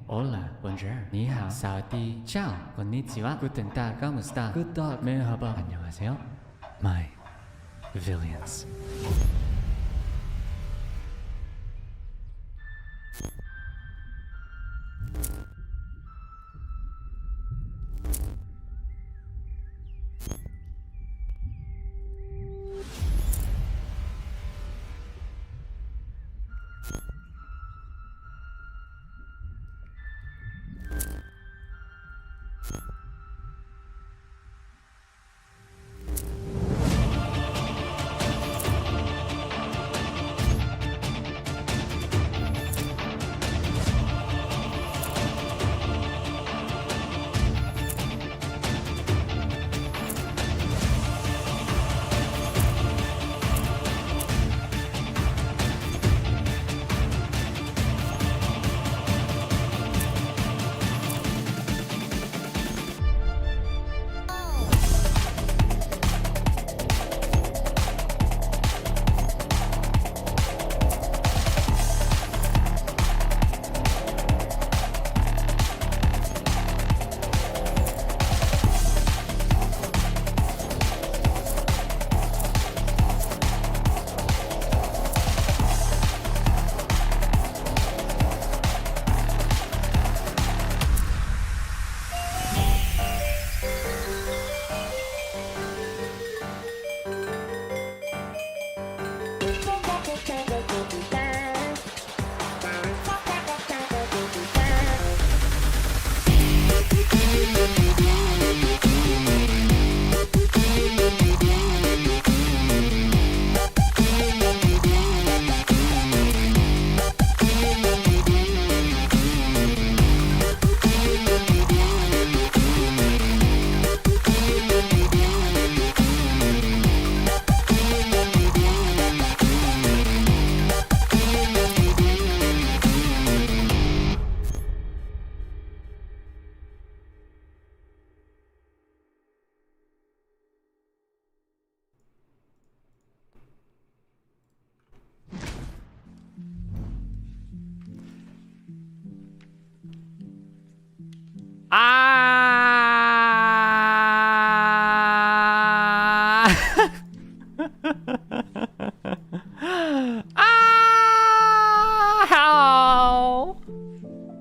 hola, bonjour, ni hao, sawadee, ciao, konnichiwa, guten tag, kamusta, good dog, merhaba, 안녕하세요, my villains.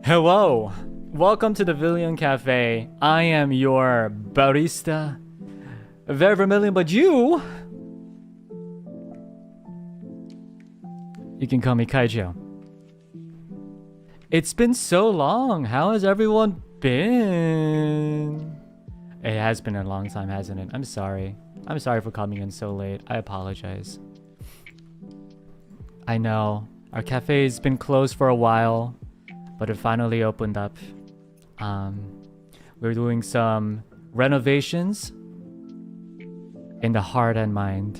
Hello, welcome to the Vermillion Cafe. I am your barista, Vermillion, but you can call me Kaijo. It's been so long. How has everyone been? It has been a long time, hasn't it? I'm sorry. I'm sorry for coming in so late. I apologize. I know. Our cafe's been closed for a while, but it finally opened up. We're doing some renovations in the heart and mind.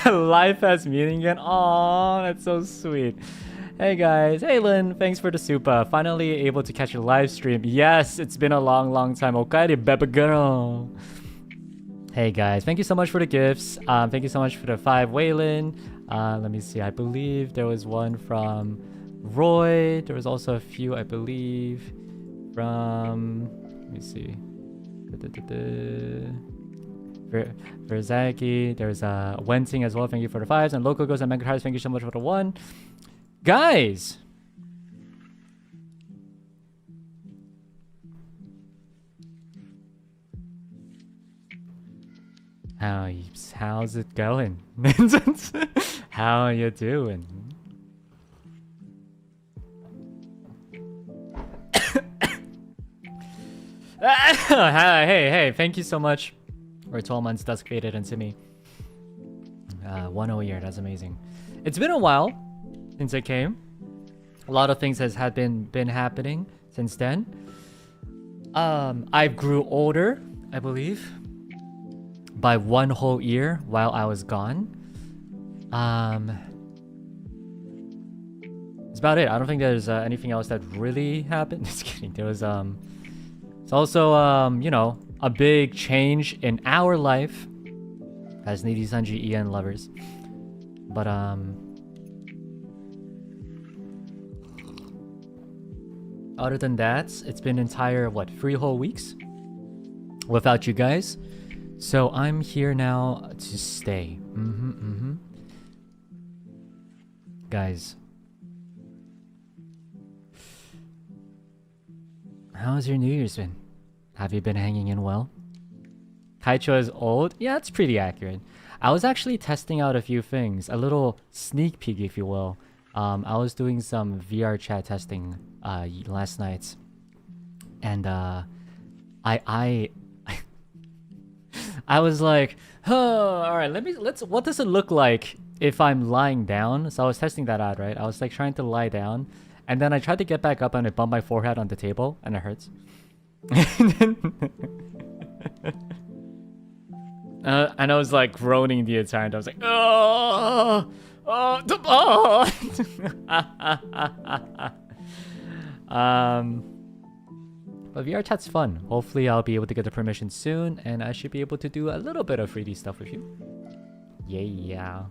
Life has meaning again. Aww, that's so sweet. Hey guys, hey Lynn, thanks for the super. Finally able to catch a live stream. Yes, it's been a long time. Okairi, baby girl. Hey guys, thank you so much for the gifts. Thank you so much for the 5 Waylon. Let me see, I believe there was one from Roy. There was also a few, I believe, from, let me see. Verzaki, there's Wenting as well. Thank you for the 5s. And Local Goes and Mega Hearts, thank you so much for the 1. Guys! How's it going? How are you doing? Hey, thank you so much for 12 months Dusk Faded and Simi. 1 whole year, that's amazing. It's been a while since I came. A lot of things has been happening since then. I grew older, I believe, by 1 whole year while I was gone. That's about it. I don't think there's anything else that really happened. Just kidding. There was it's also you know, a big change in our life as NIJISANJI EN lovers. But Other than that, it's been entire, what, 3 whole weeks without you guys. So I'm here now to stay. Guys, how's your New Year's been? Have you been hanging in well? Kaicho is old? Yeah, it's pretty accurate. I was actually testing out a few things, a little sneak peek, if you will. I was doing some VR chat testing last night, and I was like, oh, all right, let's. What does it look like if I'm lying down? So I was testing that out, right? I was like trying to lie down, and then I tried to get back up, and I bumped my forehead on the table, and it hurts. And I was like groaning the entire time. I was like, oh, oh. But VR chat's fun. Hopefully I'll be able to get the permission soon, and I should be able to do a little bit of 3D stuff with you. Yeah.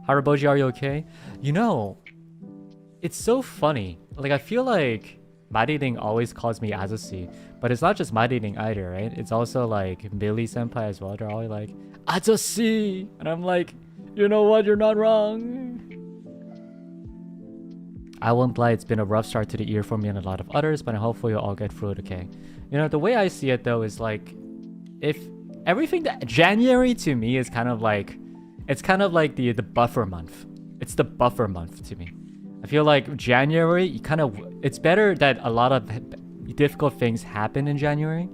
Haraboji, are you okay? You know, it's so funny. Like, I feel like Mariling always calls me Azusi, but it's not just Mariling either, right? It's also like Millie Senpai as well. They're always like, Azusi! And I'm like, you know what? You're not wrong. I won't lie, it's been a rough start to the year for me and a lot of others, but hopefully you'll all get through it okay. You know, the way I see it though is like, if everything that January to me is kind of like, it's kind of like the buffer month. It's the buffer month to me. I feel like January, you kind of, it's better that a lot of difficult things happen in January,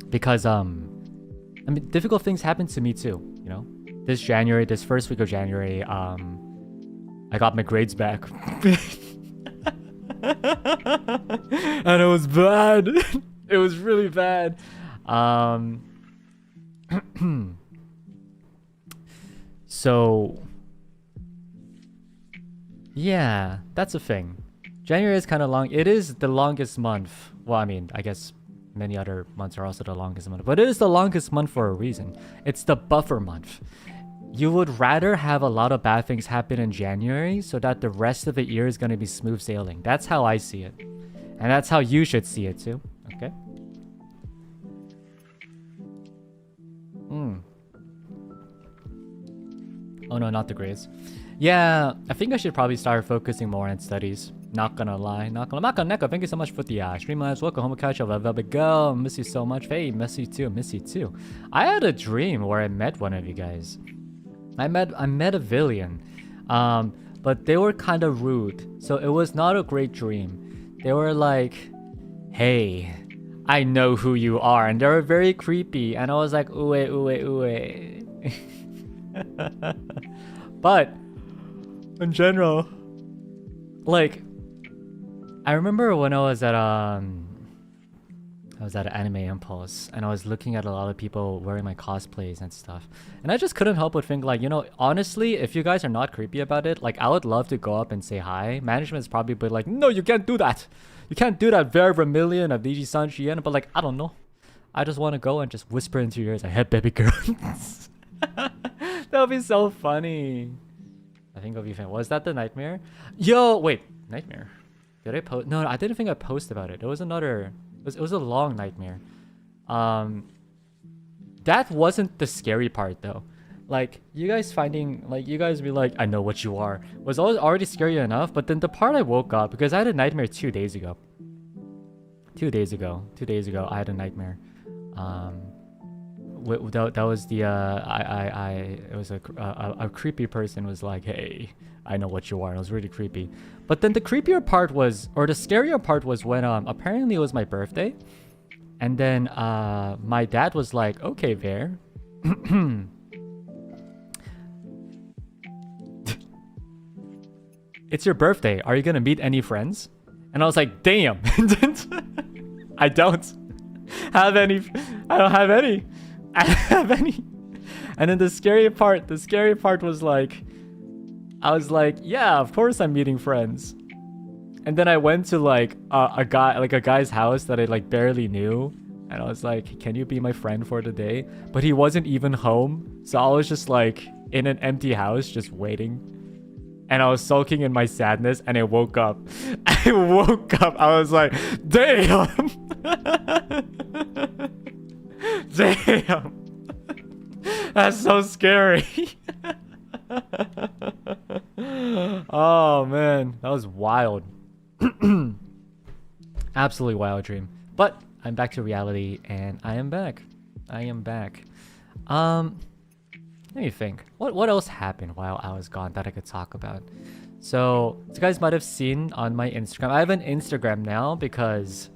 because I mean, difficult things happen to me too, you know. This first week of January, I got my grades back. And it was bad. It was really bad. So yeah, that's a thing. January is kind of long. It is the longest month. Well, I mean, I guess many other months are also the longest month, but it is the longest month for a reason. It's the buffer month. You would rather have a lot of bad things happen in January so that the rest of the year is going to be smooth sailing. That's how I see it. And that's how you should see it too. Okay? Oh no, not the grades. Yeah, I think I should probably start focusing more on studies. Not gonna lie. Neko, thank you so much for the streamlabs. Welcome home, catch up, velvet girl. Miss you so much. Hey, miss you too. I had a dream where I met one of you guys. I met a villain, but they were kind of rude, so it was not a great dream. They were like, hey, I know who you are, and they were very creepy, and I was like, ooh. But in general, like, I remember when I was at Anime Impulse, and I was looking at a lot of people wearing my cosplays and stuff, and I just couldn't help but think, like, you know, honestly, if you guys are not creepy about it, like, I would love to go up and say hi. Management's probably be like, no, you can't do that. You can't do that. Vermillion of NIJISANJI EN. But like, I don't know. I just want to go and just whisper into your ears, I had baby girl. That would be so funny. I think it'll be fun. Was that the nightmare? Yo, wait, nightmare. Did I post? No, I didn't think I posted about it. It was another. It was a long nightmare. That wasn't the scary part though. Like, you guys finding, like, you guys be like, I know what you are, was already scary enough. But then the part I woke up, because I had a nightmare 2 days ago. 2 days ago, I had a nightmare. That was the it was a creepy person was like, hey, I know what you are. It was really creepy. But then the creepier part was, or the scarier part was when apparently it was my birthday, and then my dad was like, okay, Ver, it's your birthday, are you gonna meet any friends? And I was like, damn. I don't have any. And then the scary part was like, I was like, yeah, of course I'm meeting friends. And then I went to like a guy's house that I like barely knew, and I was like, can you be my friend for the day? But he wasn't even home, so I was just like in an empty house just waiting, and I was sulking in my sadness, and I woke up. I woke up. I was like, damn. Damn. That's so scary. Oh man, that was wild. Absolutely wild dream. But I'm back to reality and I am back. I am back. Let me think. What else happened while I was gone that I could talk about? So, you guys might have seen on my Instagram. I have an Instagram now because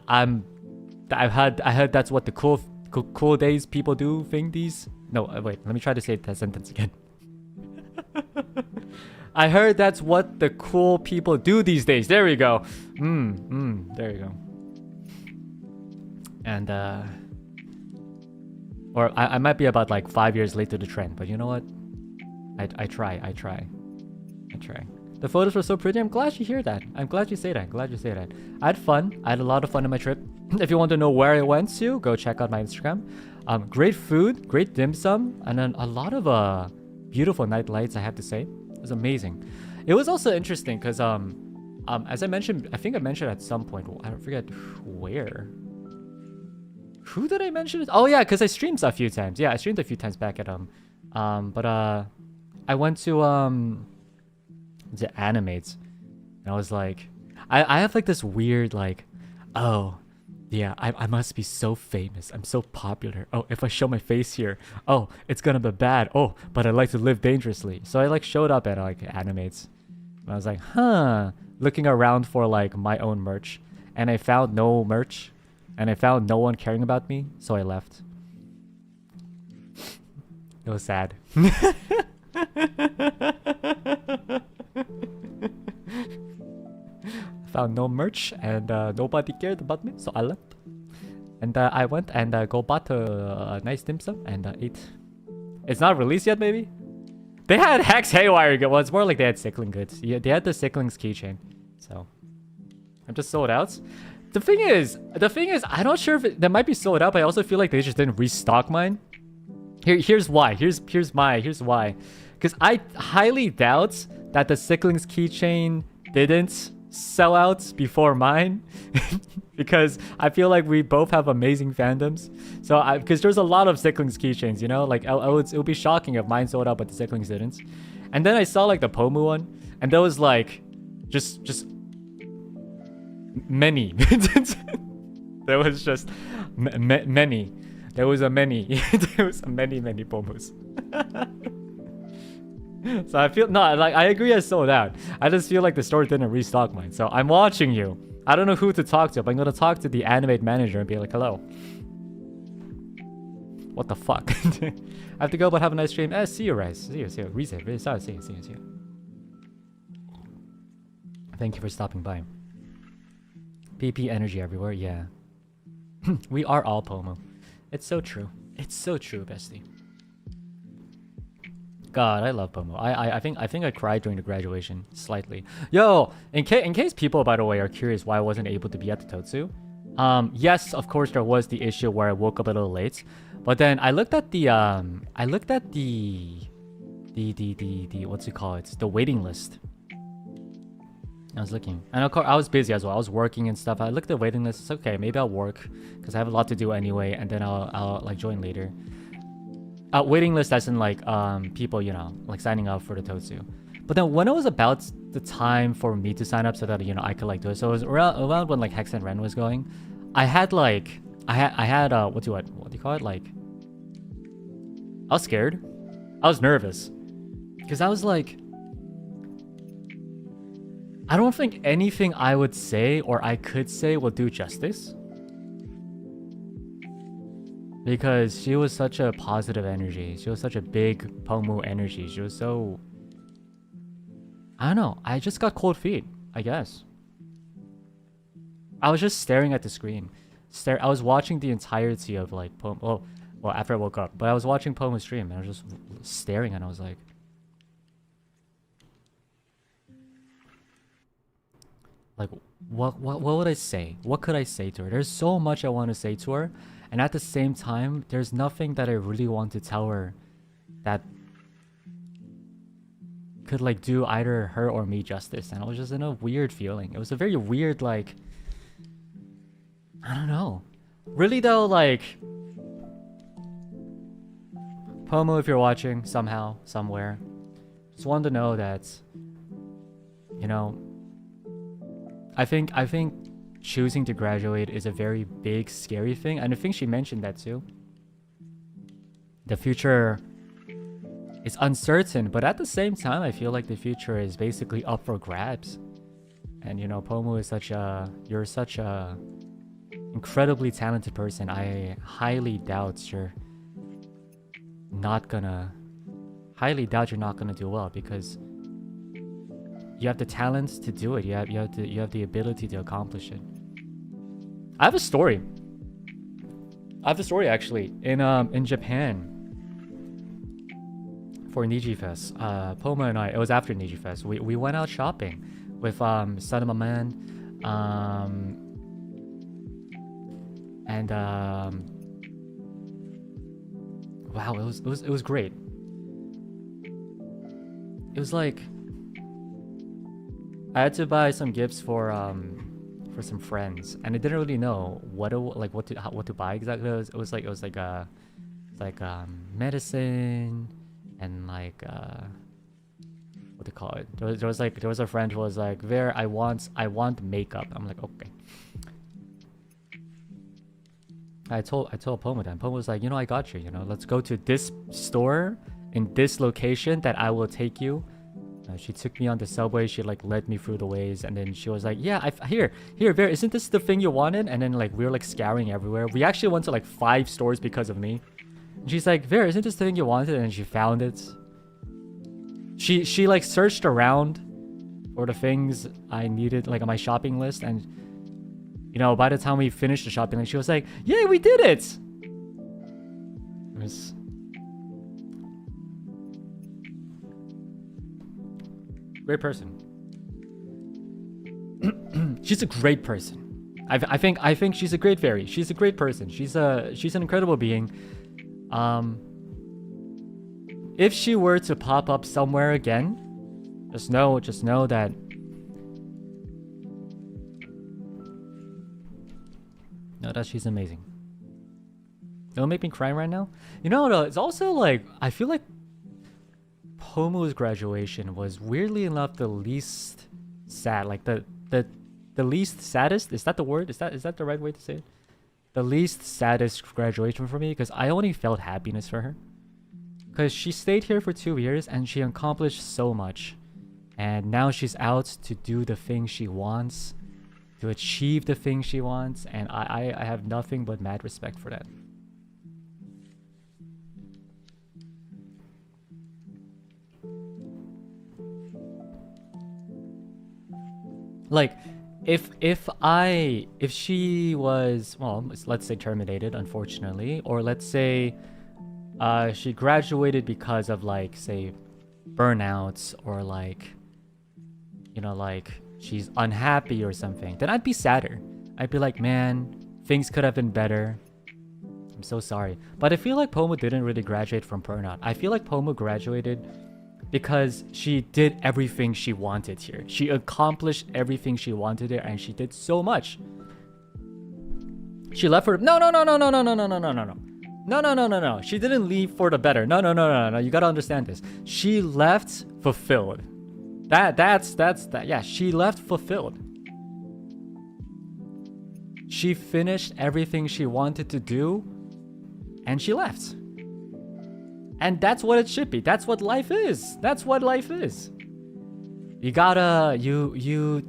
I heard that's what the cool days people do thing these. No, wait, let me try to say that sentence again. I heard that's what the cool people do these days. There we go. There you go. And or I might be about like 5 years late to the trend, but you know what? I try. The photos were so pretty. I'm glad you hear that. I'm glad you say that. I had fun. I had a lot of fun on my trip. If you want to know where I went to, go check out my Instagram. Great food, great dim sum, and then a lot of beautiful night lights, I have to say. It was amazing. It was also interesting because as I mentioned, I think I mentioned at some point, I forget where. Who did I mention? Oh yeah, because I streamed a few times. Yeah, I streamed a few times back at but I went to the Animates, and I was like, I have like this weird like, oh yeah, I must be so famous. I'm so popular. Oh, if I show my face here, oh, it's gonna be bad. Oh, but I like to live dangerously. So I like showed up at like Animates, and I was like, huh, looking around for like my own merch, and I found no merch. And I found no one caring about me, so I left. It was sad. Found no merch and nobody cared about me, so I left. And I went and go bought a nice dim sum and ate. It's not released yet, maybe? They had Hex Haywire. Well, it's more like they had Sickling goods. Yeah, they had the Sickling's keychain. So I'm just sold out. The thing is, I'm not sure if they might be sold out, but I also feel like they just didn't restock mine. Here's why. Here's why. Because I highly doubt that the Sickling's keychain didn't sell out before mine. Because I feel like we both have amazing fandoms. So because there's a lot of Sickling's keychains, you know? Like it would be shocking if mine sold out, but the Sickling's didn't. And then I saw like the Pomu one, and there was like just many. There was just many. There was a many. There was a many Pomus. So I feel I agree I sold out. I just feel like the store didn't restock mine. So I'm watching you. I don't know who to talk to, but I'm gonna talk to the Animate manager and be like, hello. What the fuck? I have to go, but have a nice stream. See you guys. See you. Reset. Really sorry. See you. Thank you for stopping by. PP energy everywhere, yeah. We are all Pomo. It's so true. It's so true, bestie. God, I love Pomo. I think I cried during the graduation slightly. Yo, in case people, by the way, are curious why I wasn't able to be at the Totsu. Yes, of course there was the issue where I woke up a little late, but then I looked at the what's it called? It's the waiting list. I was looking, and of course I was busy as well. I was working and stuff. I looked at the waiting list. It's okay, maybe I'll work because I have a lot to do anyway, and then I'll like join later. Waiting list as in like people, you know, like signing up for the Totsu. But then when it was about the time for me to sign up so that, you know, I could like do it. So it was around when like Hex and Ren was going. I had what do you call it? Like, I was scared. I was nervous because I was like, I don't think anything I would say or I could say will do justice. Because she was such a positive energy. She was such a big Pomu energy. She was so... I don't know. I just got cold feet, I guess. I was just staring at the screen. I was watching the entirety of like Pomu... Well, after I woke up. But I was watching Pomu's stream and I was just staring and I was like... Like, what would I say? What could I say to her? There's so much I want to say to her. And at the same time, there's nothing that I really want to tell her that could like do either her or me justice, and I was just in a weird feeling. It was a very weird, like, I don't know. Really though, like, Pomo, if you're watching somehow, somewhere, just wanted to know that, you know, I think choosing to graduate is a very big, scary thing, and I think she mentioned that too. The future is uncertain, but at the same time, I feel like the future is basically up for grabs. And you know, Pomo is you're such a incredibly talented person. I highly doubt you're not gonna do well, because you have the talent to do it. You have the ability to accomplish it. I have a story actually in Japan. For NIJIFest, Poma and I, it was after NIJIFest, we went out shopping with son of my man, and wow, it was great. It was like I had to buy some gifts for some friends, and I didn't really know what to buy exactly. It was like medicine. And like what do you call it? There was a friend who was like, I want makeup. I'm like, okay. I told Pomo then. Pomo was like, you know, I got you. You know, let's go to this store in this location that I will take you. She took me on the subway. She like led me through the ways, and then she was like, yeah, here, Vera, isn't this the thing you wanted? And then like we were like scouring everywhere. We actually went to like 5 stores because of me. She's like, Vera, isn't this the thing you wanted? And she found it. She like searched around for the things I needed, like on my shopping list, and you know, by the time we finished the shopping list, she was like, yeah, we did it. It was great person. She's a great person. I think she's a great fairy. She's a great person. She's an incredible being. If she were to pop up somewhere again, just know that she's amazing. Don't make me cry right now. You know, it's also like I feel like Pomu's graduation was weirdly enough the least sad, like the least saddest. Is that the word? Is that the right way to say it? The least saddest graduation for me, because I only felt happiness for her. Because she stayed here for 2 years and she accomplished so much. And now she's out to do the thing she wants, to achieve the thing she wants, and I have nothing but mad respect for that. Like, if she was, well, let's say terminated, unfortunately, or let's say she graduated because of like, say, burnouts, or like, you know, like she's unhappy or something, then I'd be sadder. I'd be like, man, things could have been better. I'm so sorry. But I feel like Pomo didn't really graduate from burnout. I feel like Pomo graduated because she did everything she wanted here. She accomplished everything she wanted there, and she did so much. She left for no. She didn't leave for the better. No. You gotta understand this. She left fulfilled. That's that. Yeah, she left fulfilled. She finished everything she wanted to do, and she left. And that's what it should be. That's what life is. You gotta you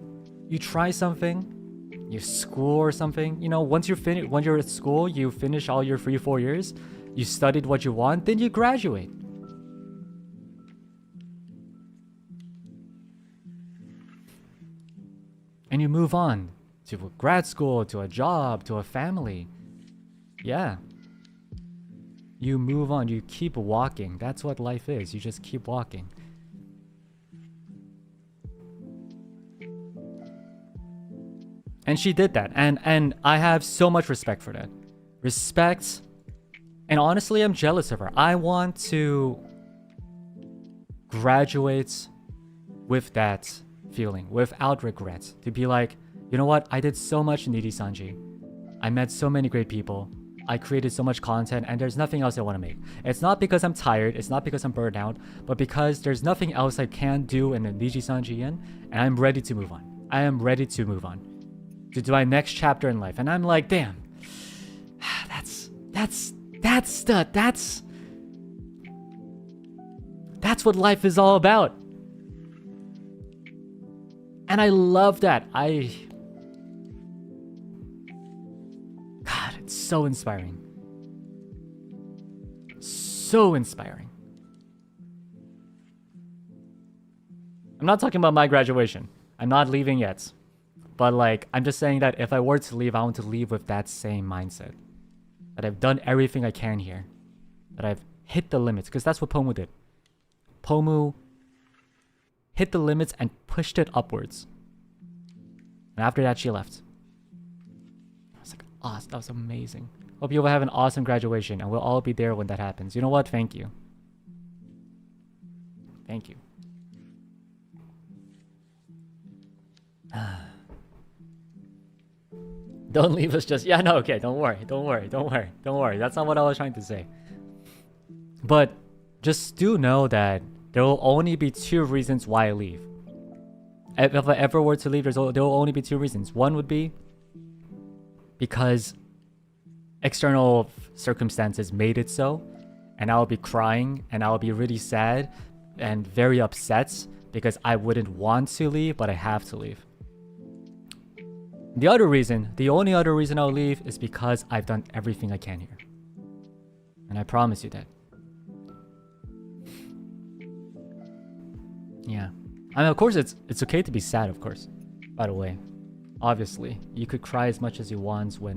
try something, you school or something. You know, when you're at school, you finish all your 3-4 years, you studied what you want, then you graduate. And you move on to a grad school, to a job, to a family. Yeah. You move on, you keep walking. That's what life is. You just keep walking. And she did that. And I have so much respect for that. Respect. And honestly, I'm jealous of her. I want to graduate with that feeling, without regrets. To be like, you know what? I did so much in NIJISANJI. I met so many great people. I created so much content, and there's nothing else I want to make. It's not because I'm tired, it's not because I'm burned out, but because there's nothing else I can do in the NIJISANJI En, and I'm ready to move on. I am ready to move on. To do my next chapter in life. And I'm like, damn. That's what life is all about. And I love that. God, it's so inspiring. So inspiring. I'm not talking about my graduation. I'm not leaving yet. But like, I'm just saying that if I were to leave, I want to leave with that same mindset. That I've done everything I can here. That I've hit the limits. Because that's what Pomu did. Pomu hit the limits and pushed it upwards. And after that, she left. I was like, awesome. That was amazing. Hope you will have an awesome graduation. And we'll all be there when that happens. You know what? Thank you. Thank you. Don't leave us just... Yeah, no, okay. Don't worry. That's not what I was trying to say. But just do know that there will only be 2 reasons why I leave. If I ever were to leave, there will only be 2 reasons. One would be because external circumstances made it so, and I'll be crying, and I'll be really sad and very upset because I wouldn't want to leave, but I have to leave. The other reason, the only other reason I'll leave is because I've done everything I can here. And I promise you that. Yeah. I mean, of course, it's okay to be sad, of course. By the way. Obviously. You could cry as much as you want when,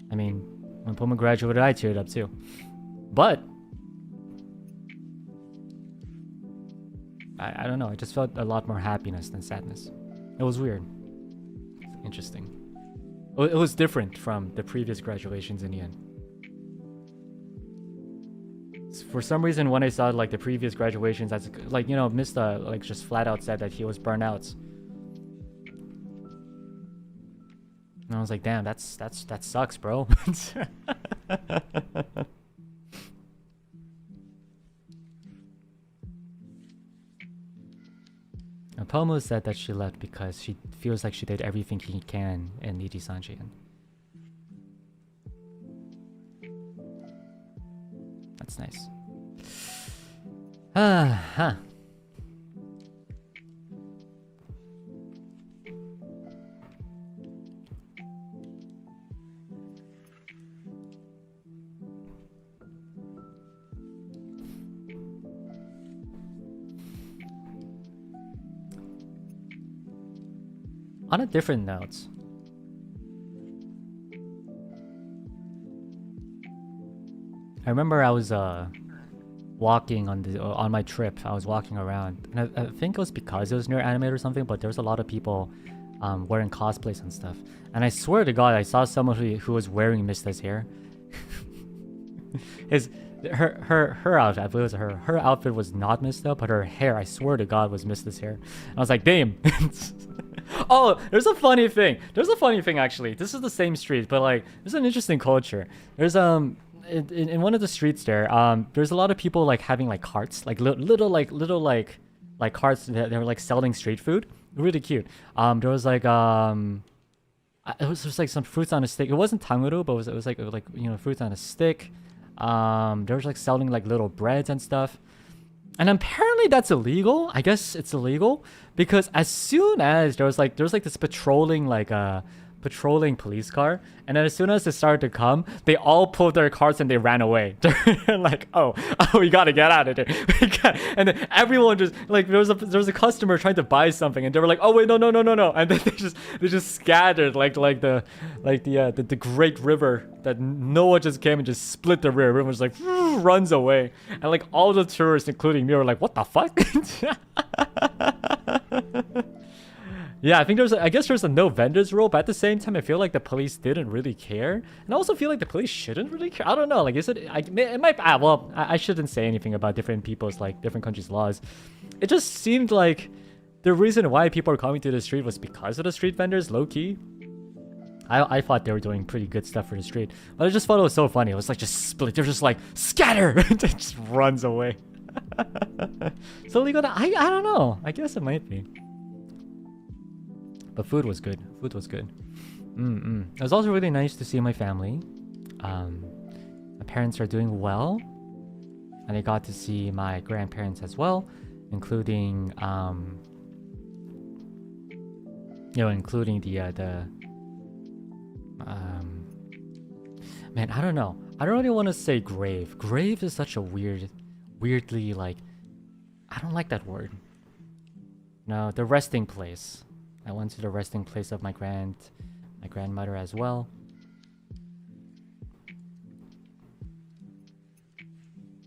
when Puma graduated, I teared up too. But I don't know, I just felt a lot more happiness than sadness. It was weird. Interesting. It was different from the previous graduations in the end. For some reason, when I saw like the previous graduations, that's like, you know, Misc like just flat out said that he was burnt out. And I was like, damn, that sucks, bro. And Pomo said that she left because she feels like she did everything she can in NIJISANJI En. That's nice. Huh. On a different note, I remember I was walking on my trip. I was walking around, and I think it was because it was near Anime or something. But there was a lot of people wearing cosplays and stuff. And I swear to God, I saw someone who was wearing Misc's hair. Her outfit, I believe it was her outfit was not Misc, but her hair, I swear to God, was Misc's hair. And I was like, damn. Oh, there's a funny thing. Actually. This is the same street, but like, there's an interesting culture. There's in one of the streets there, there's a lot of people like having like carts, like little carts that they were like selling street food. Really cute. There was like it was just like some fruits on a stick. It wasn't tanguru, but it was like you know, fruits on a stick. There was like selling like little breads and stuff. And apparently that's illegal. I guess it's illegal because as soon as there was like this patrolling police car, and then as soon as they started to come, they all pulled their carts and they ran away. They're like, oh, we gotta get out of there. And then everyone just like there was a customer trying to buy something, and they were like, oh wait, no, and then they just scattered like the great river that Noah just came and just split the river. Everyone was like runs away, and like all the tourists, including me, were like, what the fuck? Yeah, I guess there's a no vendors rule, but at the same time, I feel like the police didn't really care, and I also feel like the police shouldn't really care. I don't know, like, is it? It might. I shouldn't say anything about different people's like different countries' laws. It just seemed like the reason why people are coming to the street was because of the street vendors, low-key. I thought they were doing pretty good stuff for the street. But I just thought it was so funny. It was like just split. They're just like, scatter! It just runs away. So legal, I don't know. I guess it might be. But food was good. Food was good. It was also really nice to see my family. My parents are doing well. And I got to see my grandparents as well. Including, including the man, I don't know. I don't really want to say grave. Grave is such a weirdly like, I don't like that word. No, the resting place. I went to the resting place of my grandmother as well.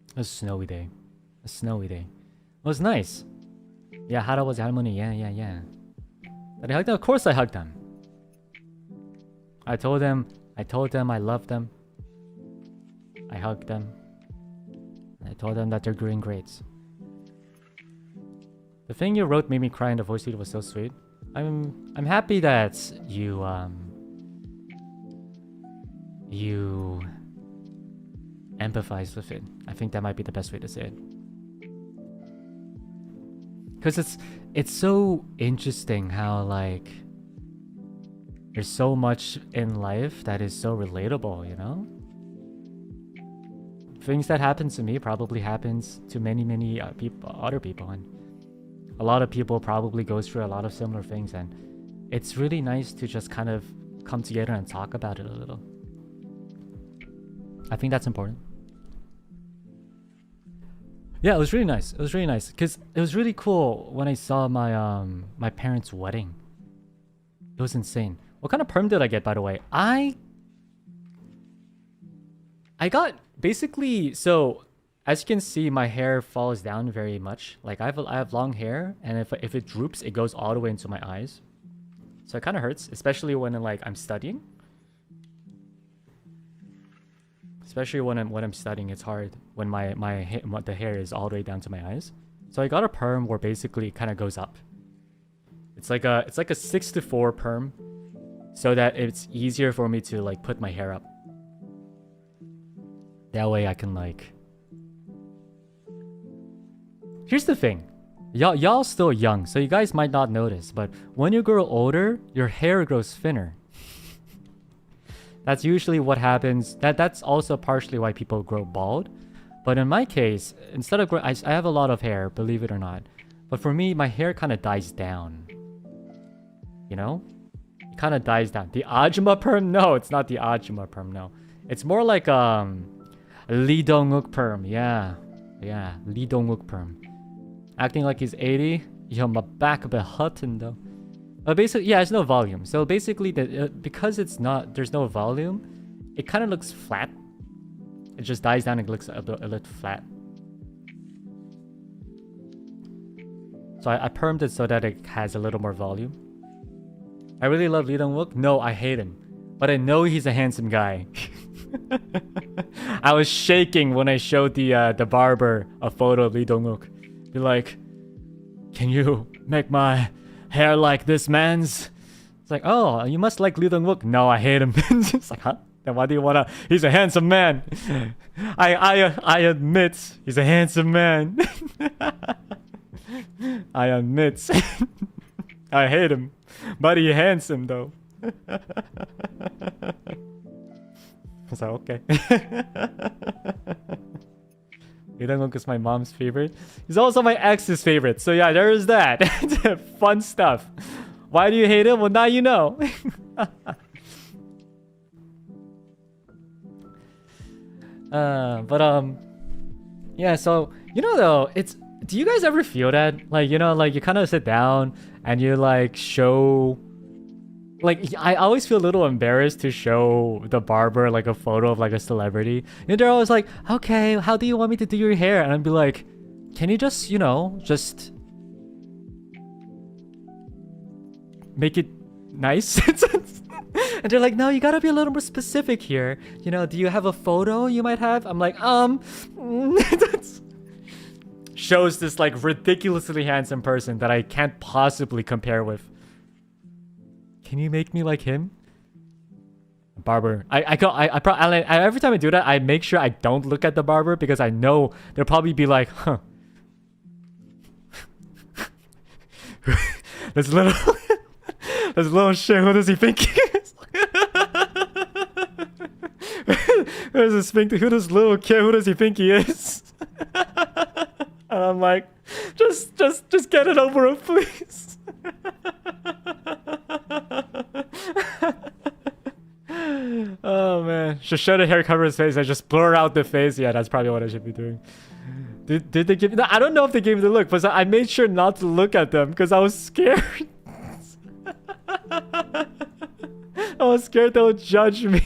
It was a snowy day. A snowy day. It was nice. Yeah, 할아버지 할머니. Yeah. Did I hug them? Of course I hugged them. I told them I loved them. I hugged them. I told them that they're doing great. The thing you wrote made me cry and the voice read was so sweet. I'm happy that you empathize with it. I think that might be the best way to say it. Because it's so interesting how like there's so much in life that is so relatable, you know? Things that happen to me probably happens to many other people, and a lot of people probably goes through a lot of similar things, and it's really nice to just kind of come together and talk about it a little. I think that's important. Yeah, it was really nice. It was really nice because it was really cool when I saw my my parents' wedding. It was insane. What kind of perm did I get, by the way? I got basically, so as you can see, my hair falls down very much. Like I have long hair, and if it droops, it goes all the way into my eyes. So it kind of hurts, especially when I'm studying. Especially when I'm studying, it's hard when the hair is all the way down to my eyes. So I got a perm where basically it kind of goes up. It's like a 6-4 perm, so that it's easier for me to like put my hair up. That way I can like. Here's the thing, y'all still young, so you guys might not notice, but when you grow older, your hair grows thinner. That's usually what happens. That's also partially why people grow bald. But in my case, instead of I have a lot of hair, believe it or not. But for me, my hair kind of dies down. You know? It kind of dies down. The Ajuma perm? No, it's not the Ajuma perm, no. It's more like Lee Dong-wook perm. Yeah, Lee Dong-wook perm. Acting like he's 80. Yo, my back a bit hurting though. Basically, yeah, it's no volume. So basically, because there's no volume, it kind of looks flat. It just dies down and looks a little flat. So I permed it so that it has a little more volume. I really love Lee Dong-wook. No, I hate him. But I know he's a handsome guy. I was shaking when I showed the barber a photo of Lee Dong-wook. Be like, can you make my hair like this man's? It's like, oh, you must like Lee Dong-wook. No, I hate him. It's like, huh? Then why do you wanna? He's a handsome man. I admit he's a handsome man. I admit. I hate him, but he's handsome though. I was like, okay. Lee Dong-wook is my mom's favorite. He's also my ex's favorite. So yeah, there is that. Fun stuff. Why do you hate him? Well, now you know. Yeah, so, you know, though, do you guys ever feel that? Like, you know, like you kind of sit down and you like show, like, I always feel a little embarrassed to show the barber like a photo of like a celebrity. And they're always like, okay, how do you want me to do your hair? And I'd be like, can you just, you know, just make it nice? And they're like, no, you gotta be a little more specific here. You know, do you have a photo you might have? I'm like, shows this like ridiculously handsome person that I can't possibly compare with. Can you make me like him? Barber. Every time I do that, I make sure I don't look at the barber because I know they'll probably be like, huh. This little shit, who does he think he is? Who's this thing? Who does little kid? Who does he think he is? And I'm like, just get it over with, please. Oh man, should show the hair cover his face. I just blur out the face. Yeah, that's probably what I should be doing. Did they give me? No, I don't know if they gave me the look, but I made sure not to look at them because I was scared. I was scared they'll judge me.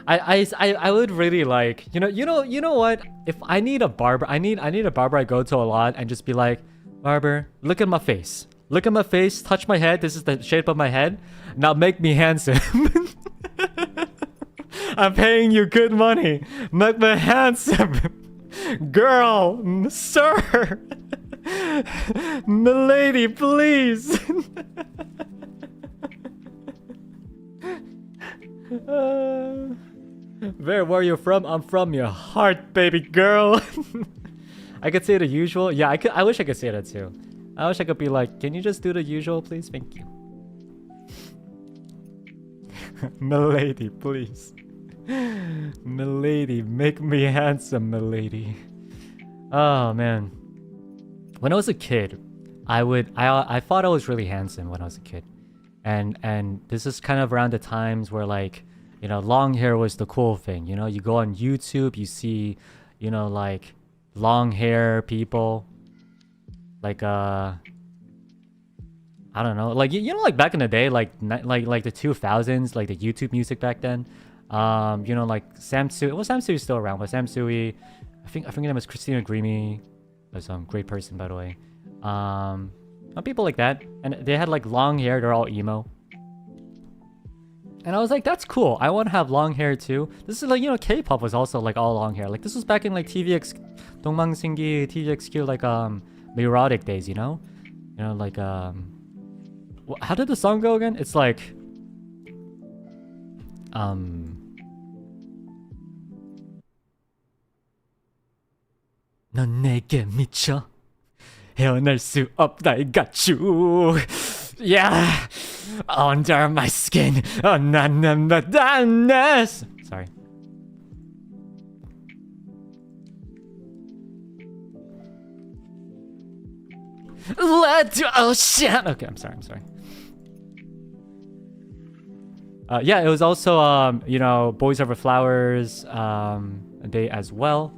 I would really like, you know what? If I need a barber, I need a barber I go to a lot and just be like, barber, look at my face. Look at my face, touch my head. This is the shape of my head. Now make me handsome. I'm paying you good money. Make me handsome. Girl, sir. Milady, please. Where are you from? I'm from your heart, baby girl. I could say the usual. Yeah, I wish I could say that too. I wish I could be like, can you just do the usual, please? Thank you. Milady, please. Milady, make me handsome, milady. Oh man. When I was a kid, I thought I was really handsome when I was a kid. And this is kind of around the times where like, you know, long hair was the cool thing. You know, you go on YouTube, you see, you know, like long hair people. Like I don't know, like you know, like back in the day, like the 2000s, like the YouTube music back then. You know, like Sam Sui. Well, Sam Sui's still around, but Sam Sui, I think her name was Christina Grimmie. Was great person, by the way. People like that, and they had like long hair. They're all emo. And I was like, that's cool. I want to have long hair too. This is like, you know, K-pop was also like all long hair. Like this was back in like TVX, 동방신기, TVXQ, like erotic days, you know? You know, like how did the song go again? It's like 넌 내게 미쳐 헤어날 수 없다. I got you. Yeah. Under my skin. Oh, sorry. Let ocean. Okay, I'm sorry. Yeah, it was also you know, Boys Over Flowers day as well.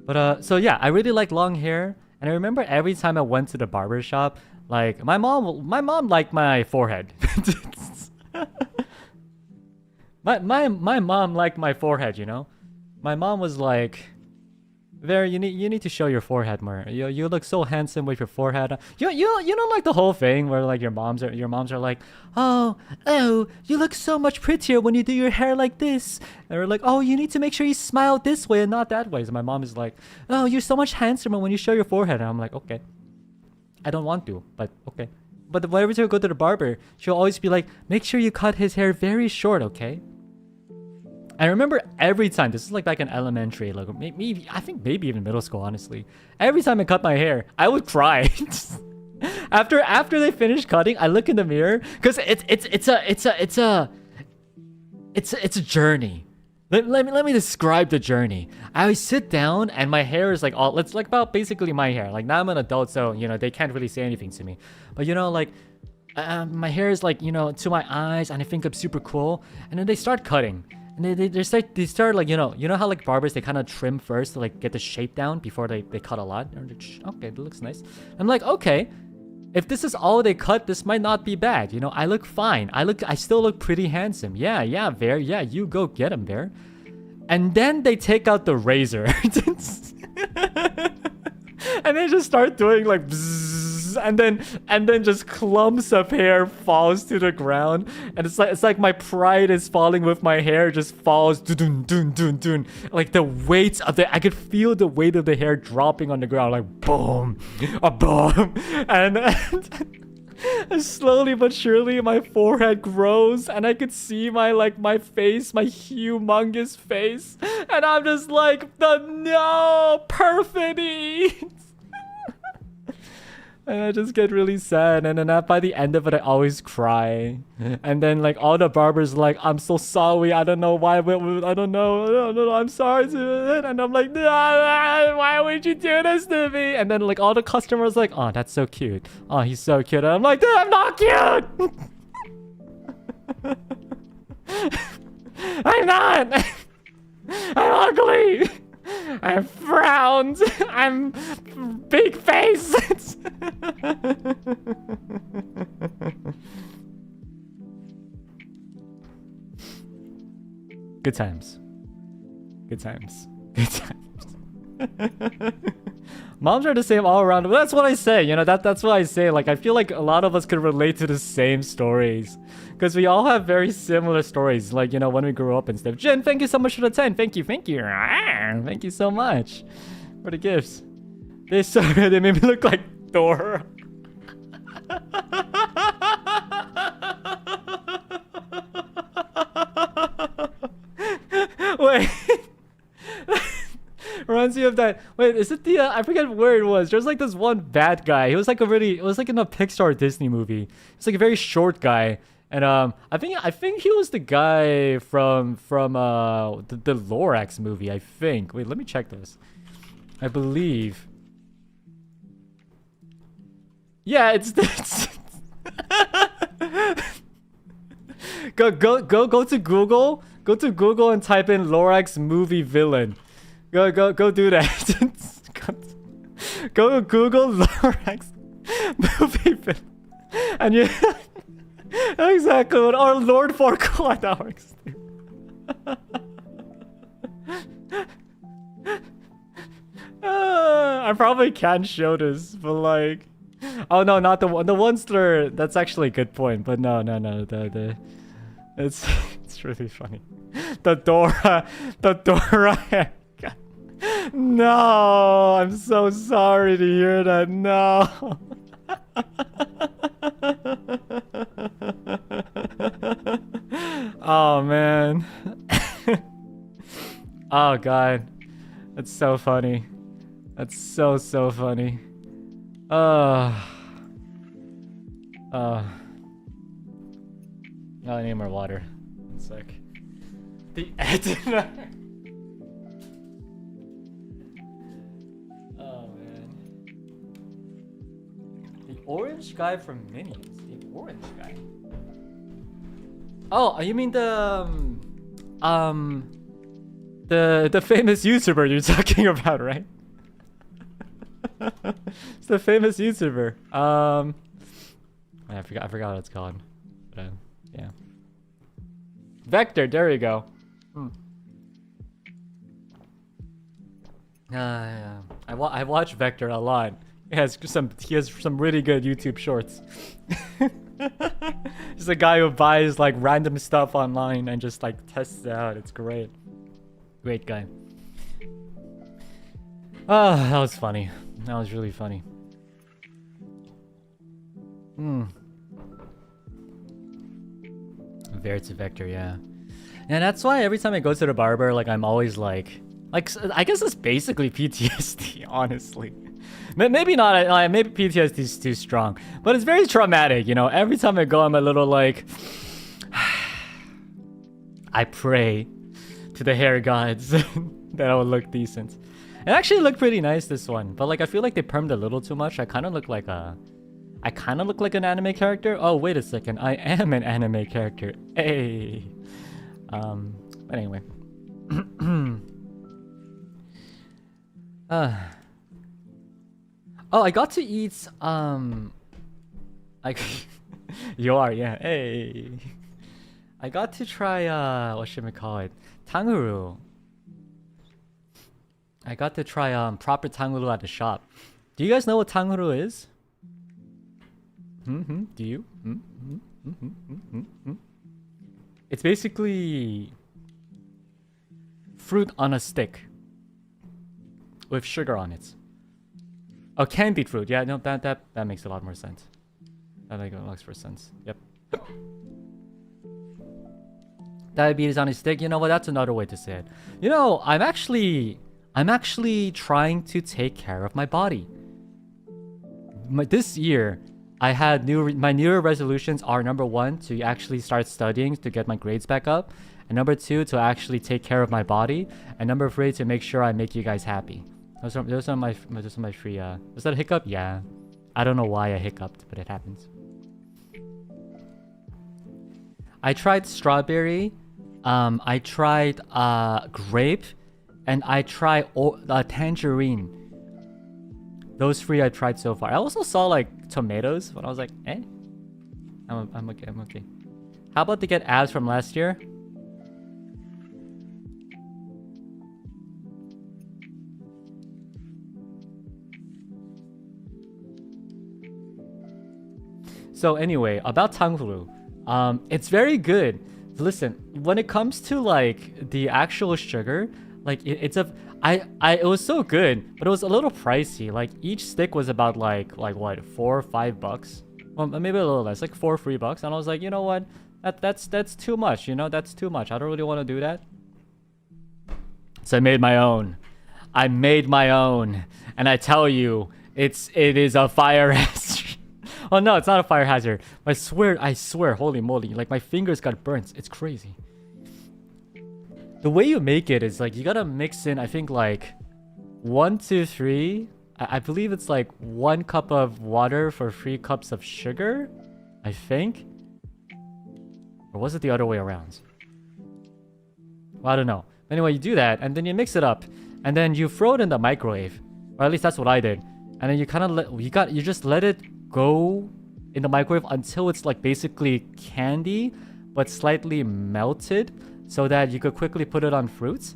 But so yeah, I really like long hair, and I remember every time I went to the barber shop, like my mom liked my forehead. my mom liked my forehead, you know. My mom was like, you need to show your forehead more. You look so handsome with your forehead. You know, like the whole thing where like your moms are like, oh, you look so much prettier when you do your hair like this. And they're like, oh, you need to make sure you smile this way and not that way. So my mom is like, oh, you're so much handsomer when you show your forehead. And I'm like, okay, I don't want to, but okay. But whenever I go to the barber, she'll always be like, make sure you cut his hair very short, okay? I remember every time, this is like back in elementary, like maybe even middle school, honestly. Every time I cut my hair, I would cry. after they finish cutting, I look in the mirror because it's a journey. Let me describe the journey. I always sit down and my hair is like all, it's like about basically my hair. Like now I'm an adult, so you know they can't really say anything to me. But you know, like my hair is like, you know, to my eyes, and I think I'm super cool. And then they start cutting. And they start like, you know how like barbers, they kind of trim first to like get the shape down before they cut a lot. Okay, that looks nice. I'm like, okay, if this is all they cut, this might not be bad. You know, I look fine. I still look pretty handsome. Yeah, Bear. Yeah, you go get him, Bear. And then they take out the razor. And they just start doing like bzzz. and then just clumps of hair falls to the ground, and it's like my pride is falling with my hair just falls, dun dun dun dun. Like the weight of I could feel the weight of the hair dropping on the ground, like boom, a boom, and slowly but surely my forehead grows, and I could see my face, my humongous face, and I'm just like, the no perfidy. And I just get really sad, and then by the end of it I always cry, and then like all the barbers like, I'm so sorry, I don't know why, I don't know, I'm sorry, and I'm like, why would you do this to me? And then like all the customers like, oh, that's so cute, oh, he's so cute, and I'm like, I'm not cute. I'm not. I'm ugly. I'm frowned. I'm big face. Good times. Good times. Good times. Moms are the same all around. That's what I say. You know, that's what I say. Like, I feel like a lot of us could relate to the same stories, because we all have very similar stories. Like, you know, when we grew up and stuff. Jen, thank you so much for the 10. Thank you. Thank you. Thank you so much for the gifts. They made me look like Thor. Wait. Reminds me of that. Wait, is it the? I forget where it was. There's like this one bad guy. He was like it was like in a Pixar Disney movie. It's like a very short guy, and I think he was the guy from the Lorax movie. I think. Wait, let me check this. I believe. Yeah, it's this. Go to Google. Go to Google and type in Lorax movie villain. Go do that. Go to Google Lorax movie villain, and you exactly what our Lord Farquaad Alex. I probably can't show this, but like, oh no, not the one. The ones that are, that's actually a good point, but no. It's really funny. The Dora haircut. No, I'm so sorry to hear that. No. Oh man. Oh god. That's so funny. That's so funny. I need more water. One sec. The editor. Oh man. The orange guy from Minions. The orange guy. Oh, you mean the famous YouTuber you're talking about, right? It's the famous YouTuber. I forgot what it's called. But, yeah. Vector, there you go. Yeah. I watch Vector a lot. He has some really good YouTube shorts. He's a guy who buys like random stuff online and just like tests it out. It's great. Great guy. Oh, that was funny. That was really funny. Vector, yeah. And that's why every time I go to the barber, like I'm always like I guess it's basically PTSD, honestly. Maybe not, maybe PTSD is too strong, but it's very traumatic, you know. Every time I go, I'm a little like, I pray to the hair gods that I will look decent. It actually looked pretty nice, this one, but like I feel like they permed a little too much. I kind of look like an anime character. Oh, wait a second, I am an anime character. Hey. But anyway. Oh, I got to eat you are, yeah. Hey. I got to try what should we call it? Tanguru. I got to try proper tanguru at the shop. Do you guys know what tanguru is? Do you? It's basically fruit on a stick with sugar on it. Oh, candied fruit. Yeah, no, that makes a lot more sense. That makes more sense. Yep. Diabetes on a stick. You know what? That's another way to say it. You know, I'm actually trying to take care of my body. This year, I had my New Year resolutions are number 1 to actually start studying to get my grades back up, and number 2 to actually take care of my body, and number 3 to make sure I make you guys happy. Those are my free. Was that a hiccup? Yeah. I don't know why I hiccuped, but it happens. I tried strawberry. I tried grape, and I tried tangerine. Those 3 I tried so far. I also saw like tomatoes, but I was like, eh. I'm okay. I'm okay. How about to get abs from last year? So anyway, about Tanguru, it's very good. Listen, when it comes to like the actual sugar, like it was so good, but it was a little pricey. Like each stick was about like what, $4 or $5? Well, maybe a little less, like $4-3. And I was like, you know what? That's too much. You know, that's too much. I don't really want to do that. So I made my own. And I tell you, it is a fire hazard. Oh no, it's not a fire hazard. I swear, holy moly, like my fingers got burnt. It's crazy. The way you make it is like you gotta mix in, I think like 1, 2, 3. I believe it's like 1 cup of water for 3 cups of sugar, I think. Or was it the other way around? Well, I don't know. Anyway, you do that and then you mix it up and then you throw it in the microwave, or at least that's what I did. And then you kind of you just let it go in the microwave until it's like basically candy but slightly melted, so that you could quickly put it on fruits,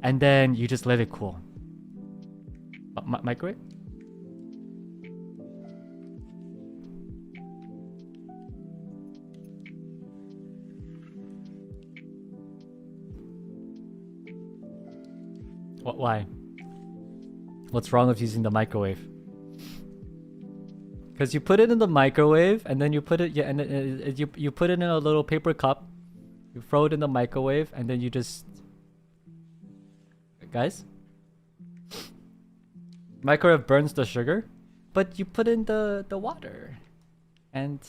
and then you just let it cool. Microwave? Why? What's wrong with using the microwave? Because you put it in the microwave, and then you put it, yeah, and you put it in a little paper cup. You throw it in the microwave, and then you just... Guys? Microwave burns the sugar, but you put in the water. And...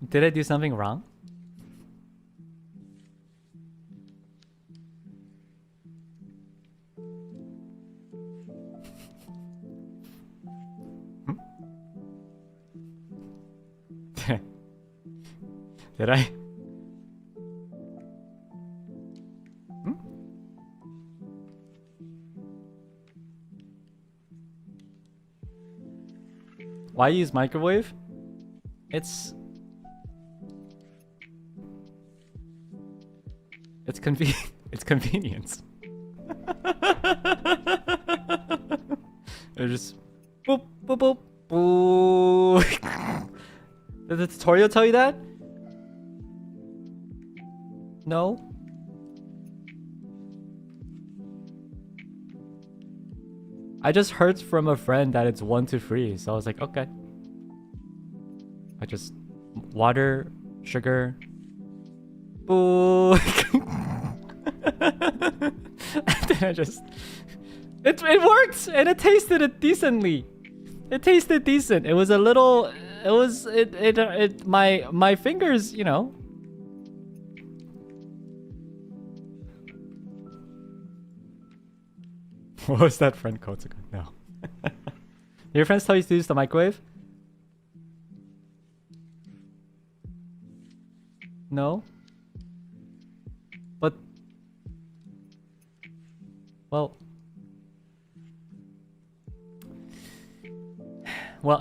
Did I do something wrong? Did I? Why use microwave? It's it's convenience. They're just boop boop boop boop. Did the tutorial tell you that? No? I just heard from a friend that it's 1 to 3, so I was like, okay. I just water, sugar, boo. And then I just it worked, and it tasted it decently. It tasted decent. It was a little. It was my fingers, you know. What was that friend called? No. Your friends tell you to use the microwave? No. But well,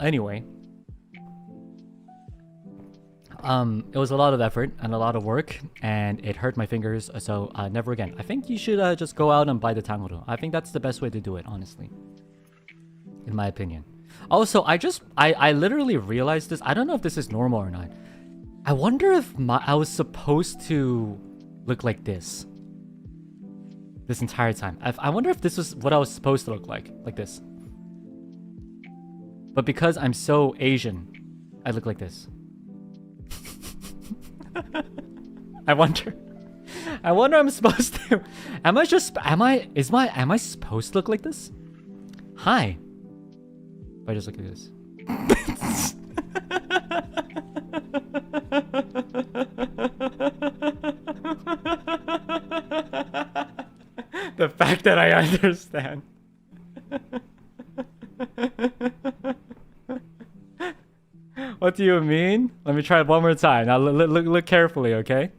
anyway. It was a lot of effort and a lot of work, and it hurt my fingers. So never again. I think you should just go out and buy the tangoro. I think that's the best way to do it, honestly, in my opinion. Also, I literally realized this. I don't know if this is normal or not. I wonder if I was supposed to look like this entire time. I wonder if this was what I was supposed to look like this. But because I'm so Asian, I look like this. I wonder I'm supposed to. Am I supposed to look like this? Hi. If I just look like this. The fact that I understand. What do you mean? Let me try it one more time. Now look carefully, okay?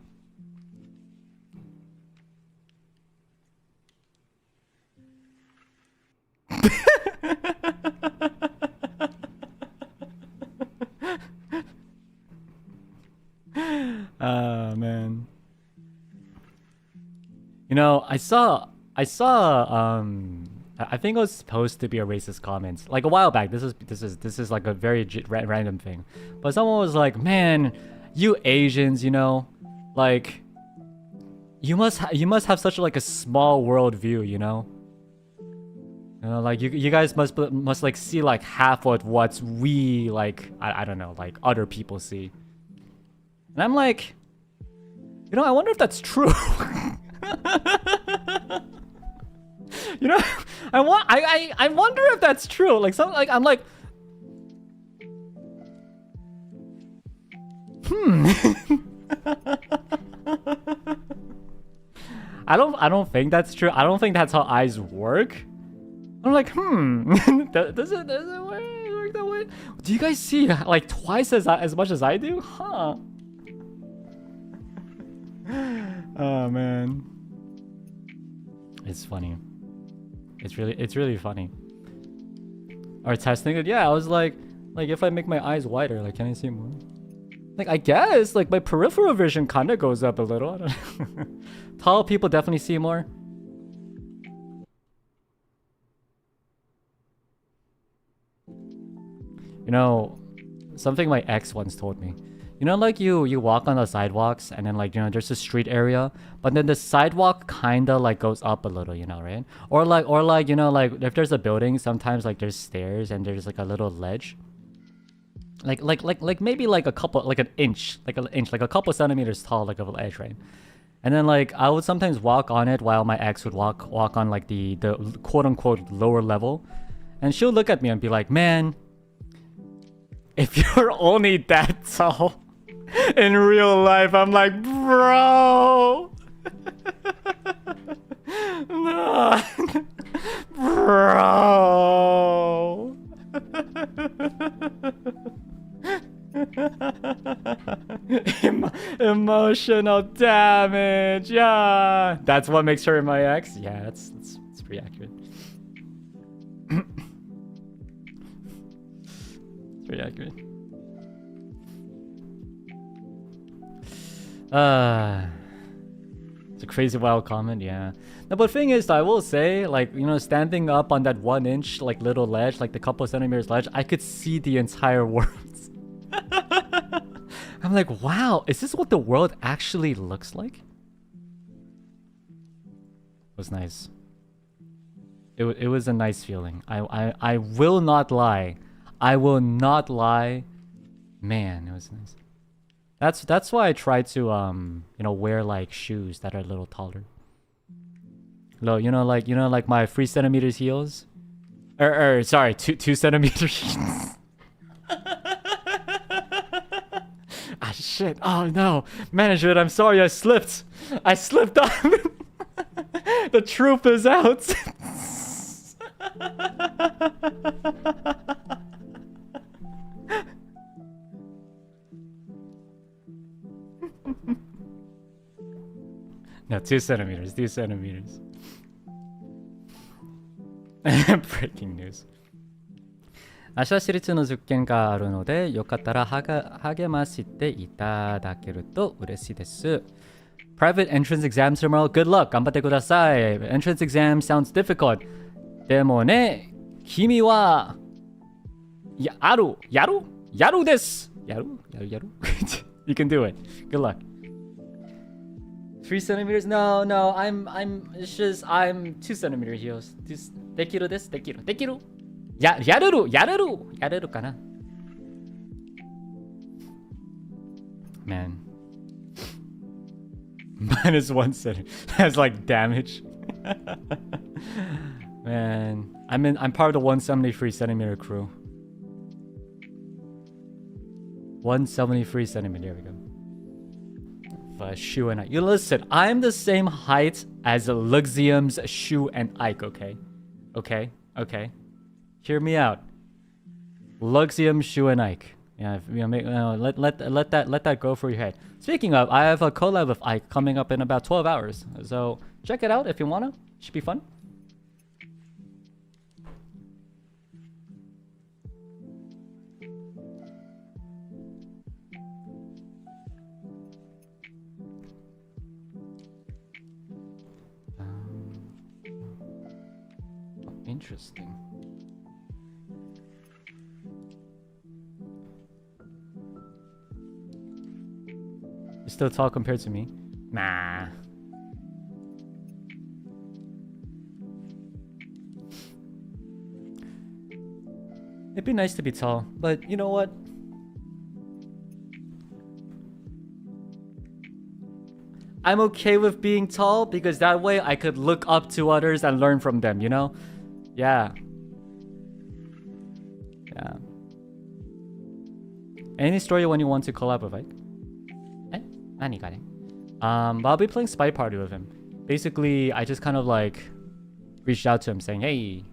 Man. You know, I saw I think it was supposed to be a racist comment like a while back. This is like a very random thing, but someone was like, "Man, you Asians, you know, like you must have such like a small world view, you know." You know, like you guys must like see like half of what we like. I don't know, like other people see. And I'm like, you know, I wonder if that's true. You know, I wonder if that's true. Like something like I'm like, I don't think that's true. I don't think that's how eyes work. I'm like, does it work that way? Do you guys see like twice as much as I do? Huh? Oh man, it's funny. It's really funny. Or testing it, yeah. I was like if I make my eyes wider, like, can I see more? Like, I guess like my peripheral vision kind of goes up a little. I don't know. Tall people definitely see more. You know, something my ex once told me. You know, like you walk on the sidewalks and then like, you know, there's a street area, but then the sidewalk kinda like goes up a little, you know, right? Or like, you know, like if there's a building, sometimes like there's stairs and there's like a little ledge. Like maybe like a couple, like an inch, like a couple centimeters tall, like a little edge, right? And then like I would sometimes walk on it while my ex would walk on like the quote unquote lower level. And she'll look at me and be like, "Man, if you're only that tall in real life," I'm like, "Bro." No. Bro. Emotional damage. Yeah. That's what makes her my ex? Yeah, that's pretty accurate. It's pretty accurate. It's a crazy wild comment, yeah. No, but the thing is, I will say, like, you know, standing up on that 1 inch, like, little ledge, like the couple centimeters ledge, I could see the entire world. I'm like, wow, is this what the world actually looks like? It was nice. It was a nice feeling. I will not lie. I will not lie. Man, it was nice. That's why I try to you know, wear like shoes that are a little taller. No, you know like my 3 centimeters heels. Sorry, 2 centimeters. Ah shit! Oh no, management, I'm sorry, I slipped on. The truth is out. No, 2 centimeters. Breaking news. 明日私立の受験があるので、よかったら励ましていただけると嬉しいです。Private entrance exams tomorrow. Good luck. 頑張ってください。Entrance exam sounds difficult. でもね、君はやるです。やるYou can do it. Good luck. 3 centimeters? No, I'm 2 centimeter heels. できるです。できる。やれるかな Man. -1 centimeter. That's like damage. Man. I'm part of the 173 centimeter crew. 173 centimeter. There we go. Shu and Ike. You listen, I'm the same height as Luxium's Shu and Ike, okay? Okay. Hear me out. Luxium, Shu, and Ike. Yeah, let that go for your head. Speaking of, I have a collab with Ike coming up in about 12 hours. So check it out if you wanna. Should be fun. Interesting. You're still tall compared to me? Nah. It'd be nice to be tall, but you know what? I'm okay with being tall because that way I could look up to others and learn from them, you know? Yeah. Any story when you want to collab with Ike? I'll be playing Spy Party with him. Basically, I just kind of like reached out to him saying, hey.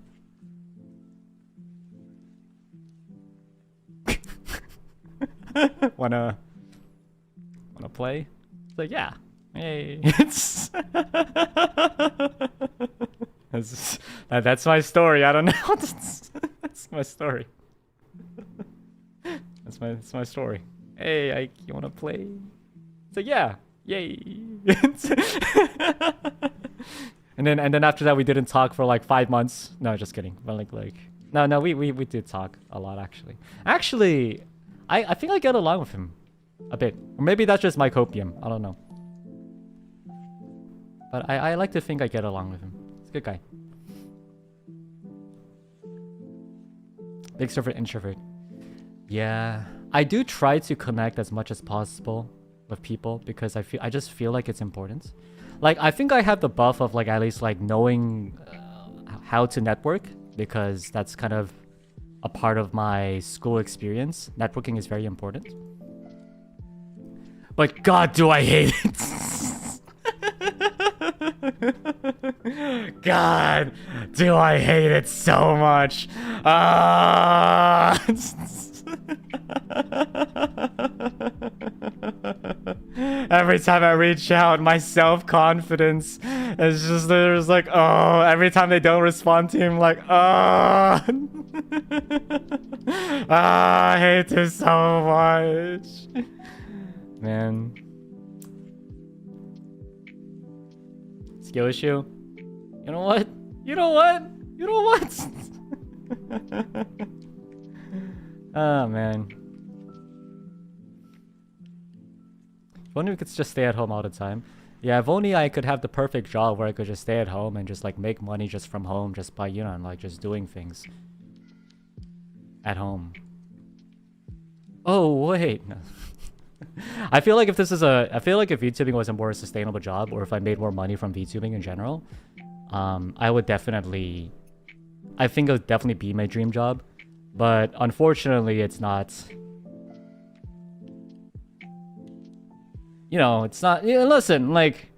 wanna play? It's like, yeah. Hey. That's my story. I don't know. That's my story. That's my story. Hey, Ike, you wanna play? So yeah, yay. and then after that we didn't talk for like 5 months. No, just kidding. But like no, we did talk a lot actually. Actually, I think I get along with him a bit. Or maybe that's just my copium. I don't know. But I like to think I get along with him. He's a good guy. Extrovert, introvert. Yeah, I do try to connect as much as possible with people because I just feel like it's important. Like I think I have the buff of like at least like knowing how to network because that's kind of a part of my school experience. Networking is very important. But God, do I hate it. God, do I hate it so much. Every time I reach out, my self-confidence is just, there's like, oh, every time they don't respond to him, like, oh. I hate this so much. Man. Skill issue? You know what? Oh, man. If only we could just stay at home all the time. Yeah, if only I could have the perfect job where I could just stay at home and just like make money just from home just by, you know, like just doing things at home. Oh, wait. No. I feel like if VTubing was a more sustainable job, or if I made more money from VTubing in general, I would definitely be my dream job. But unfortunately, it's not. You know, it's not. You know, listen, like,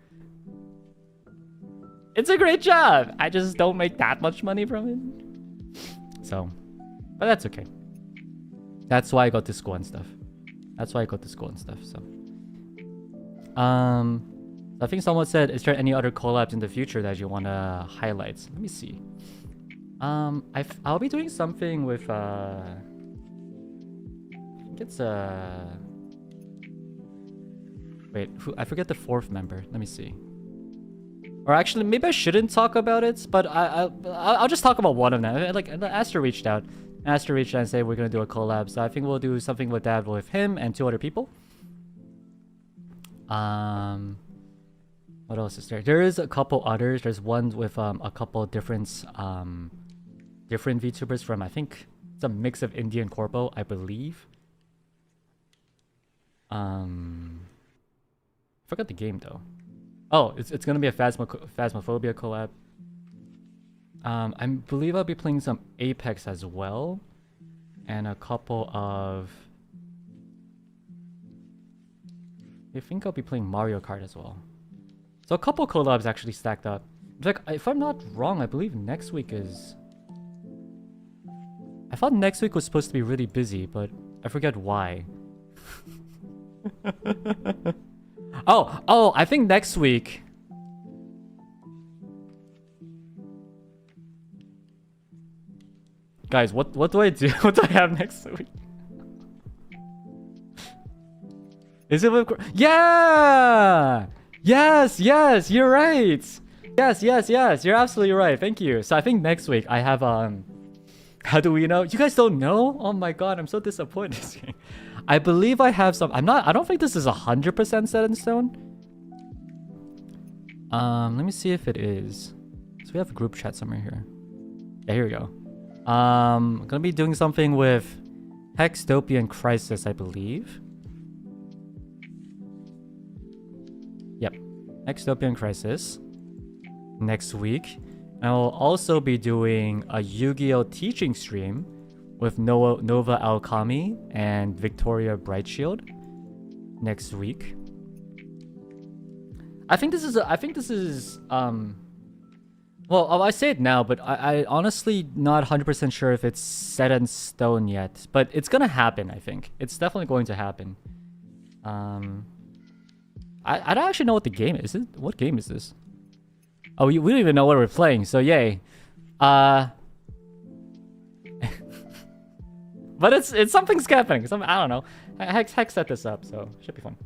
it's a great job. I just don't make that much money from it. So, but that's okay. That's why I go to school and stuff. So, I think someone said, "Is there any other collabs in the future that you wanna highlight?" Let me see. I'll be doing something with I think it's wait, I forget the fourth member. Let me see. Or actually, maybe I shouldn't talk about it, but I'll just talk about one of them. Like, Aster reached out. Aster reached out and said we're gonna do a collab, so I think we'll do something with that with him and 2 other people. What else is there? There is a couple others. There's one with a couple different VTubers from, I think it's a mix of Indian corpo, I believe. Forgot the game though. Oh, it's gonna be a Phasmophobia collab. I believe I'll be playing some Apex as well, and a couple of. I think I'll be playing Mario Kart as well. So a couple collabs actually stacked up. In fact, if I'm not wrong, I believe next week is. I thought next week was supposed to be really busy, but I forget why. Oh, I think next week. Guys, what do I do? What do I have next week? Is it with... Yeah! Yes, you're right. Yes, you're absolutely right. Thank you. So I think next week I have how do we know? You guys don't know? Oh my god, I'm so disappointed. I believe I have some. I don't think this is 100% set in stone. Let me see if it is. So we have a group chat somewhere here. Yeah, here we go. I'm gonna be doing something with Hextopian Crisis, I believe. Yep, Hextopian Crisis next week. I will also be doing a Yu-Gi-Oh teaching stream with Nova Alchemy and Victoria Brightshield next week. I think this is well, I say it now, but I honestly not 100% sure if it's set in stone yet, but it's gonna happen. I think it's definitely going to happen. I don't actually know what the game is. What game is this? Oh, we don't even know what we're playing, so yay. But it's something's happening. I don't know. Hex set this up, so should be fun.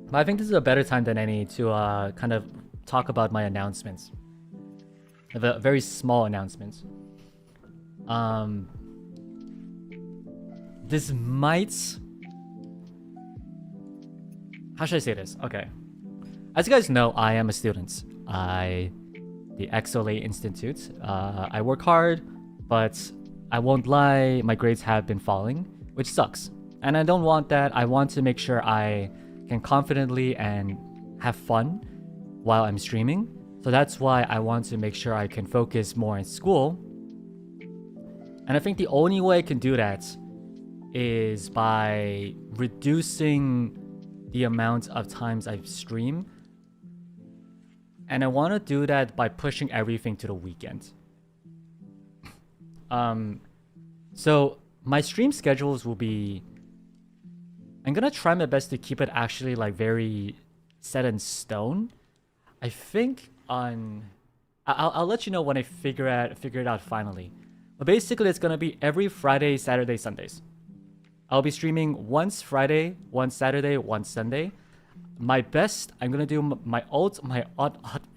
But I think this is a better time than any to kind of talk about my announcements. I have a very small announcement. This might... How should I say this? Okay. As you guys know, I am a student. The XSOLEIL Institute. I work hard, but I won't lie, my grades have been falling, which sucks. And I don't want that. I want to make sure I can confidently and have fun while I'm streaming. So that's why I want to make sure I can focus more in school. And I think the only way I can do that is by reducing the amount of times I stream. And I want to do that by pushing everything to the weekend. So my stream schedules will be... I'm gonna try my best to keep it actually like very set in stone. I think on... I'll let you know when I figure it out finally. But basically it's gonna be every Friday, Saturday, Sundays. I'll be streaming once Friday, once Saturday, once Sunday. My best, I'm gonna do my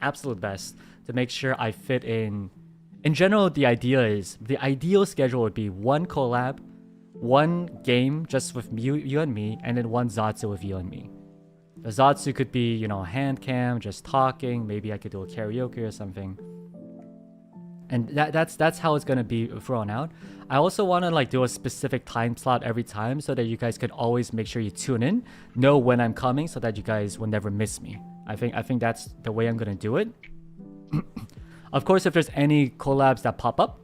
absolute best to make sure I fit in. In general, the ideal schedule would be one collab, one game just with you and me, and then one Zatsu with you and me. The Zatsu could be, you know, hand cam, just talking. Maybe I could do a karaoke or something. And that's how it's gonna be thrown out. I also want to like do a specific time slot every time so that you guys can always make sure you tune in, know when I'm coming, so that you guys will never miss me. I think that's the way I'm gonna do it. Of course, if there's any collabs that pop up,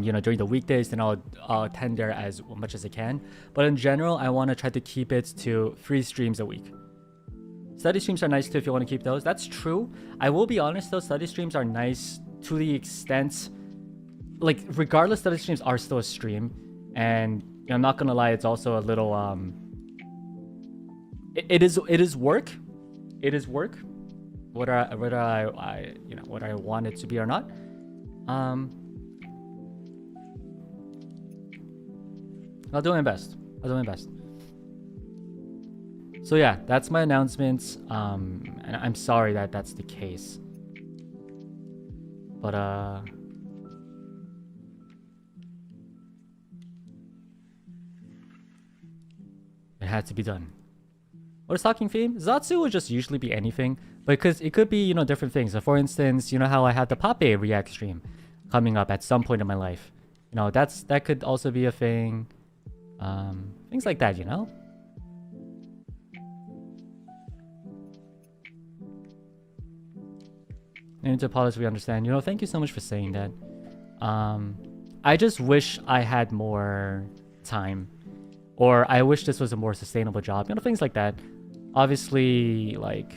you know, during the weekdays, then I'll attend there as much as I can. But in general, I want to try to keep it to 3 streams a week. Study streams are nice too if you want to keep those. That's true. I will be honest though, study streams are nice to the extent, like regardless, study streams are still a stream, and you know, I'm not gonna lie, it's also a little it is work. It is work. whether I you know whether I want it to be or not. I'll do my best. I'll do my best. So yeah, that's my announcements. And I'm sorry that that's the case. But it had to be done. What is talking theme? Zatsu would just usually be anything, because it could be, you know, different things. So for instance, you know how I had the Pape React stream coming up at some point in my life. You know, that could also be a thing. Things like that, you know? I need to apologize if we understand. You know, thank you so much for saying that. I just wish I had more time. Or I wish this was a more sustainable job. You know, things like that. Obviously, like...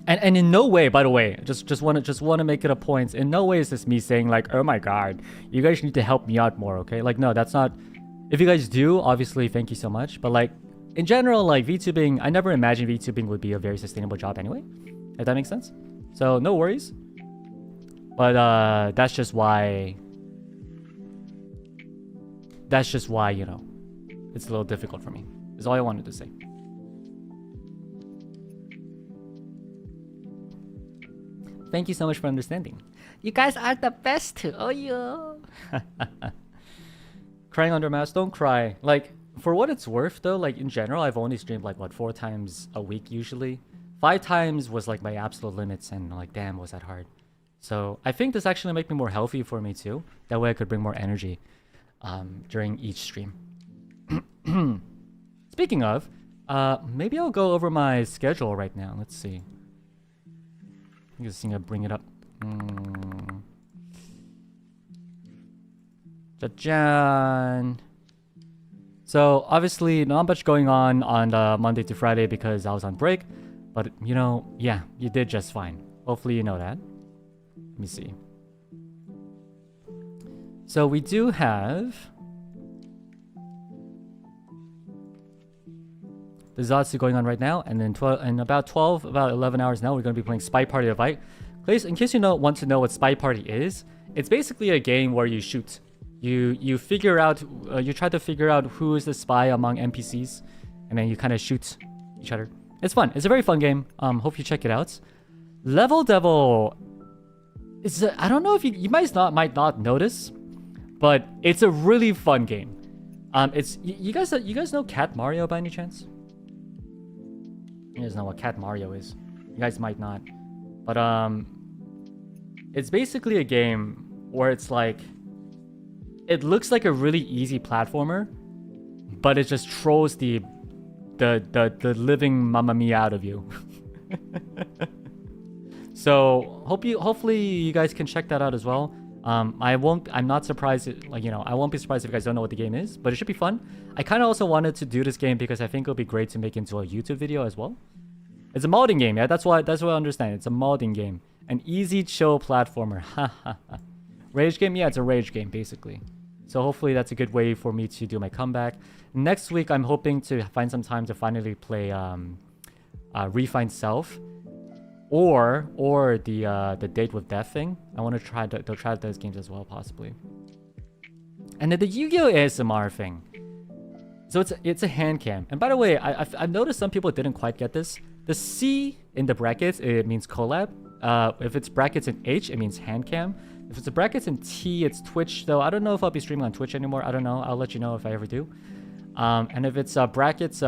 And in no way, by the way, just want to make it a point. In no way is this me saying like, oh my god, you guys need to help me out more, okay? Like, no, that's not... If you guys do, obviously, thank you so much. But like, in general, like VTubing, I never imagined VTubing would be a very sustainable job anyway. If that makes sense. So, no worries. But that's just why... That's just why, you know, it's a little difficult for me. Is all I wanted to say. Thank you so much for understanding. You guys are the best. Oh, yeah. Crying under mask? Don't cry. Like, for what it's worth, though, like, in general, I've only streamed, like, what, 4 times a week, usually? 5 times was, like, my absolute limits, and, like, damn, was that hard. So, I think this actually make me more healthy for me, too. That way I could bring more energy during each stream. Speaking of, maybe I'll go over my schedule right now. Let's see. I'm just gonna bring it up. Ja-jan. So obviously not much going on Monday to Friday because I was on break. But you know, yeah, you did just fine. Hopefully you know that. Let me see. So we do have the Zatsu going on right now, and then about 11 hours now, we're going to be playing Spy Party of Light. Please, in case you want to know what Spy Party is, it's basically a game where you shoot. You figure out, you try to figure out who is the spy among NPCs, and then you kind of shoot each other. It's fun. It's a very fun game. Hope you check it out. Level Devil is I don't know if you might not notice, but it's a really fun game. It's you guys know Cat Mario by any chance? You guys know what Cat Mario is. You guys might not. But it's basically a game where it's like, it looks like a really easy platformer, but it just throws the living Mamma Mia out of you. So hopefully you guys can check that out as well. I'm not surprised, I won't be surprised if you guys don't know what the game is, but it should be fun. I kind of also wanted to do this game because I think it'll be great to make into a YouTube video as well. It's a modding game, yeah, that's what I understand. It's a modding game. An easy, chill platformer. Rage game? Yeah, it's a rage game, basically. So hopefully that's a good way for me to do my comeback. Next week, I'm hoping to find some time to finally play Refined Self. Or the Date with Death thing. I want to try those games as well, possibly. And then the Yu-Gi-Oh! ASMR thing. So it's a hand cam. And by the way, I've noticed some people didn't quite get this. The C in the brackets, it means collab. If it's brackets in H, it means hand cam. If it's a brackets in T, it's Twitch. Though I don't know if I'll be streaming on Twitch anymore. I don't know. I'll let you know if I ever do. And if it's brackets,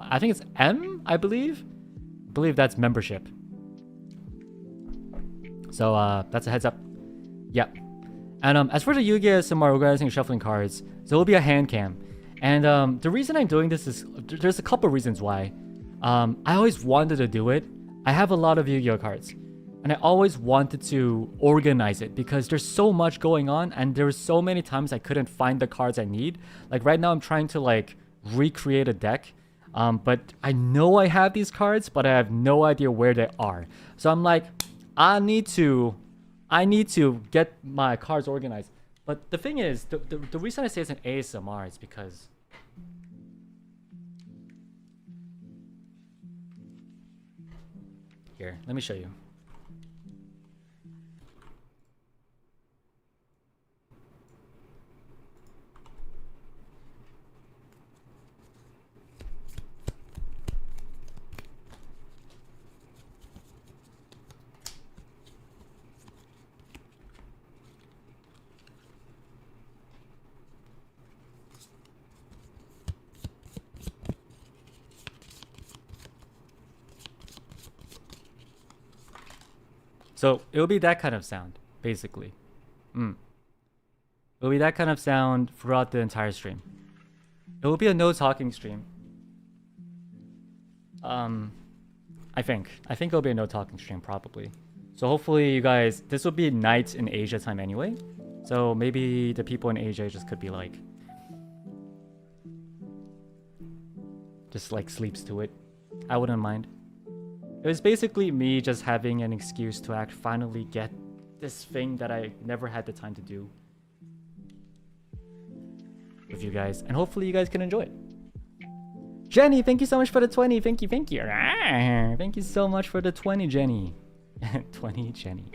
I think it's M, I believe. I believe that's membership. So that's a heads up. Yeah. And as for the Yu-Gi-Oh! ASMR organizing and shuffling cards, so it'll be a hand cam. And the reason I'm doing this is, there's a couple reasons why. I always wanted to do it. I have a lot of Yu-Gi-Oh! Cards. And I always wanted to organize it because there's so much going on and there's so many times I couldn't find the cards I need. Like right now I'm trying to like recreate a deck. But I know I have these cards, but I have no idea where they are. So I'm like, I need to get my cards organized. But the thing is, the reason I say it's an ASMR is because Here, let me show you. So it'll be that kind of sound, basically. It'll be that kind of sound throughout the entire stream. It will be a no talking stream. I think it'll be a no talking stream probably. So hopefully you guys, this will be night in Asia time anyway. So maybe the people in Asia just could be like, just like sleeps to it. I wouldn't mind. It was basically me just having an excuse to finally get this thing that I never had the time to do with you guys. And hopefully you guys can enjoy it. Jenny, thank you so much for the 20. Thank you. Thank you so much for the 20, Jenny. 20, Jenny.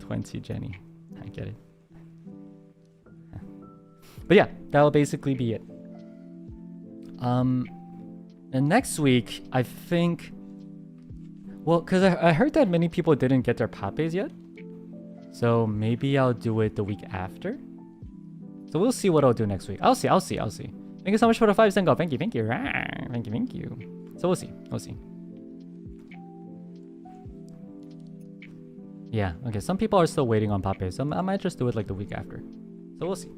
20, Jenny. I get it. But yeah, that'll basically be it. And next week, I think... Well, because I heard that many people didn't get their papes yet. So maybe I'll do it the week after. So we'll see what I'll do next week. I'll see. Thank you so much for the 5 cent go. Thank you. Thank you. So we'll see. Yeah, okay. Some people are still waiting on papes. So I might just do it like the week after. So we'll see.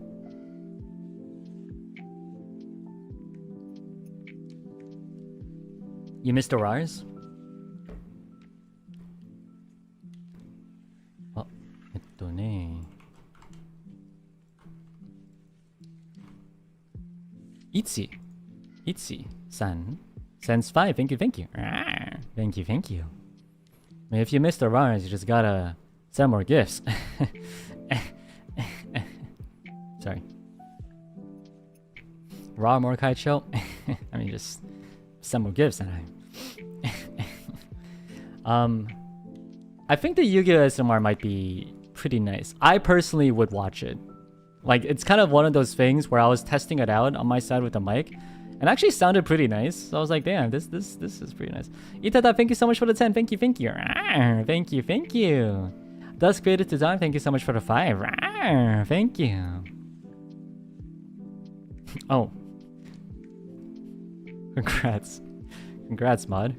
You missed the Rars? Oh, Itzy-san sends 5. Thank you. Thank you. I mean, if you missed the Rars, you just gotta send more gifts. Sorry. Raw Mordecai Cho? I mean, just send more gifts and I think the Yu-Gi-Oh! SMR might be pretty nice. I personally would watch it. Like, it's kind of one of those things where I was testing it out on my side with the mic and actually sounded pretty nice. So I was like, damn, this is pretty nice. Itada, thank you so much for the 10. Thank you. Dusk Created Design, thank you so much for the 5. Thank you. Oh. Congrats, mod.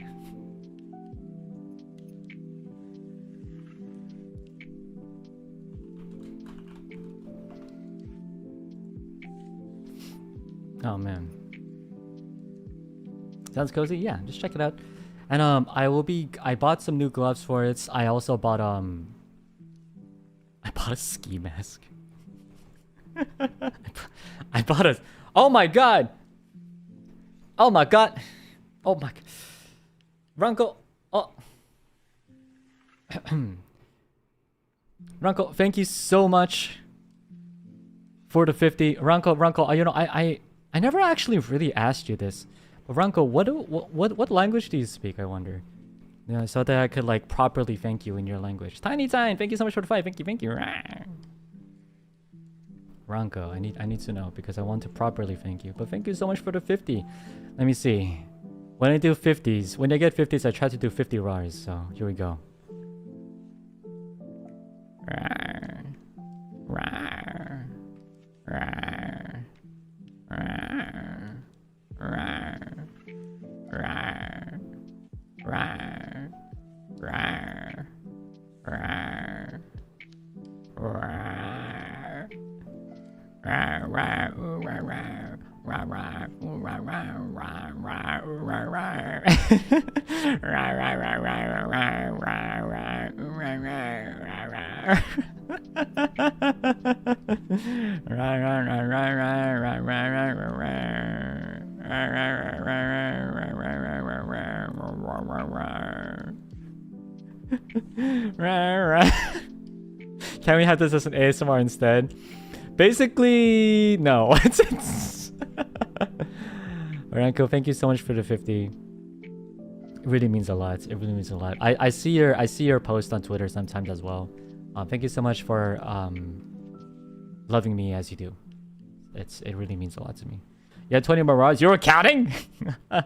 Oh man. Sounds cozy? Yeah, just check it out. And I bought some new gloves for it. I also bought I bought a ski mask. I bought a Oh my god! Ranko! Oh. Ranko, thank you so much for the 50. Ranko, you know, I never actually really asked you this. But Ranko, what language do you speak, I wonder? Yeah, so that I could like properly thank you in your language. Tiny Time, thank you so much for the 5. Thank you. Ranko, I need to know because I want to properly thank you. But thank you so much for the 50. Let me see. When I do 50s, when I get 50s, I try to do 50 Rars. So here we go. Can we have this as an ASMR instead? Basically, no. Ranko, thank you so much for the 50. really means a lot. It really means a lot. I see your post on Twitter sometimes as well. Thank you so much for loving me as you do. It really means a lot to me. Yeah, 20 Mirage. You were counting? I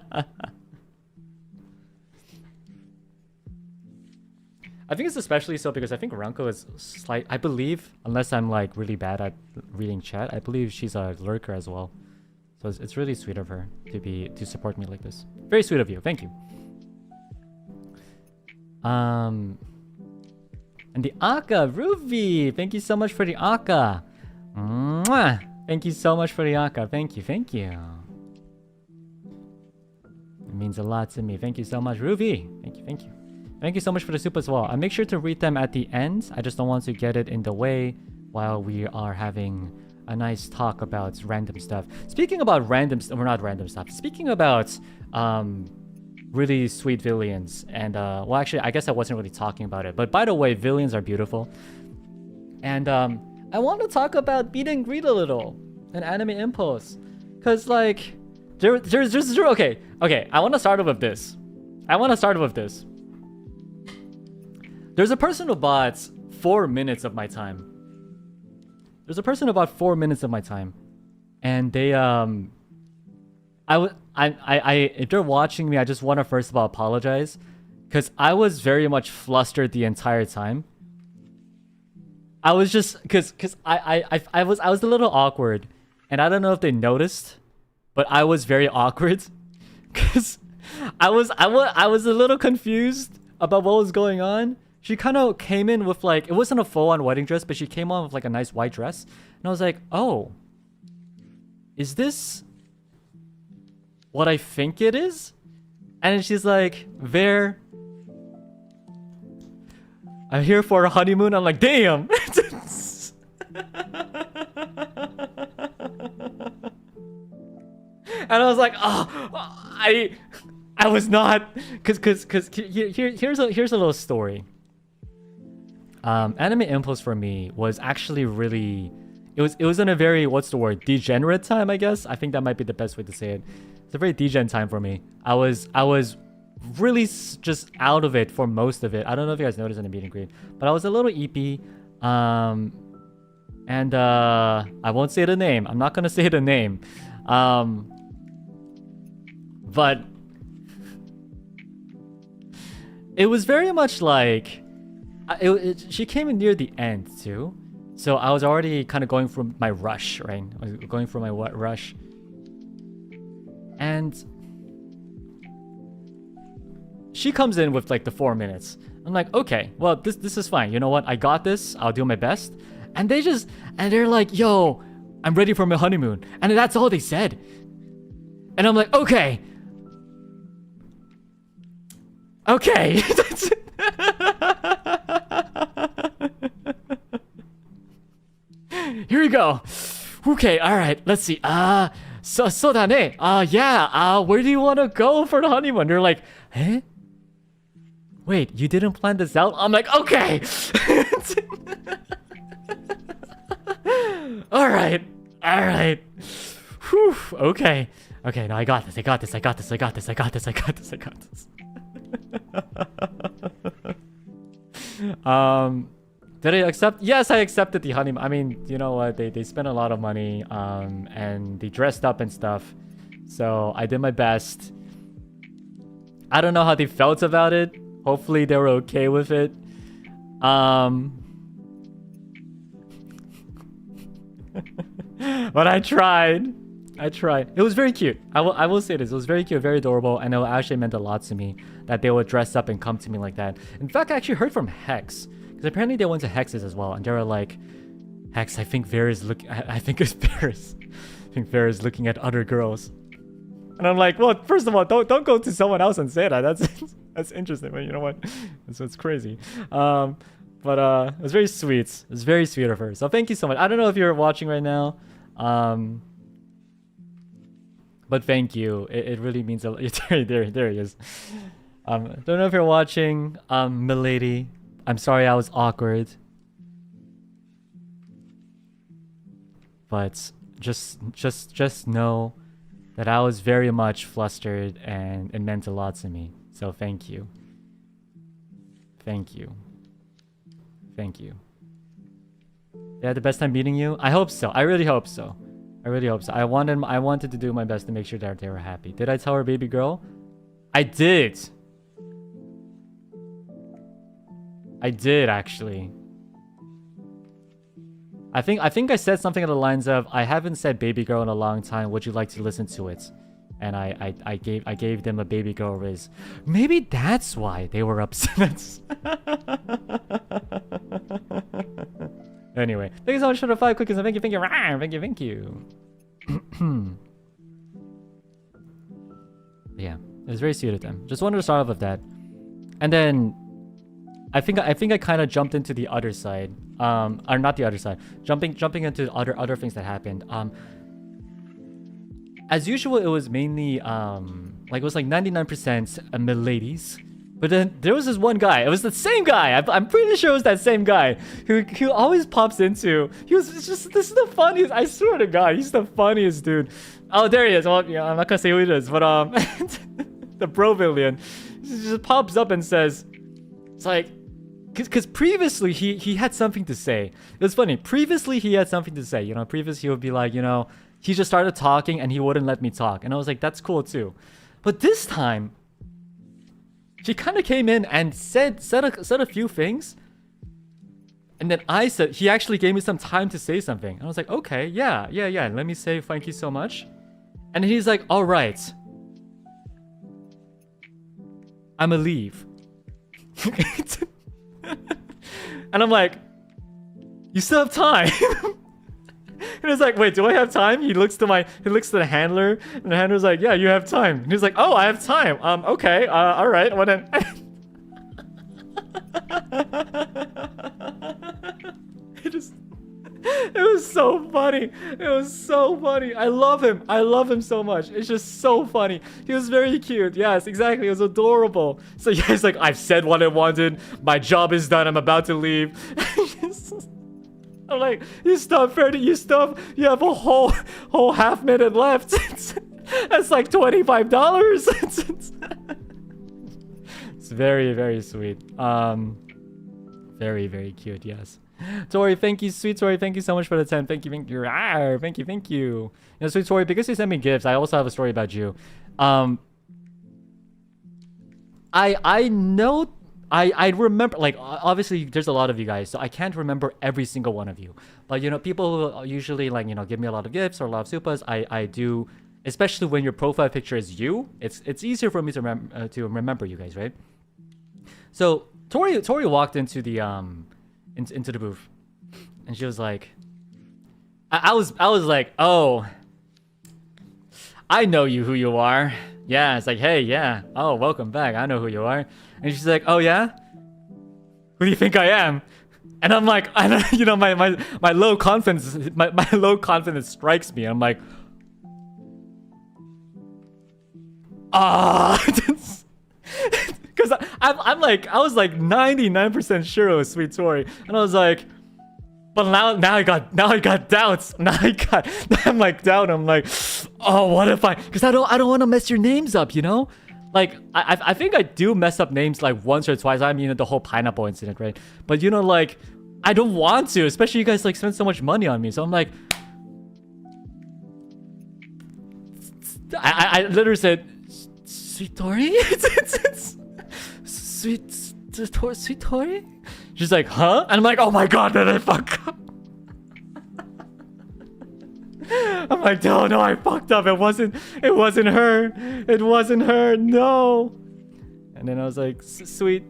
think it's especially so because I think Ranko is I believe, unless I'm like really bad at reading chat, I believe she's a lurker as well. So it's really sweet of her to support me like this. Very sweet of you. Thank you. And the Aka, Ruby, thank you so much for the Aka. Mwah! Thank you so much for the Aka. Thank you. It means a lot to me. Thank you so much, Ruby. Thank you. Thank you so much for the soup as well. I make sure to read them at the end. I just don't want to get it in the way while we are having a nice talk about random stuff. Speaking about random stuff, or not random stuff. Speaking about really sweet villains, and well, actually, I guess I wasn't really talking about it. But by the way, villains are beautiful, and I want to talk about meet and greet a little and anime impulse, cause like there's okay. I want to start with this. There's a person who bought 4 minutes of my time. And they if they're watching me, I just want to first of all apologize, because I was very much flustered the entire time. I was just because I was a little awkward, and I don't know if they noticed, but I was very awkward because I was a little confused about what was going on. She kind of came in with like, it wasn't a full-on wedding dress, but she came on with like a nice white dress. And I was like, oh, is this what I think it is? And then she's like, I'm here for a honeymoon. I'm like, damn. And I was like, oh, I was not, cause here's a little story. Anime impulse for me was actually really, it was in a very, what's the word, degenerate time, I guess. I think that might be the best way to say it. It's a very degen time for me. I was really just out of it for most of it. I don't know if you guys noticed in the meet and greet, but I was a little eepy. And I won't say the name. I'm not gonna say the name. But it was very much like, she came in near the end too, so I was already kind of going through my rush, right? I was going through my rush, and she comes in with like the 4 minutes. I'm like, okay, well, this is fine. You know what? I got this. I'll do my best. And they're like, yo, I'm ready for my honeymoon, and that's all they said. And I'm like, okay. Here we go. Okay, all right. Let's see. So da ne. Yeah. Where do you want to go for the honeymoon? They're like, eh? Wait, you didn't plan this out? I'm like, okay. All right. Whew. Okay. No, I got this. Did I accept? Yes, I accepted the honeymoon. I mean, you know what? They spent a lot of money, and they dressed up and stuff. So I did my best. I don't know how they felt about it. Hopefully they were okay with it. But I tried. It was very cute. I will say this. It was very cute, very adorable, and it actually meant a lot to me that they would dress up and come to me like that. In fact, I actually heard from Hex, because apparently they went to Hex's as well, and they were like, Hex, I think Vera's looking at other girls. And I'm like, well, first of all, don't go to someone else and say that. That's interesting, but you know what? It's crazy. But it was very sweet. It was very sweet of her. So thank you so much. I don't know if you're watching right now. But thank you. It really means a lot. There he is. Don't know if you're watching, milady. I'm sorry I was awkward. But just know that I was very much flustered, and it meant a lot to me. So thank you. Thank you. Thank you. They had the best time meeting you? I hope so. I really hope so. I really hope so. I wanted to do my best to make sure that they were happy. Did I tell her baby girl? I did. I did actually. I think I said something along the lines of, I haven't said baby girl in a long time. Would you like to listen to it? And I gave them a baby girl riz. Maybe that's why they were upset. Anyway, thank you so much for the 5 cookies and thank you. Thank you. Yeah, it was very sweet of them. Just wanted to start off with that, and then I think I kind of jumped into the other side, or not the other side, jumping into other things that happened. As usual, it was mainly like it was like 99% mid-ladies. But then there was this one guy. It was the same guy. I'm pretty sure it was that same guy who always pops into. This is the funniest. I swear to God, he's the funniest dude. Oh, there he is. Well, yeah, I'm not gonna say who it is, but the Vermillion just pops up and says, it's like, because previously he had something to say. It was funny. Previously he had something to say. You know, previously he would be like, you know, he just started talking and he wouldn't let me talk, and I was like, that's cool too. But this time, she kind of came in and said a few things, and then he actually gave me some time to say something, and I was like, okay, yeah, let me say thank you so much. And he's like, all right, I'ma leave. And I'm like, you still have time. And he's like, wait, do I have time? He looks to the handler, and the handler's like, yeah, you have time. And he's like, oh, I have time. Okay, all right. Well then. It was so funny. It was so funny. I love him. I love him so much. It's just so funny. He was very cute. Yes, exactly. It was adorable. So yeah, he's like, I've said what I wanted. My job is done. I'm about to leave. I'm like, you stop, Ferdy. You have a whole half minute left. That's like $25. It's very, very sweet. Very, very cute. Yes. Tori, thank you, sweet Tori. Thank you so much for the 10. Thank you. Thank you. You know, sweet Tori, because you sent me gifts, I also have a story about you. I know. I remember, like, obviously there's a lot of you guys, so I can't remember every single one of you. But, you know, people who usually, like, you know, give me a lot of gifts or a lot of supas, I do, especially when your profile picture is you, it's easier for me to remember you guys, right? So, Tori walked into the, into the booth, and she was like, I was like, oh, I know you, who you are. Yeah, it's like, hey, yeah, oh, welcome back, I know who you are. And she's like, oh yeah? Who do you think I am? And I'm like, you know, my low confidence, my low confidence strikes me. I'm like, because I'm like, I was like 99% sure it was Sweet Tori, and I was like, but now I got doubts. I'm like doubt. I'm like, oh, what if because I don't want to mess your names up, you know? Like, I think I do mess up names like once or twice. I mean, the whole pineapple incident, right? But, you know, like, I don't want to, especially you guys, like, spend so much money on me. So I'm like, I literally said, Sweet Tori? Sweet Tori? She's like, huh? And I'm like, oh my God, did I fuck up? I'm like, no, I fucked up. It wasn't her. It wasn't her. No. And then I was like, sweet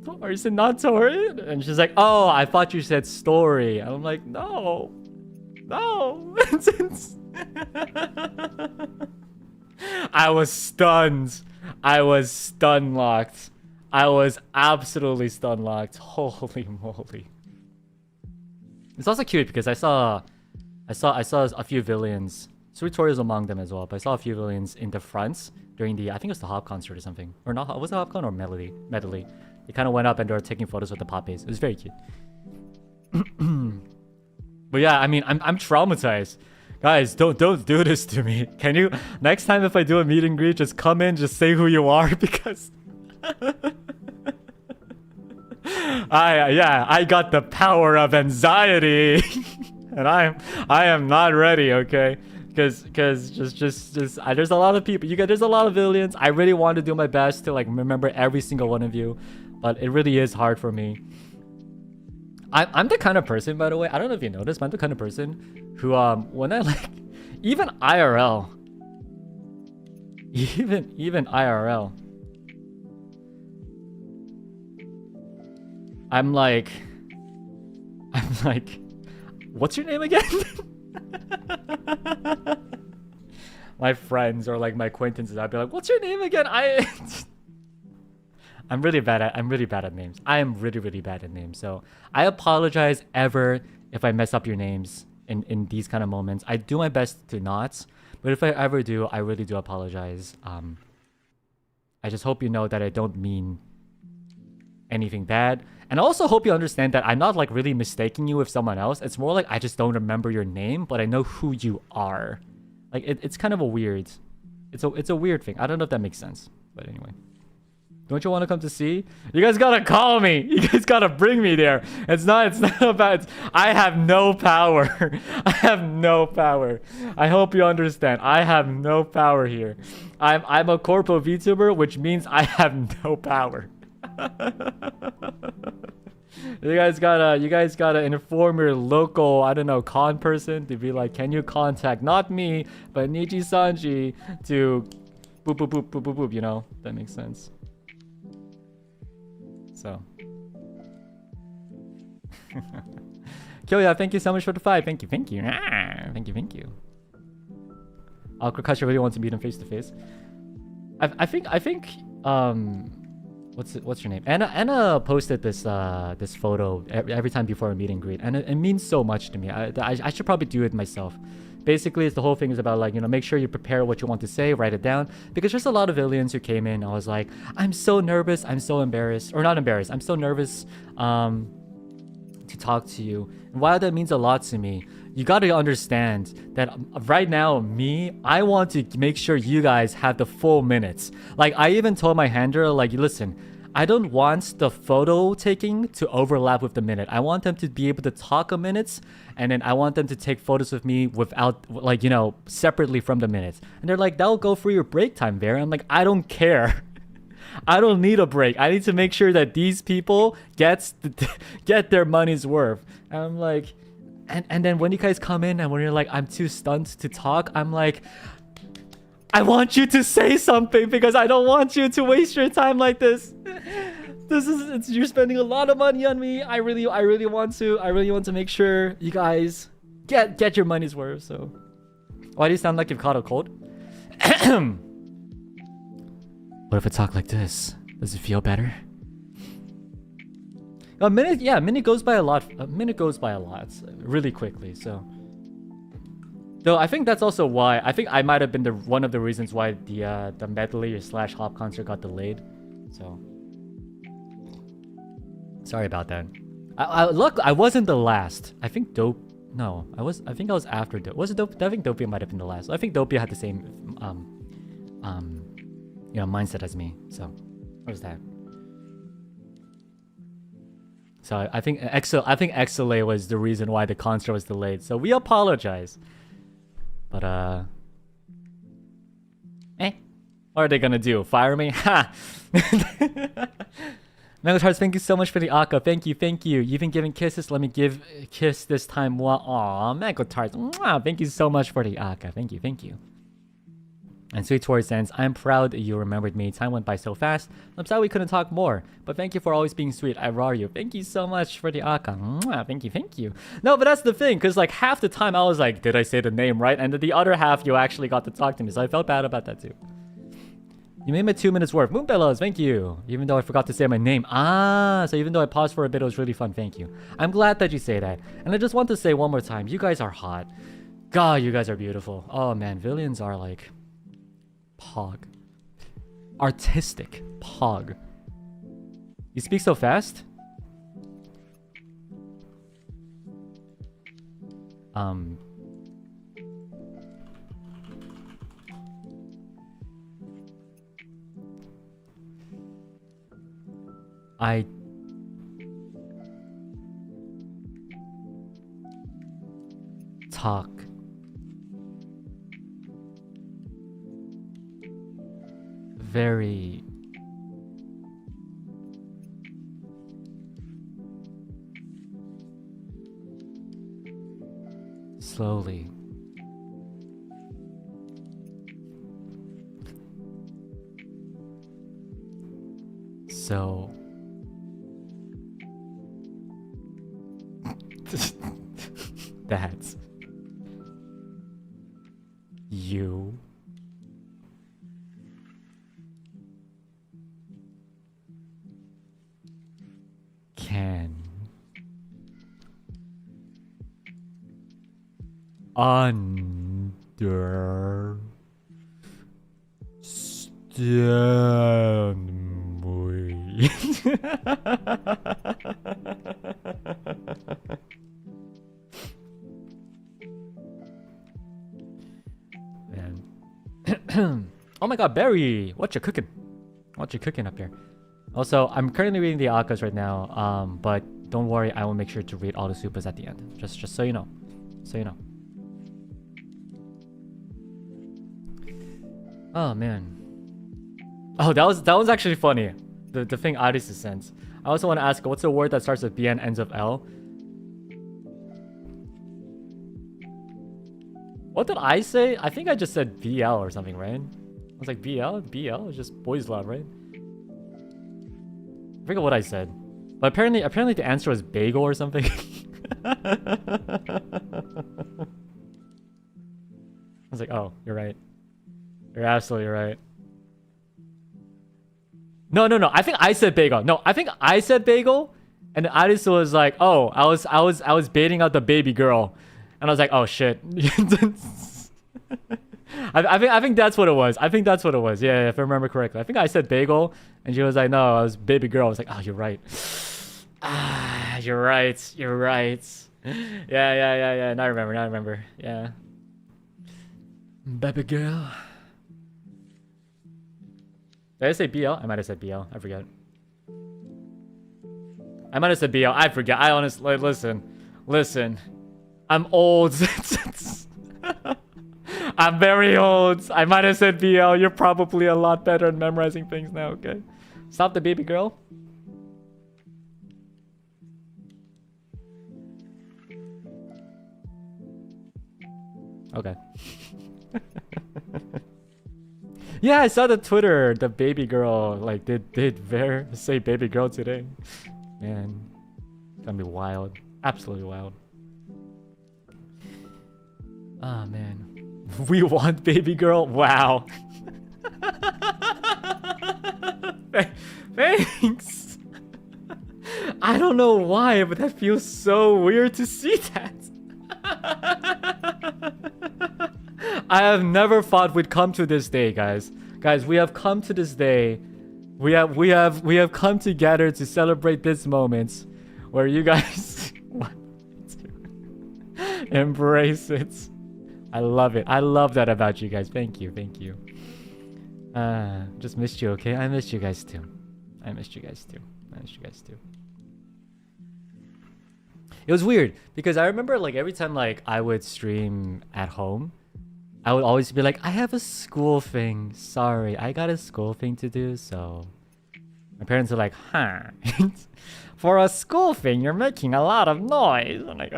Tori, is it not Tori? And she's like, oh, I thought you said story. And I'm like, no. I was stunned. I was stun locked. I was absolutely stun locked. Holy moly. It's also cute because I saw a few villains. Sweet Tori was among them as well, but I saw a few villains in the fronts during the, I think it was the Hop concert or something. Or not, was it HopCon or Medley? They kind of went up and they were taking photos with the pop base. It was very cute. But yeah, I mean, I'm traumatized. Guys, don't do this to me. Can you next time if I do a meet and greet, just come in, just say who you are because I got the power of anxiety, and I am not ready. Okay, because just there's a lot of people. There's a lot of villains. I really want to do my best to like remember every single one of you, but it really is hard for me. I'm the kind of person, by the way, I don't know if you noticed, but I'm the kind of person who when I like even IRL, even IRL, I'm like, what's your name again? My friends or like my acquaintances, I'd be like, what's your name again? I'm really bad at names. I am really bad at names. So I apologize ever if I mess up your names in these kind of moments. I do my best to not, but if I ever do, I really do apologize. I just hope you know that I don't mean anything bad. And I also hope you understand that I'm not like really mistaking you with someone else. It's more like I just don't remember your name, but I know who you are. Like it's kind of a weird, it's a weird thing. I don't know if that makes sense, but anyway. Don't you want to come to see? You guys gotta call me. You guys gotta bring me there. It's not about. I have no power. I have no power. I hope you understand. I have no power here. I'm a corpo VTuber, which means I have no power. You guys gotta inform your local, I don't know, con person to be like, can you contact not me, but NIJISANJI to boop boop boop boop boop boop. You know, that makes sense. So Kyoya, thank you so much for the 5. Thank you. Thank you. Awkward really wants to meet him face to face. I think what's your name? Anna posted this this photo every time before a meet and greet, and it means so much to me. I should probably do it myself. Basically, it's the whole thing is about like, you know, make sure you prepare what you want to say, write it down, because there's a lot of aliens who came in. I was like, I'm so nervous, I'm so embarrassed, or not embarrassed, I'm so nervous to talk to you. And while that means a lot to me, you got to understand that right now, I want to make sure you guys have the full minutes. Like I even told my handler, like, listen, I don't want the photo taking to overlap with the minute. I want them to be able to talk a minute, and then I want them to take photos with me without, like, you know, separately from the minutes. And they're like, that'll go for your break time, Vera. I'm like, I don't care. I don't need a break. I need to make sure that these people get their money's worth. And I'm like, and then when you guys come in and when you're like, I'm too stunned to talk, I'm like, I want you to say something because I don't want you to waste your time like this. You're spending a lot of money on me. I really want to make sure you guys get your money's worth. So, why do you sound like you've caught a cold? What if I talk like this? Does it feel better? A minute goes by a lot. A minute goes by a lot, really quickly. So. Though I think that's also why I might have been one of the reasons why the medley / hop concert got delayed. So sorry about that. Look, I wasn't the last. I think Dope. No, I think I was after Dope. Was it Dope? I think Dopia might have been the last. I think Dopia had the same you know, mindset as me. So what was that? So I think XSOLEIL was the reason why the concert was delayed. So we apologize. But what are they gonna do? Fire me? Ha! Mango Tarts, thank you so much for the Aka. Thank you. You've been giving kisses. Let me give a kiss this time. Aw, Mango Tarts. Thank you so much for the Aka. Thank you. And Sweet Towards Ends, I'm proud that you remembered me. Time went by so fast. I'm sorry we couldn't talk more. But thank you for always being sweet. I roar you. Thank you so much for the Aka. Thank you. No, but that's the thing. Because like half the time I was like, did I say the name right? And the other half you actually got to talk to me. So I felt bad about that too. You made my 2 minutes worth. Moonbellows, thank you. Even though I forgot to say my name. So even though I paused for a bit, it was really fun. Thank you. I'm glad that you say that. And I just want to say one more time. You guys are hot. God, you guys are beautiful. Oh man, villains are like... Pog. Artistic. Pog. You speak so fast? I talk very slowly. So that's you can understand me. Man. Oh my god, Barry! What you cooking? What you cooking up here? Also, I'm currently reading the Akas right now, but don't worry, I will make sure to read all the supas at the end. Just so you know. So you know. Oh man. Oh, that was actually funny. The thing Aris sent. I also want to ask, what's a word that starts with B and ends with L? What did I say? I think I just said BL or something, right? I was like BL? BL? It's just boys love, right? I forget what I said. But apparently the answer was bagel or something. I was like, oh, you're right. You're absolutely right. No. I think I said bagel. No, I think I said bagel, and Aris was like, "Oh, I was baiting out the baby girl," and I was like, "Oh shit." I think that's what it was. I think that's what it was. Yeah, if I remember correctly. I think I said bagel, and she was like, "No, I was baby girl." I was like, "Oh, you're right." Ah, you're right. You're right. Yeah. Now I remember. Yeah. Baby girl. Did I say BL? I might have said BL. I forget. I might have said BL. I forget. I honestly... Listen. I'm old. I'm very old. I might have said BL. You're probably a lot better at memorizing things now, okay? Stop the baby girl. Okay. Yeah, I saw the Twitter, the baby girl, like, did say baby girl today. Man, it's gonna be wild. Absolutely wild. Oh, man. We want baby girl? Wow. Thanks. I don't know why, but that feels so weird to see that. I have never thought we'd come to this day, guys. Guys, we have come to this day. We have come together to celebrate this moment where you guys want to embrace it. I love it. I love that about you guys. Thank you. Just missed you, okay? I missed you guys too. It was weird because I remember like every time like I would stream at home, I would always be like, I have a school thing. Sorry, I got a school thing to do. So my parents are like, huh? For a school thing, you're making a lot of noise. I'm like,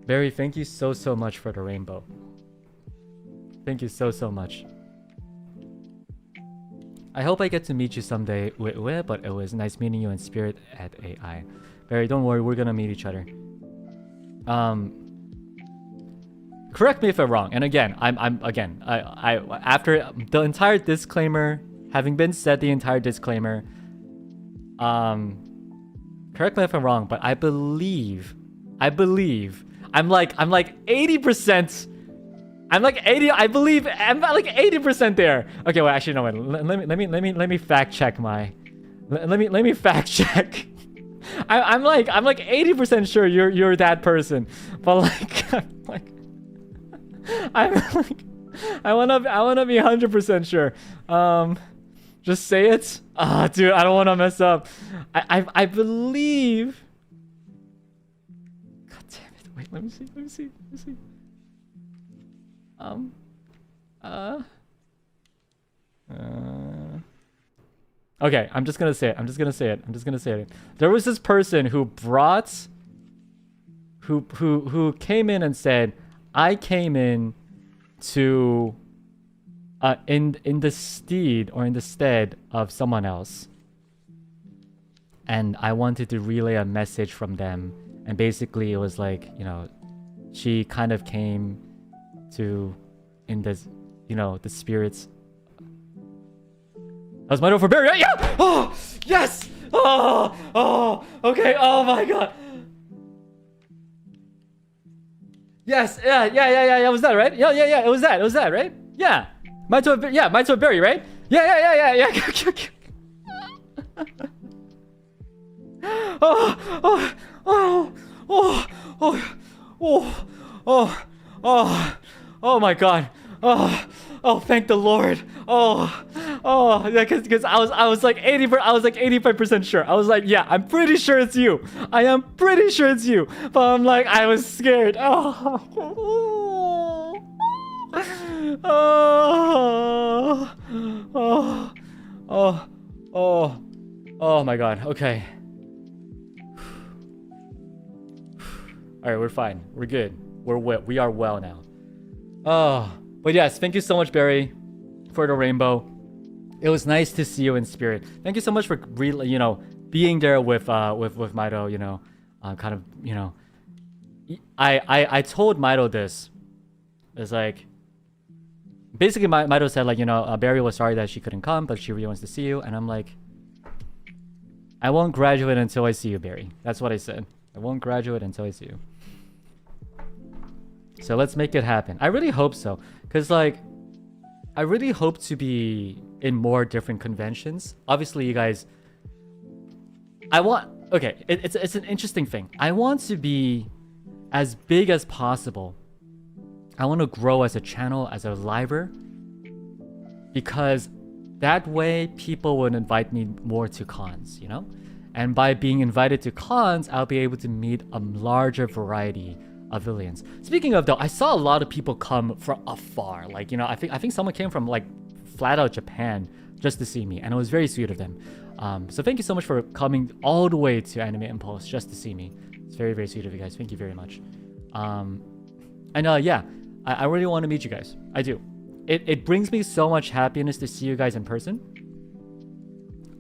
Barry, thank you so much for the rainbow. Thank you so much. I hope I get to meet you someday, but it was nice meeting you in spirit at AI. Barry, don't worry, we're gonna meet each other. Correct me if I'm wrong. And again, I after the entire disclaimer having been said, correct me if I'm wrong, but I believe I'm like 80%. I'm like 80% there. Okay, well actually no wait. Let me fact check my let me fact check. I'm like 80% sure you're that person. But like I wanna be 100% sure. Just say it. Ah, dude, I don't want to mess up. I believe. God damn it! Wait, let me see. Let me see. Let me see. Okay, I'm just gonna say it. I'm just gonna say it. I'm just gonna say it. There was this person who brought, who came in and said, I came in to, in the stead or in the stead of someone else, and I wanted to relay a message from them, and basically it was like, you know, she kind of came to, in this, you know, the spirits. That was my door for Barry, right? Yeah! Oh, yes! Oh, okay, oh my god. Yes, yeah, it was that, right? Yeah, it was that, right? Yeah. Mine's with Barry, right? Yeah. Oh my god. Oh, thank the Lord. Yeah, because I was like 85% sure. I was like, yeah, I'm pretty sure it's you. I am pretty sure it's you. But I'm like, I was scared. Oh my god. Okay. All right, we're fine. We're good. We are well now. But yes, thank you so much, Barry, for the rainbow. It was nice to see you in spirit. Thank you so much for you know, being there with Mito. You know, kind of, you know, I told Mito this. It's like, basically Mito said, like, you know, Barry was sorry that she couldn't come, but she really wants to see you. And I'm like, I won't graduate until I see you, Barry. That's what I said. I won't graduate until I see you. So let's make it happen. I really hope so. Because, like, I really hope to be in more different conventions. Obviously, you guys... Okay, it's an interesting thing. I want to be as big as possible. I want to grow as a channel, as a liver. Because that way, people would invite me more to cons, you know? And by being invited to cons, I'll be able to meet a larger variety of villains. Speaking of though, I saw a lot of people come from afar. Like, you know, I think someone came from like flat out Japan just to see me, and it was very sweet of them. So thank you so much for coming all the way to Anime Impulse just to see me. It's very, very sweet of you guys. Thank you very much. Yeah, I really want to meet you guys. I do. It brings me so much happiness to see you guys in person.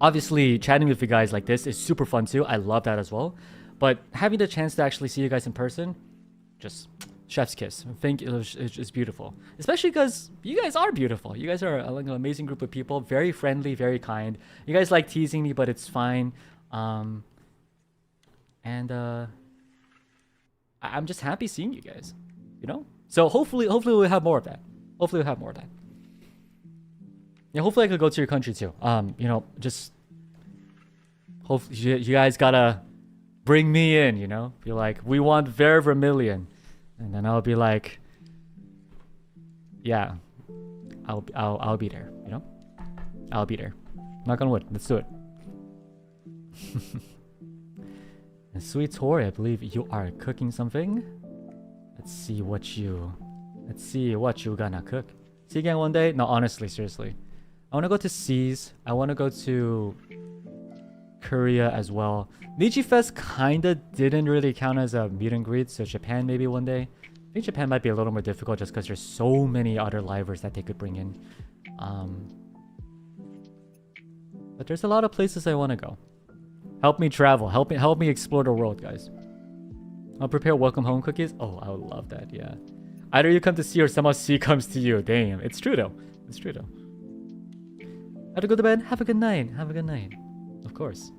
Obviously, chatting with you guys like this is super fun too. I love that as well. But having the chance to actually see you guys in person, just chef's kiss. I think it's beautiful, especially because you guys are beautiful. You guys are like an amazing group of people, very friendly, very kind. You guys like teasing me, but it's fine. I'm just happy seeing you guys, you know. So hopefully we'll have more of that. Yeah, hopefully I could go to your country too. You know, just hopefully you guys gotta bring me in, you know. Be like, we want Vermillion. And then I'll be like, yeah, I'll be there, you know? I'll be there. Knock on wood. Let's do it. And Sweet Tori, I believe you are cooking something. Let's see what you gonna cook. See you again one day? No, honestly, seriously. I wanna go to Seas. I wanna go to Korea as well. NIJIFest kinda didn't really count as a meet and greet, so Japan maybe one day. I think Japan might be a little more difficult just because there's so many other livers that they could bring in. But there's a lot of places I want to go. Help me travel. Help me explore the world, guys. I'll prepare welcome home cookies. Oh, I would love that. Yeah. Either you come to C or somehow C comes to you. Damn. It's true though. It's true though. Have to go to bed. Have a good night. Have a good night. Of course.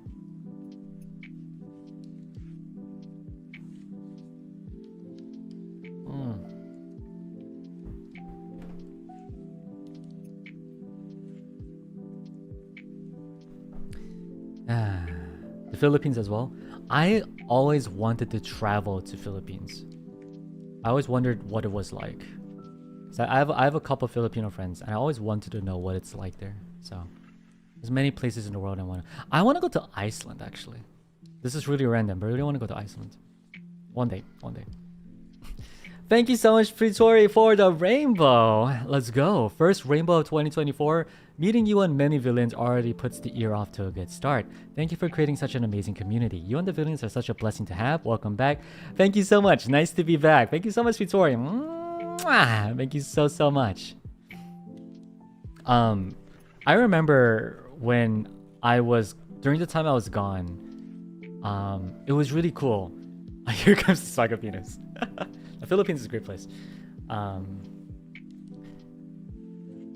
The Philippines as well. I always wanted to travel to Philippines. I always wondered what it was like. So I have a couple Filipino friends, and I always wanted to know what it's like there. So There's many places in the world I want to go to Iceland, actually. This is really random, but I really want to go to Iceland. One day. Thank you so much, Pritori, for the rainbow. Let's go. First rainbow of 2024. Meeting you and many villains already puts the year off to a good start. Thank you for creating such an amazing community. You and the villains are such a blessing to have. Welcome back. Thank you so much. Nice to be back. Thank you so much, Pritori. Thank you so much. I remember when during the time I was gone, it was really cool. Here comes the Saga Penis. The Philippines is a great place.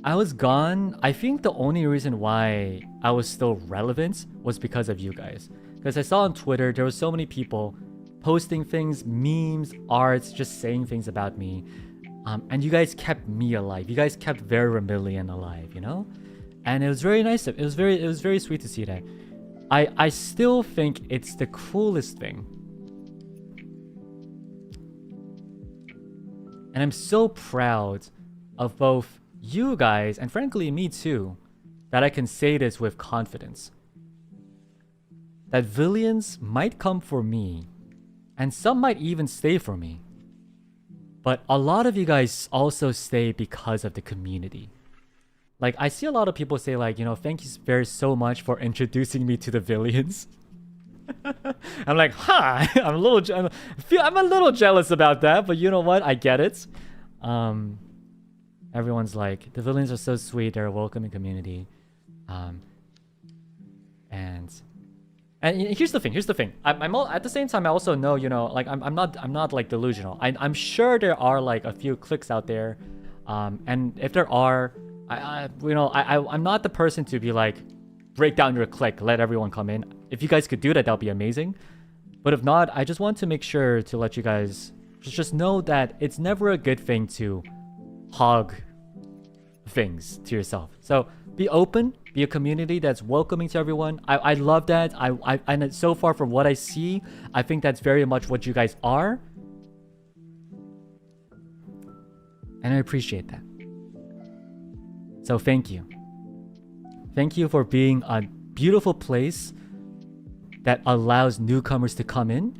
I was gone. I think the only reason why I was still relevant was because of you guys. Because I saw on Twitter, there were so many people posting things, memes, arts, just saying things about me. And you guys kept me alive. You guys kept Vermillion alive, you know? And it was very nice. It was very sweet to see that. I still think it's the coolest thing. And I'm so proud of both you guys and frankly me too, that I can say this with confidence. That villains might come for me, and some might even stay for me. But a lot of you guys also stay because of the community. Like, I see a lot of people say like, you know, thank you very so much for introducing me to the villains. I'm like, huh, I'm a little jealous about that, but you know what? I get it. Everyone's like, the villains are so sweet. They're a welcoming community. And here's the thing. I'm at the same time, I also know, you know, like I'm not like delusional. I'm sure there are like a few cliques out there, and if there are, I'm not the person to be like, break down your clique, let everyone come in. If you guys could do that, that'll be amazing. But if not, I just want to make sure to let you guys just know that it's never a good thing to hog things to yourself. So be open, be a community that's welcoming to everyone. I love that. And so far from what I see, I think that's very much what you guys are. And I appreciate that. So thank you. Thank you for being a beautiful place that allows newcomers to come in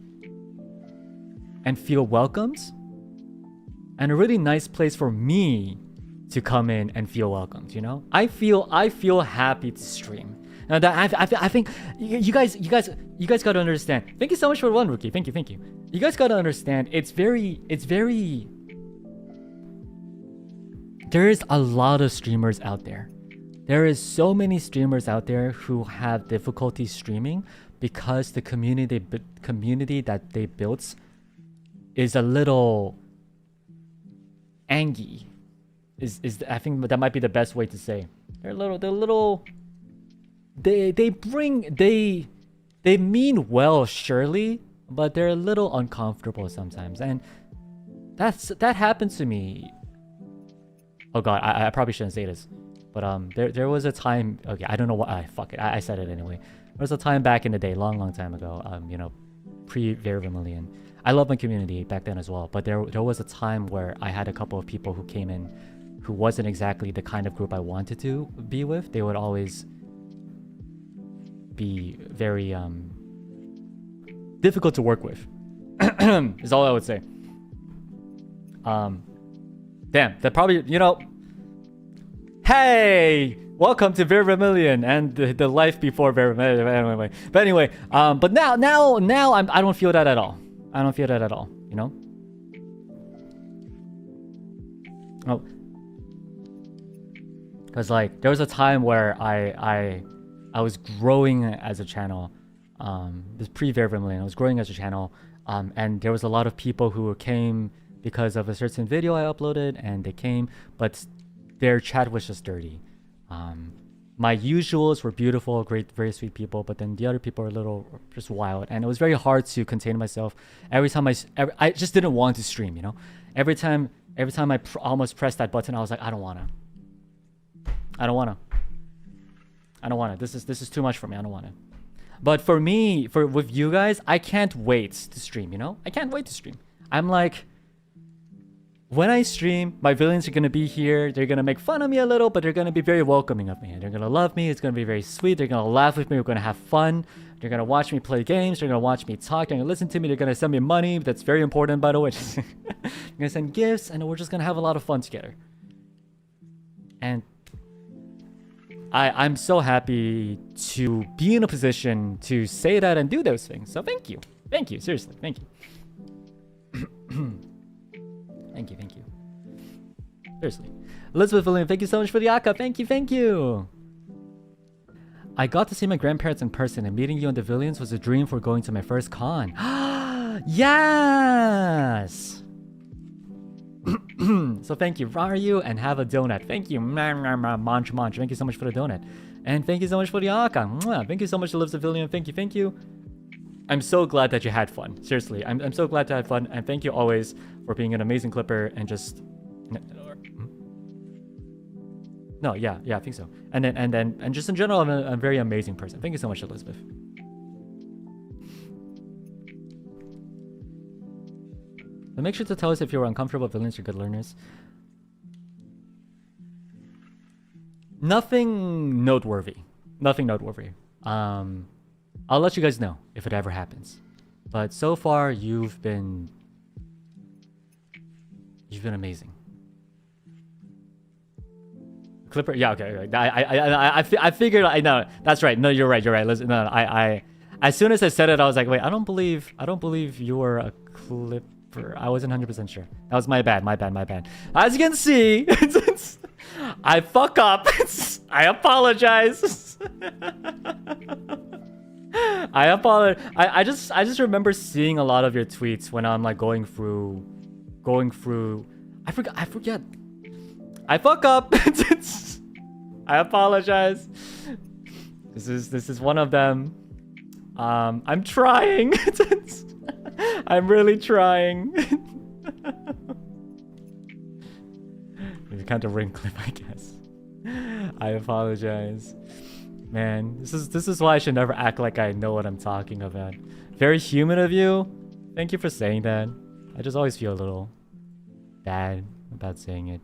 and feel welcomed, and a really nice place for me to come in and feel welcomed. You know, I feel happy to stream. Now that I think you guys got to understand. Thank you so much for one, Rookie. Thank you. You guys got to understand. It's very. There is a lot of streamers out there. There is so many streamers out there who have difficulty streaming because the community that they built is a little angy. I think that might be the best way to say. They mean well, surely, but they're a little uncomfortable sometimes, and that happened to me. Oh god, I probably shouldn't say this. But there was a time. Okay, I don't know what. Fuck it. I said it anyway. There was a time back in the day, long time ago. You know, pre-Vermillion. I love my community back then as well. But there was a time where I had a couple of people who came in, who wasn't exactly the kind of group I wanted to be with. They would always be very difficult to work with. Is all I would say. Damn. That probably, you know. Hey, welcome to Vermillion and the life before Vermillion. Anyway, but now I don't feel that at all. I don't feel that at all. You know. Oh, because like there was a time where I was growing as a channel. This pre-Vermillion, I was growing as a channel. And there was a lot of people who came because of a certain video I uploaded, and they came, but their chat was just dirty. My usuals were beautiful, great, very sweet people, but then the other people were a little just wild, and it was very hard to contain myself. Every time I just didn't want to stream, you know. Every time I almost pressed that button, I was like, I don't wanna. This is too much for me. I don't wanna. But for me, with you guys, I can't wait to stream. You know, I can't wait to stream. I'm like, when I stream, my villains are gonna be here. They're gonna make fun of me a little, but they're gonna be very welcoming of me. And they're gonna love me. It's gonna be very sweet. They're gonna laugh with me. We're gonna have fun. They're gonna watch me play games. They're gonna watch me talk. They're gonna listen to me. They're gonna send me money. That's very important, by the way. They're gonna send gifts, and we're just gonna have a lot of fun together. And I'm so happy to be in a position to say that and do those things. So thank you. Thank you. Seriously. Thank you. Thank you. Seriously. Elizabeth William, thank you so much for the Aka. Thank you. I got to see my grandparents in person, and meeting you on the Villains was a dream for going to my first con. Yes! So thank you, Ryu, and have a donut. Thank you, Manch. Thank you so much for the donut. And thank you so much for the Aka. Thank you so much to Lives of Villian. Thank you. I'm so glad that you had fun. Seriously, I'm so glad to have fun, and thank you always for being an amazing clipper and just... No, yeah, I think so. And just in general, I'm a very amazing person. Thank you so much, Elizabeth. But make sure to tell us if you're uncomfortable. Villains are good learners. Nothing noteworthy. I'll let you guys know if it ever happens. But so far, you've been amazing. Clipper, yeah, okay. I figured. I know that's right. No, you're right. Listen, no, I as soon as I said it, I was like, wait, I don't believe you're a clipper. I wasn't 100% sure. That was my bad. As you can see, I fuck up. I apologize. I just remember seeing a lot of your tweets when I'm like going through. I forget. I fuck up. I apologize. This is one of them. I'm trying. I'm really trying. It's kind of ring clip, I guess. I apologize. Man, this is why I should never act like I know what I'm talking about. Very human of you. Thank you for saying that. I just always feel a little bad about saying it.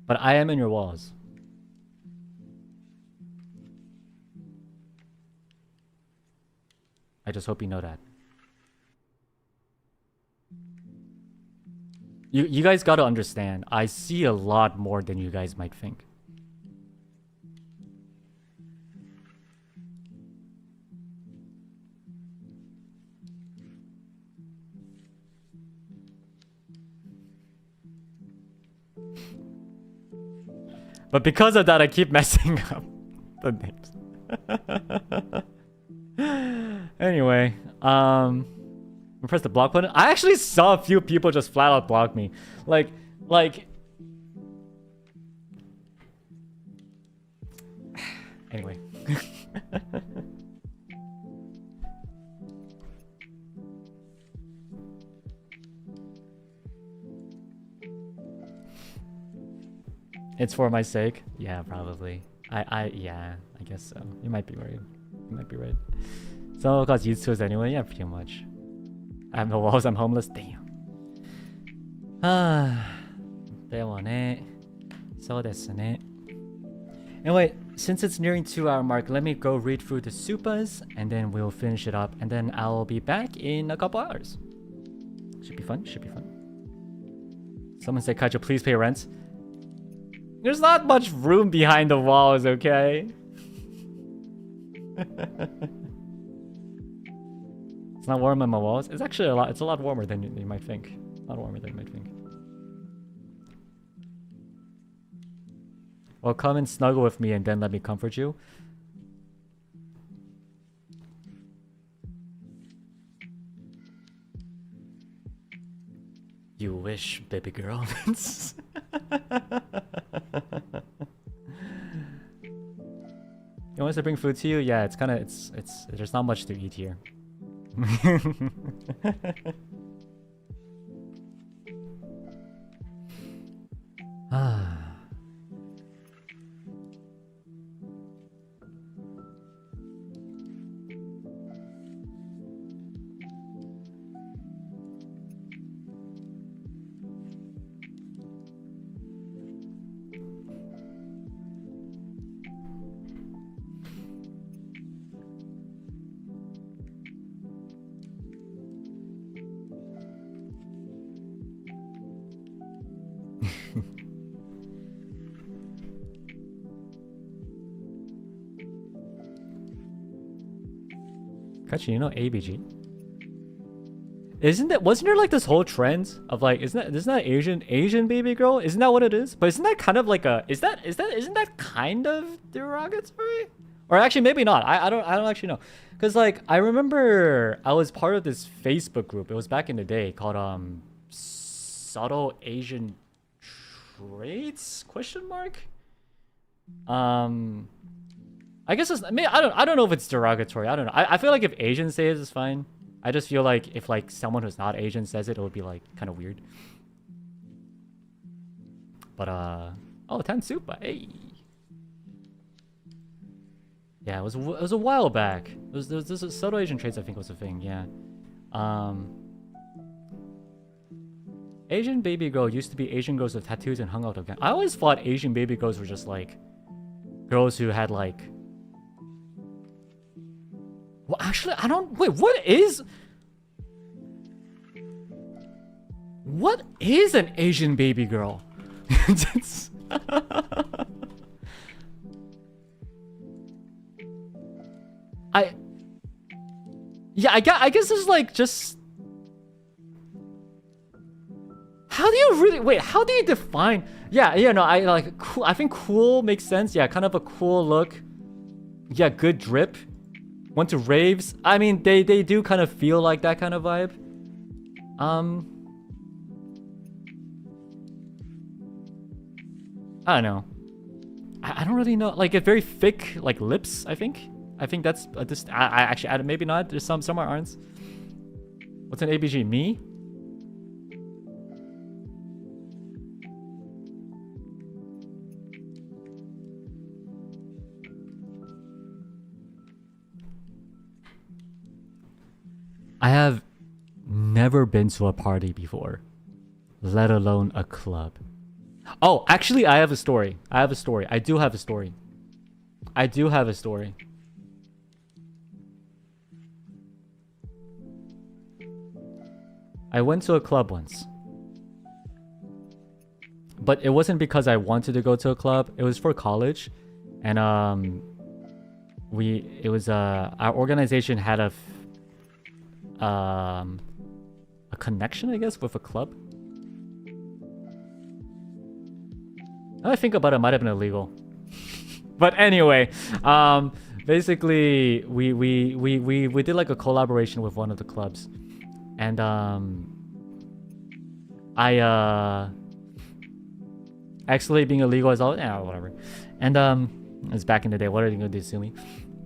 But I am in your walls. I just hope you know that. You guys gotta understand, I see a lot more than you guys might think. But because of that, I keep messing up the names. Anyway, press the block button. I actually saw a few people just flat out block me. Like... Anyway. It's for my sake? Yeah, probably. Yeah, I guess so. You might be right. So, cause YouTubers anyway? Yeah, pretty much. I have no walls, I'm homeless. Damn. Anyway, since it's nearing 2-hour mark, let me go read through the supas and then we'll finish it up and then I'll be back in a couple hours. Should be fun. Someone said, Kaiju, please pay rent. There's not much room behind the walls, okay? It's not warm on my walls. It's actually it's a lot warmer than you might think. Well, come and snuggle with me and then let me comfort you. You wish, baby girl. You want us to bring food to you? Yeah, it's there's not much to eat here. Kachi, you know ABG? Wasn't there like this whole trend of like, isn't that Asian baby girl? Isn't that what it is? But isn't that kind of like isn't that kind of derogatory? Or actually maybe not. I don't actually know. Cause like I remember I was part of this Facebook group. It was back in the day called Subtle Asian Traits ? I guess it's, I mean, I don't know if it's derogatory. I don't know. I feel like if Asians say it, it's fine. I just feel like if like someone who's not Asian says it, it would be like kind of weird. But oh, Tansupa, hey. Yeah, it was a while back. There's subtle Asian traits, I think was a thing. Yeah. Asian baby girl used to be Asian girls with tattoos and hung out again. I always thought Asian baby girls were just like girls who had like. Well, actually, I don't. Wait, what is an Asian baby girl? I guess it's like just. How do you define? Yeah, no, I like cool. I think cool makes sense. Yeah, kind of a cool look. Yeah, good drip. Went to raves. I mean, they do kind of feel like that kind of vibe. I don't know. I don't really know. Like a very thick like lips. I think that's just. I actually maybe not. There's some aren't. What's an ABG? Me? I have never been to a party before, let alone a club. Oh, actually, I have a story. I do have a story. I went to a club once. But it wasn't because I wanted to go to a club. It was for college. And our organization had a connection, I guess, with a club. Now I think about it, it might have been illegal. But anyway, basically we did like a collaboration with one of the clubs. And actually being illegal is all whatever. And it's back in the day, what are you gonna do, sue me?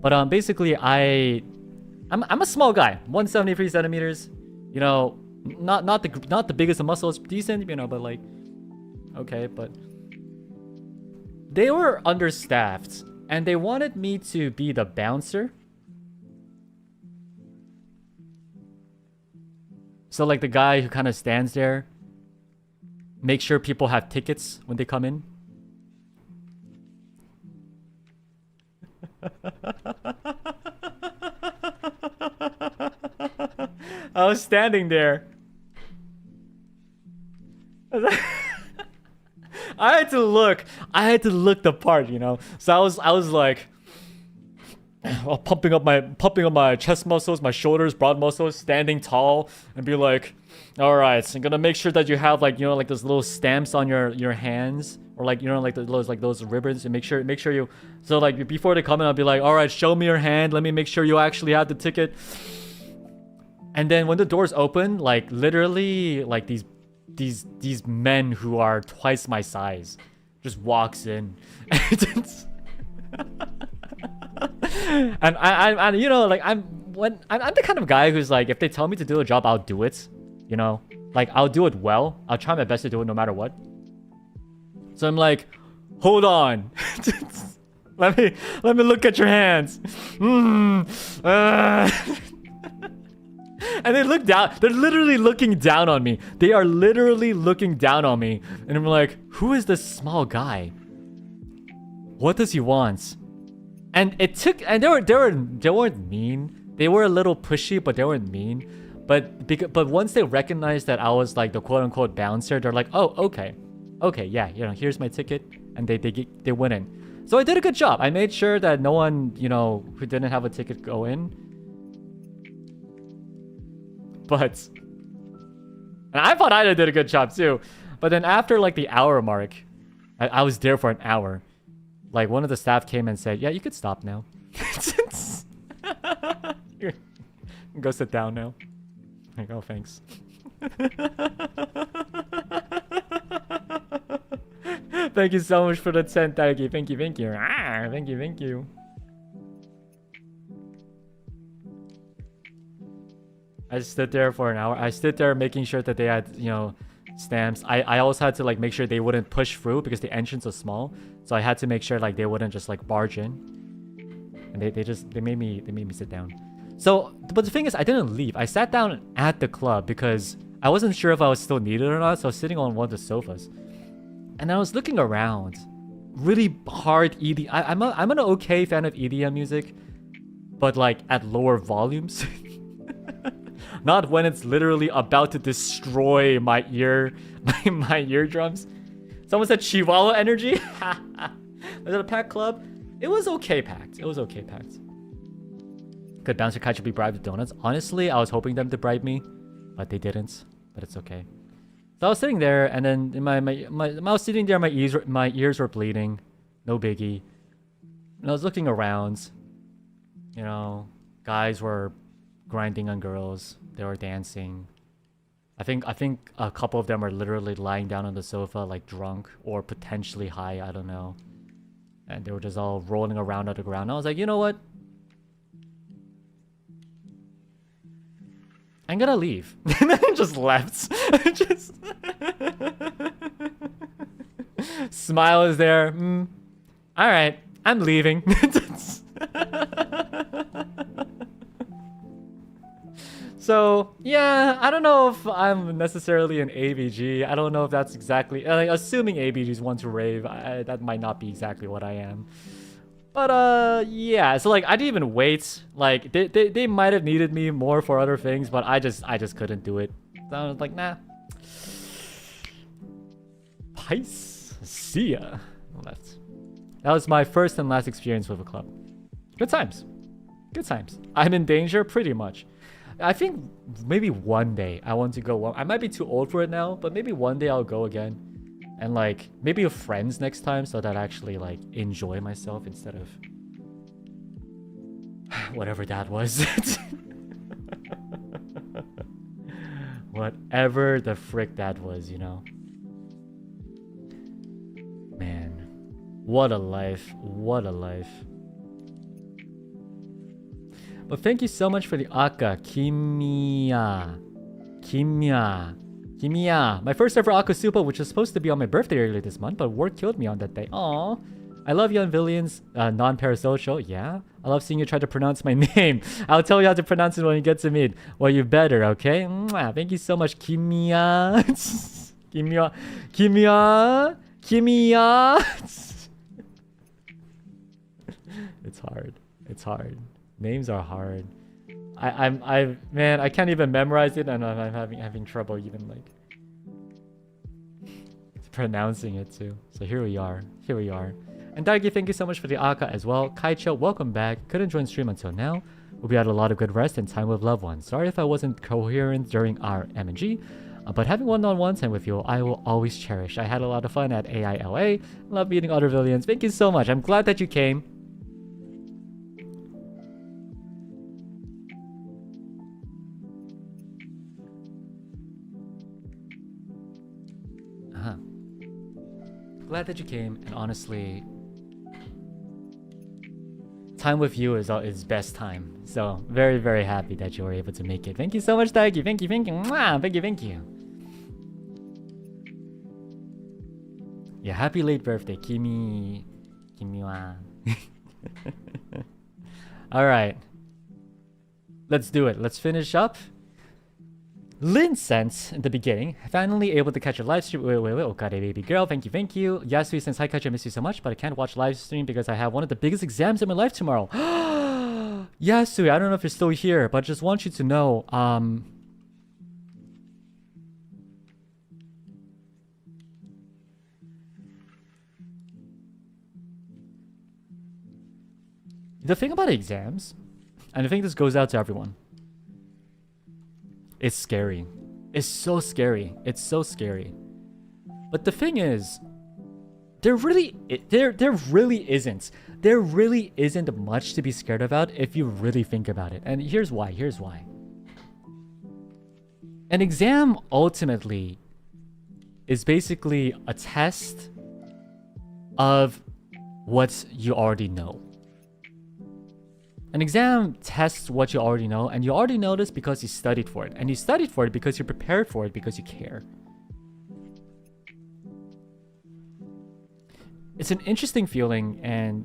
But basically I'm a small guy, 173 centimeters. You know, not the biggest of muscles, decent, you know, but like, okay, but they were understaffed and they wanted me to be the bouncer. So like the guy who kind of stands there, make sure people have tickets when they come in. I was standing there. I had to look the part, you know. So I was like pumping up my chest muscles, my shoulders, broad muscles, standing tall, and be like, all right, so I'm gonna make sure that you have like, you know, like those little stamps on your hands, or like, you know, like those ribbons, and make sure you. So like before they come in, I'll be like, all right, show me your hand. Let me make sure you actually have the ticket. And then when the doors open, like literally, like these men who are twice my size just walks in. And I you know, like I'm the kind of guy who's like, if they tell me to do a job, I'll do it. You know, like I'll do it well. I'll try my best to do it no matter what. So I'm like, hold on. let me look at your hands. And they look down. They're literally looking down on me. They are literally looking down on me. And I'm like, who is this small guy? What does he want? And it took, and they weren't mean. They were a little pushy, but they weren't mean. But once they recognized that I was like the quote unquote bouncer, they're like, oh, okay. okay, yeah, you know, here's my ticket, and they went in. So I did a good job. I made sure that no one, you know, who didn't have a ticket go in. But, and I thought I did a good job too. But then after like the hour mark, I was there for an hour. Like one of the staff came and said, "Yeah, you could stop now. Go sit down now." Like, oh, thanks. Thank you so much for the 10, Targi. Thank you, thank you. Ah, thank you, thank you. I just stood there for an hour. I stood there making sure that they had, you know, stamps. I also had to like make sure they wouldn't push through because the entrance was small. So I had to make sure like they wouldn't just like barge in. And they made me sit down. So, but the thing is, I didn't leave. I sat down at the club because I wasn't sure if I was still needed or not. So I was sitting on one of the sofas. And I was looking around. Really hard EDM. I'm an okay fan of EDM music, but like at lower volumes. Not when it's literally about to destroy my my eardrums. Someone said Chihuahua energy. Was it a packed club? It was okay packed. It was okay packed. Could Bouncer Kaicho be bribed with donuts? Honestly, I was hoping them to bribe me, but they didn't. But it's okay. So I was sitting there, and then I was sitting there. My ears were bleeding. No biggie. And I was looking around. You know, guys were grinding on girls. They were dancing. I think a couple of them are literally lying down on the sofa, like drunk or potentially high. I don't know. And they were just all rolling around on the ground. I was like, you know what? I'm gonna leave. And then I just left. Just smile is there. All right, I'm leaving. So yeah, I don't know if I'm necessarily an AVG. I don't know if that's exactly like, assuming AVGs want to rave. That might not be exactly what I am. But yeah, so like I didn't even wait. Like they might have needed me more for other things, but I just couldn't do it. So I was like, nah. Pics. See ya. Left. That was my first and last experience with a club. Good times. Good times. I'm in danger pretty much. I think maybe one day I want to go. I might be too old for it now, but maybe one day I'll go again. And like maybe with friends next time so that I actually like enjoy myself instead of whatever that was. Whatever the frick that was, you know. Man, what a life. What a life. But thank you so much for the Aka. Kimia. My first ever Aka Supa, which was supposed to be on my birthday earlier this month, but work killed me on that day. Aww. I love you on Villion's non-parasocial. Yeah. I love seeing you try to pronounce my name. I'll tell you how to pronounce it when you get to meet. Well, you better, okay? Mwah. Thank you so much, Kimia. Kimia. It's hard. It's hard. Names are hard. Man, I can't even memorize it, and I'm having trouble even like pronouncing it too. So here we are. And Dargi, thank you so much for the Aka as well. Kaicho, welcome back. Couldn't join stream until now. We'll be at a lot of good rest and time with loved ones. Sorry if I wasn't coherent during our M&G, but having one-on-one time with you, I will always cherish. I had a lot of fun at AILA. Love meeting other villains. Thank you so much. I'm glad that you came. Glad that you came, and honestly, time with you is best time. So very, very happy that you were able to make it. Thank you so much, Daiki. Thank you. Mwah! Thank you. Yeah, happy late birthday, Kimi-wa. All right, let's do it. Let's finish up. Lynn sent in the beginning, finally able to catch a live stream. Wait, Okade baby girl, thank you. Yasui sends, hi Kaicho, I miss you so much, but I can't watch live stream because I have one of the biggest exams in my life tomorrow. Yasui, I don't know if you're still here, but just want you to know, The thing about exams, and I think this goes out to everyone, it's scary. It's so scary. It's so scary. But the thing is, there really isn't much to be scared about if you really think about it. And here's why. An exam ultimately is basically a test of what you already know. An exam tests what you already know, and you already know this because you studied for it. And you studied for it because you prepared for it because you care. It's an interesting feeling, and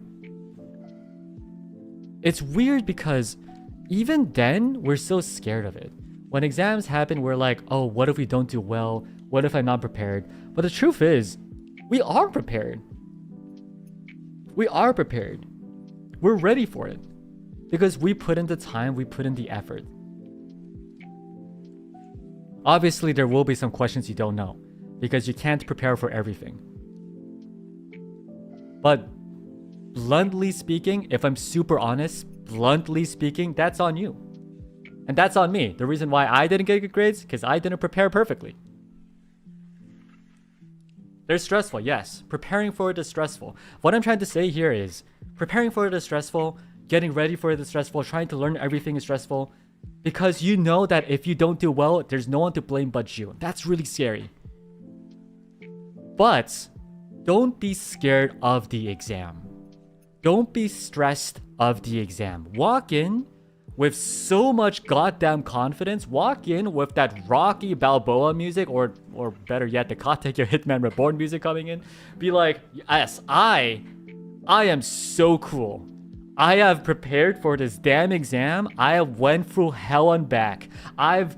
it's weird because even then, we're so scared of it. When exams happen, we're like, oh, what if we don't do well? What if I'm not prepared? But the truth is, we are prepared. We are prepared. We're ready for it. Because we put in the time, we put in the effort. Obviously, there will be some questions you don't know, because you can't prepare for everything. But bluntly speaking, if I'm super honest, bluntly speaking, that's on you. And that's on me. The reason why I didn't get good grades, because I didn't prepare perfectly. They're stressful, yes. Preparing for it is stressful. What I'm trying to say here is, preparing for it is stressful, getting ready for it is stressful, trying to learn everything is stressful, because you know that if you don't do well, there's no one to blame but you. That's really scary. But don't be scared of the exam. Don't be stressed of the exam. Walk in with so much goddamn confidence. Walk in with that Rocky Balboa music, or better yet, the Katekyo Hitman Reborn music coming in. Be like, yes, I am so cool. I have prepared for this damn exam. I have went through hell and back. I've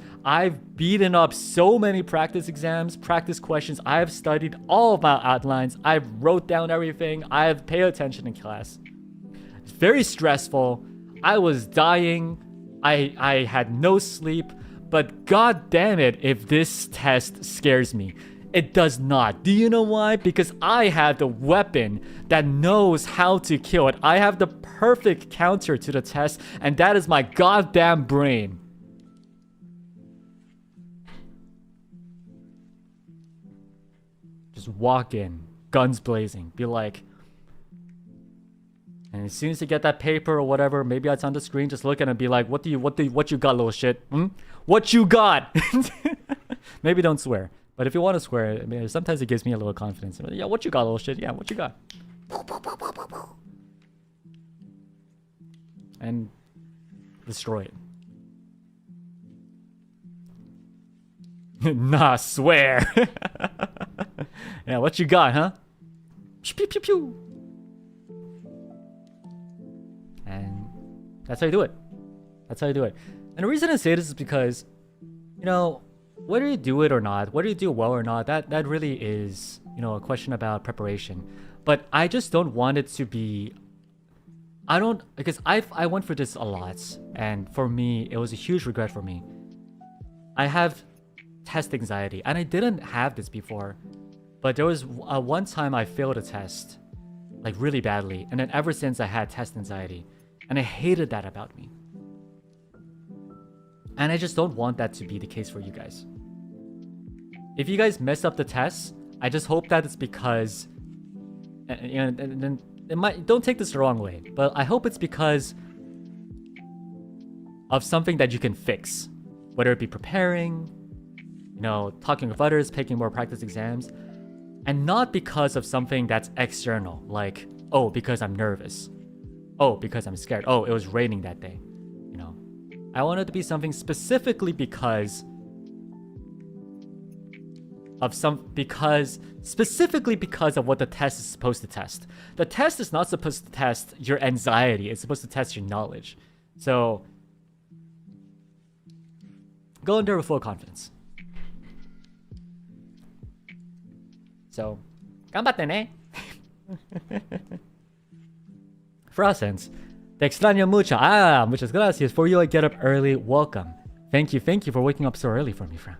beaten up so many practice exams, practice questions. I have studied all of my outlines. I've wrote down everything. I have paid attention in class. It's very stressful. I was dying. I had no sleep. But god damn it if this test scares me. It does not. Do you know why? Because I have the weapon that knows how to kill it. I have the perfect counter to the test, and that is my goddamn brain. Just walk in, guns blazing, be like, and as soon as you get that paper or whatever, maybe it's on the screen, just look at it and be like, what you got, little shit? What you got? Maybe don't swear. But if you want to swear, I mean, sometimes it gives me a little confidence. Yeah, what you got, little shit? Yeah, what you got? And destroy it. Nah, swear. Yeah, what you got, huh? Pew, pew, pew. And that's how you do it. That's how you do it. And the reason I say this is because, you know, whether you do it or not, whether you do well or not, that really is, you know, a question about preparation. But I just don't want it to be, because I went through this a lot, and for me, it was a huge regret for me. I have test anxiety, and I didn't have this before, but there was one time I failed a test, like really badly, and then ever since I had test anxiety, and I hated that about me. And I just don't want that to be the case for you guys. If you guys mess up the test, I just hope that it's because, you know, don't take this the wrong way, but I hope it's because of something that you can fix, whether it be preparing, you know, talking with others, taking more practice exams, and not because of something that's external, like, oh, because I'm nervous, oh, because I'm scared, oh, it was raining that day. I want it to be something specifically because of specifically because of what the test is supposed to test. The test is not supposed to test your anxiety. It's supposed to test your knowledge. So go in there with full confidence. So, ganbatte ne. Frostens. Te extraño mucho. Muchas gracias. For you, I get up early. Welcome. Thank you for waking up so early for me, Fran.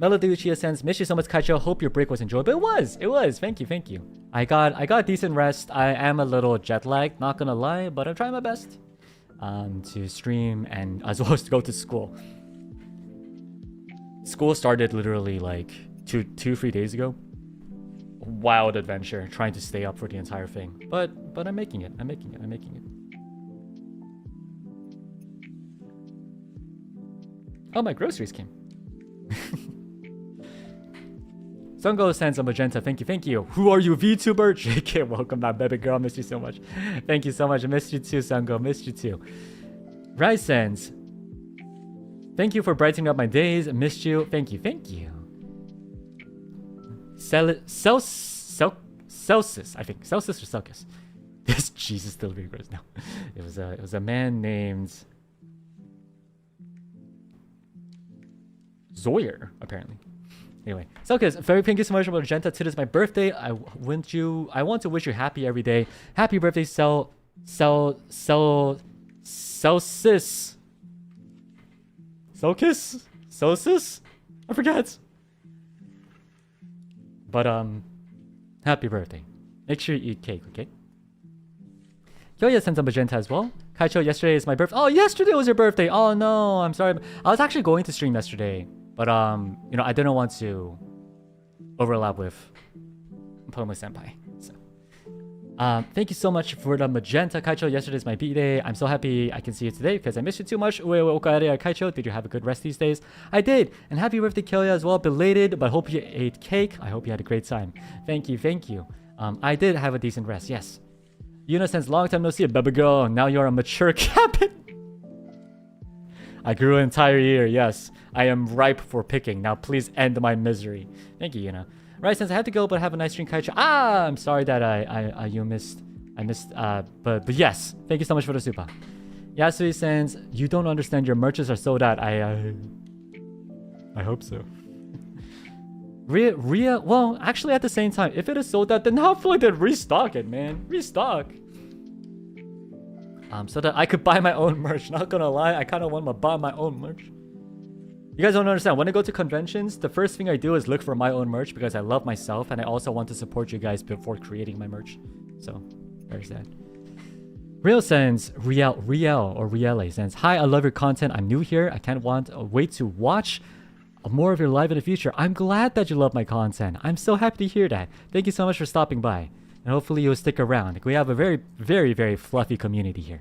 Melody Uchiha sends, miss you so much, Kaicho. Hope your break was enjoyable. It was. Thank you. I got decent rest. I am a little jet lagged, not gonna lie, but I'm trying my best to stream and as well as to go to school. School started literally like 3 days ago. Wild adventure, trying to stay up for the entire thing. But I'm making it. I'm making it. Oh, my groceries came. Sungo sends a magenta. Thank you. Who are you, VTuber? JK, welcome back, baby girl. Missed you so much. Thank you so much. I missed you too, Sungo. Missed you too. Rise sends. Thank you for brightening up my days. I missed you. Thank you. Celsius, I think. Celsius or Celsius. This Jesus still being gross now. It was a man named Zoyer, apparently. Anyway, Celsius, thank you so much for Magenta. Today is my birthday. I want to wish you happy every day. Happy birthday, Celsius. Celsius? I forget. But happy birthday. Make sure you eat cake, okay? Kyoya sends a magenta as well. Kaicho, yesterday is my birthday. Oh, yesterday was your birthday. Oh no, I'm sorry. I was actually going to stream yesterday, but you know, I didn't want to overlap with Pomo Senpai. So thank you so much for the magenta, Kaicho. Yesterday is my B-day. I'm so happy I can see you today because I missed you too much. Kaicho, did you have a good rest these days? I did. And happy birthday, Kyoya, as well. Belated, but hope you ate cake. I hope you had a great time. Thank you. I did have a decent rest, yes. Yuna sends long time no see, baby girl. Now you're a mature cabin. I grew an entire year, yes. I am ripe for picking. Now please end my misery. Thank you, Yuna. Right, since I had to go, but have a nice stream, Kaicho. I'm sorry that I missed, but yes. Thank you so much for the super. Yasui sends, you don't understand, your merches are sold out. I hope so. Ria, well, actually at the same time, if it is sold out, then hopefully they restock it, man. Restock. So that I could buy my own merch. Not gonna lie, I kind of want to buy my own merch. You guys don't understand. When I go to conventions, the first thing I do is look for my own merch because I love myself and I also want to support you guys before creating my merch. So, there's that. Riel sends, Riele sends, hi, I love your content. I'm new here. I can't wait to watch more of your live in the future. I'm glad that you love my content. I'm so happy to hear that. Thank you so much for stopping by. And hopefully you'll stick around. We have a very, very, very fluffy community here.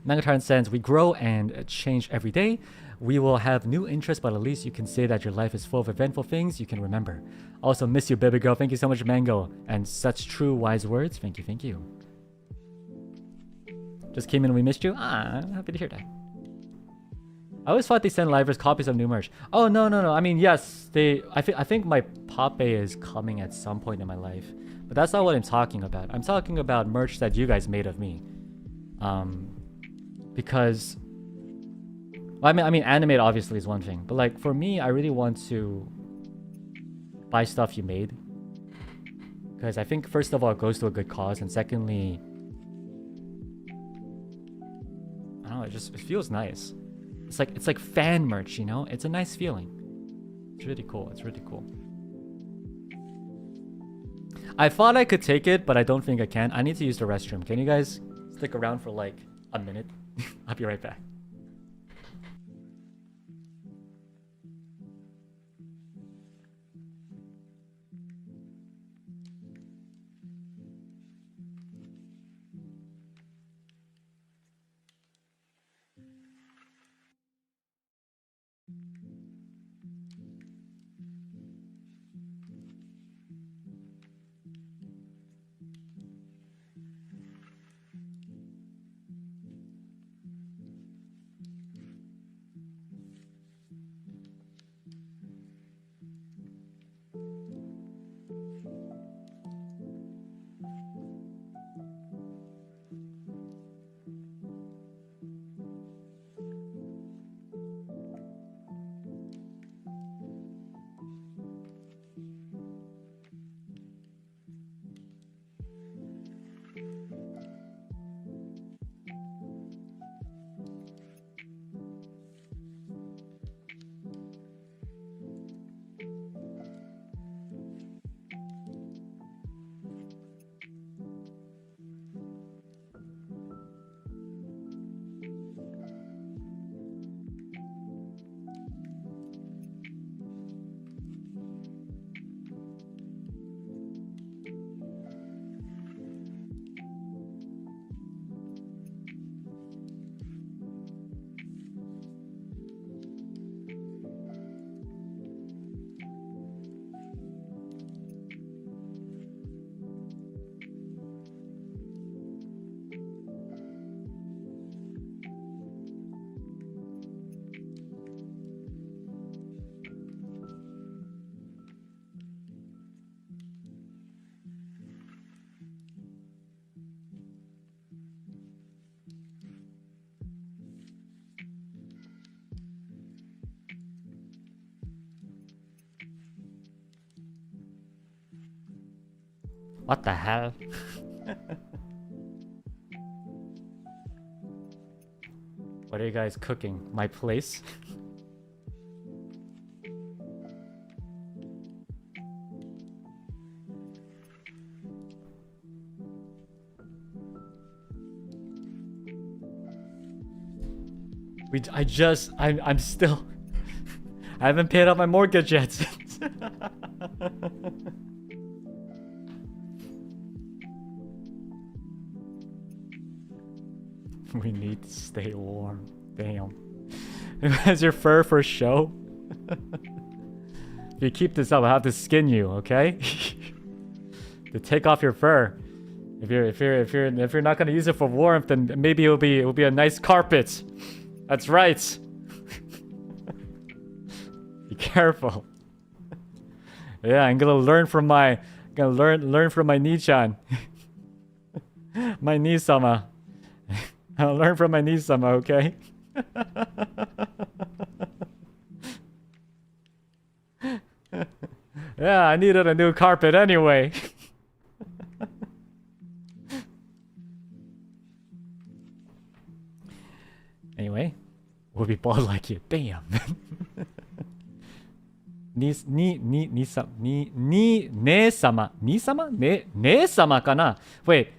Megatron sends, we grow and change every day. We will have new interests, but at least you can say that your life is full of eventful things you can remember. Also, miss you, baby girl. Thank you so much, Mango. And such true, wise words. Thank you. Just came in and we missed you? I'm happy to hear that. I always thought they send livers copies of new merch. Oh, no. I mean, yes, I think my Pape is coming at some point in my life. But that's not what I'm talking about. I'm talking about merch that you guys made of me. Because... Well, I mean, animate obviously is one thing. But like, for me, I really want to buy stuff you made. Because I think, first of all, it goes to a good cause. And secondly... I don't know, it feels nice. It's like fan merch, you know? It's a nice feeling. It's really cool. I thought I could take it, but I don't think I can. I need to use the restroom. Can you guys stick around for like a minute? I'll be right back. What the hell? What are you guys cooking? My place? I'm still... I haven't paid off my mortgage yet. We need to stay warm. Damn. Has your fur for show? If you keep this up, I'll have to skin you, okay? To take off your fur. If you're not gonna use it for warmth, then maybe it'll be a nice carpet. That's right. Be careful. Yeah, I'm gonna learn from my Nichan. My Nisama. I'll learn from my Nisama, okay? Yeah, I needed a new carpet anyway. Anyway, we'll be bald like you. Damn. Ne-sama kana? Wait.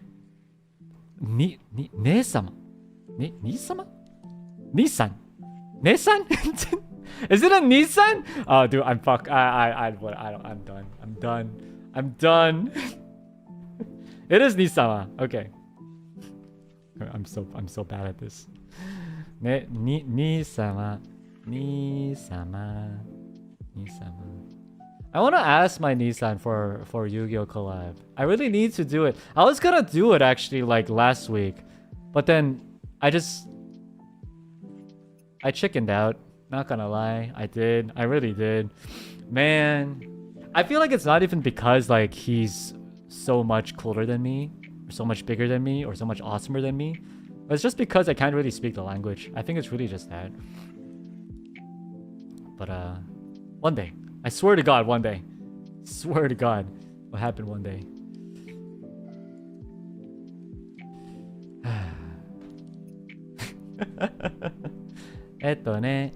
Ne-sama? Ne-sama? Nissan? Nissan? Is it a Nissan? Oh, dude, I'm done. It is Nisama. Okay. I'm so bad at this. Nisama. I want to ask my Nissan for Yu-Gi-Oh collab. I really need to do it. I was gonna do it actually like last week, but then I chickened out. Not gonna lie, I really did. Man, I feel like it's not even because like he's so much cooler than me, or so much bigger than me, or so much awesomer than me. But it's just because I can't really speak the language. I think it's really just that. But one day, I swear to God, one day, swear to God, what happened one day. ne.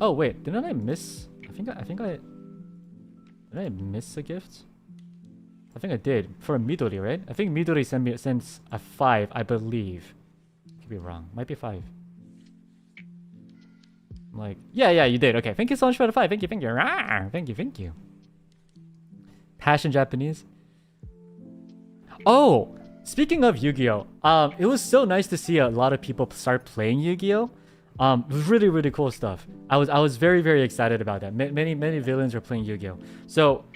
Oh wait, didn't I miss? I think I did I miss a gift? I think I did for Midori, right? I think Midori sends a 5, I believe. Could be wrong. Might be 5. I'm like, yeah, you did. Okay, thank you so much for the 5. Thank you. Rawr, thank you. Passion Japanese. Oh, speaking of Yu-Gi-Oh, it was so nice to see a lot of people start playing Yu-Gi-Oh. It was really cool stuff. I was very excited about that. Many villains are playing Yu-Gi-Oh. So,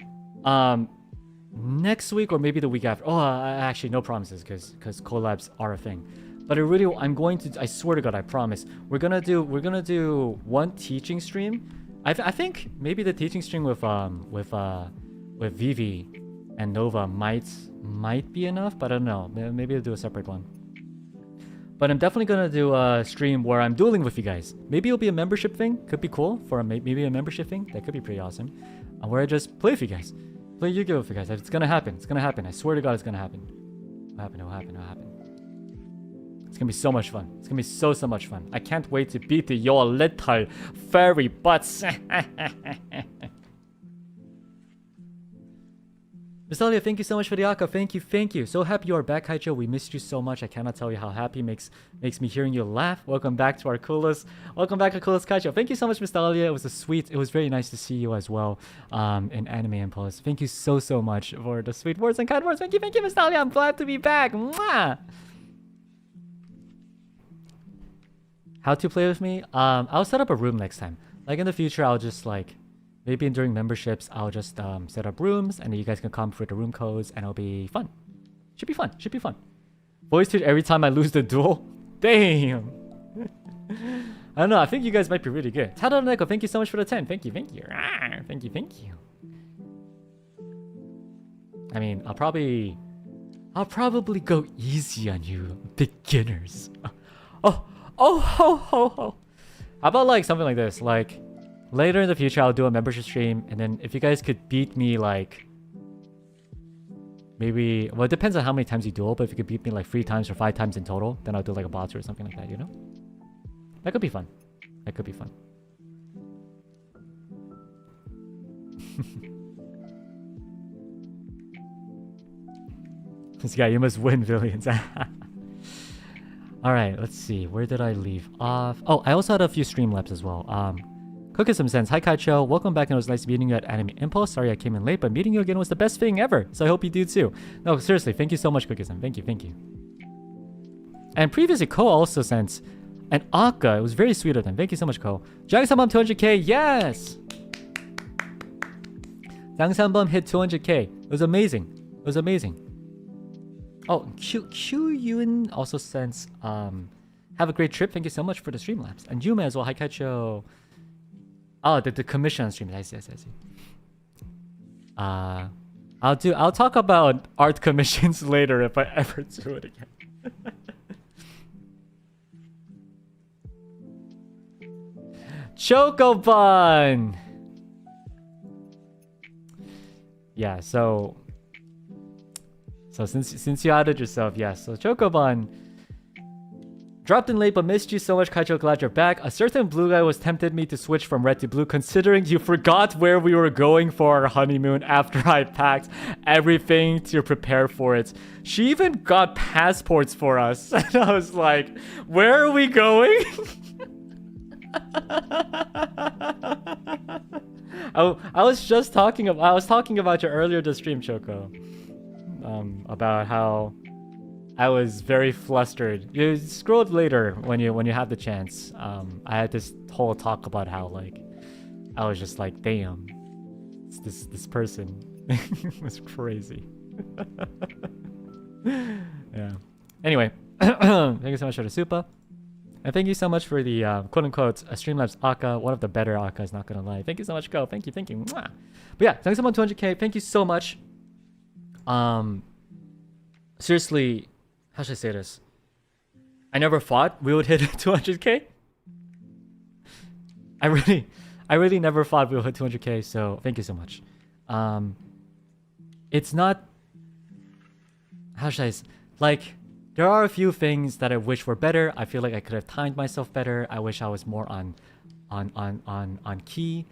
next week or maybe the week after. Oh, actually no promises because collabs are a thing. But I'm going to. I swear to God, I promise. We're gonna do one teaching stream. I think maybe the teaching stream with Vivi and Nova might be enough, but I don't know. Maybe I'll do a separate one. But I'm definitely gonna do a stream where I'm dueling with you guys. Maybe it'll be a membership thing. Could be cool for maybe a membership thing. That could be pretty awesome. Where I just play with you guys. Play Yu-Gi-Oh with you guys. It's gonna happen. I swear to God, it's gonna happen. It'll happen. It's gonna be so much fun. It's gonna be so much fun. I can't wait to beat your little furry butts. Mistalia, thank you so much for the Aka. Thank you. So happy you are back, Haicho. We missed you so much. I cannot tell you how happy makes me hearing you laugh. Welcome back to our coolest. Welcome back to coolest Kaicho. Thank you so much, Mistalia. It was very nice to see you as well in Anime Impulse. Thank you so much for the sweet words and kind words. Thank you, Mistalia. I'm glad to be back. Mwah! How to play with me? I'll set up a room next time. Like in the future, I'll just like maybe during memberships, I'll just set up rooms and then you guys can come for the room codes and it'll be fun. Should be fun. Voice tweet every time I lose the duel. Damn. I don't know. I think you guys might be really good. Tada Neko, thank you so much for the 10. Thank you. Rawr, thank you. I mean, I'll probably go easy on you beginners. Oh. How about like something like this? Like later in the future, I'll do a membership stream, and then if you guys could beat me like maybe, well, it depends on how many times you duel, but if you could beat me like 3 times or 5 times in total, then I'll do like a bots or something like that, you know? That could be fun. That could be fun. This guy, you must win, Villians. Alright, let's see. Where did I leave off? Oh, I also had a few Streamlabs as well. Cooking some sense. Hi, Kaicho. Welcome back, and it was nice meeting you at Anime Impulse. Sorry I came in late, but meeting you again was the best thing ever. So I hope you do too. No, seriously, thank you so much, Cookie-san. Thank you, thank you. And previously, Ko also sent an Aka. It was very sweet of them. Thank you so much, Ko. Jang-sanbum 200k. Yes! Jang-sanbum hit 200k. It was amazing. It was amazing. Oh, Q Yun also sends have a great trip. Thank you so much for the Streamlabs. And Yuma as well. Hi, Kaicho. Oh, the commission stream. I see. I'll talk about art commissions later if I ever do it again. Chocobun. Yeah, so since you added yourself, yes. So Chocobun dropped in late but missed you so much, Kaicho. Glad you're back. A certain blue guy was tempted me to switch from red to blue, considering you forgot where we were going for our honeymoon after I packed everything to prepare for it. She even got passports for us, and I was like, "Where are we going?" I was talking about you earlier this stream, Choco. About how I was very flustered. You scrolled later when you had the chance. I had this whole talk about how like I was just like, damn, it's this person. It was crazy. Yeah. Anyway, thank you so much for the super. And thank you so much for the quote-unquote Streamlabs Aka, one of the better Akas, not gonna lie. Thank you so much, Go. Thank you. Mwah. But yeah, thanks so much, 200k. Thank you so much. Seriously, how should I say this? I never thought we would hit 200k. I really never thought we would hit 200k, so thank you so much. It's not, how should I say, like, there are a few things that I wish were better. I feel like I could have timed myself better. I wish I was more on key.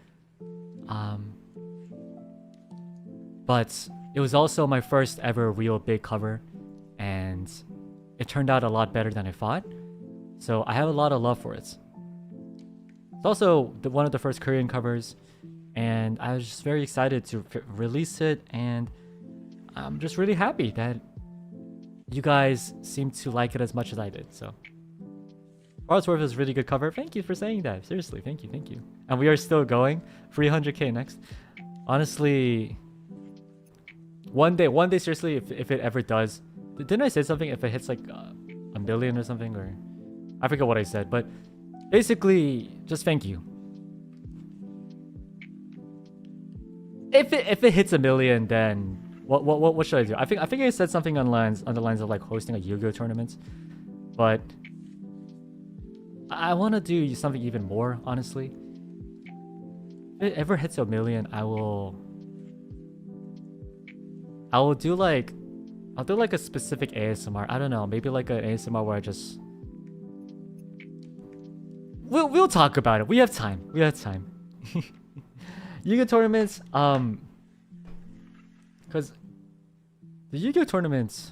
But it was also my first ever real big cover, and it turned out a lot better than I thought. So I have a lot of love for it. It's also one of the first Korean covers, and I was just very excited to release it, and I'm just really happy that you guys seem to like it as much as I did. So Worth is a really good cover. Thank you for saying that. Seriously, thank you. And we are still going. 300k next. Honestly, one day, seriously, if it ever does. Didn't I say something? If it hits like a million or something, or I forget what I said, but basically, just thank you. If it hits a million, then what should I do? I think I said something on the lines of like hosting a Yu-Gi-Oh tournament, but I want to do something even more, honestly. If it ever hits a million, I'll do like a specific ASMR. I don't know, maybe like an ASMR where I just we'll talk about it. We have time. Yu-Gi-Oh tournaments, because the Yu-Gi-Oh tournaments,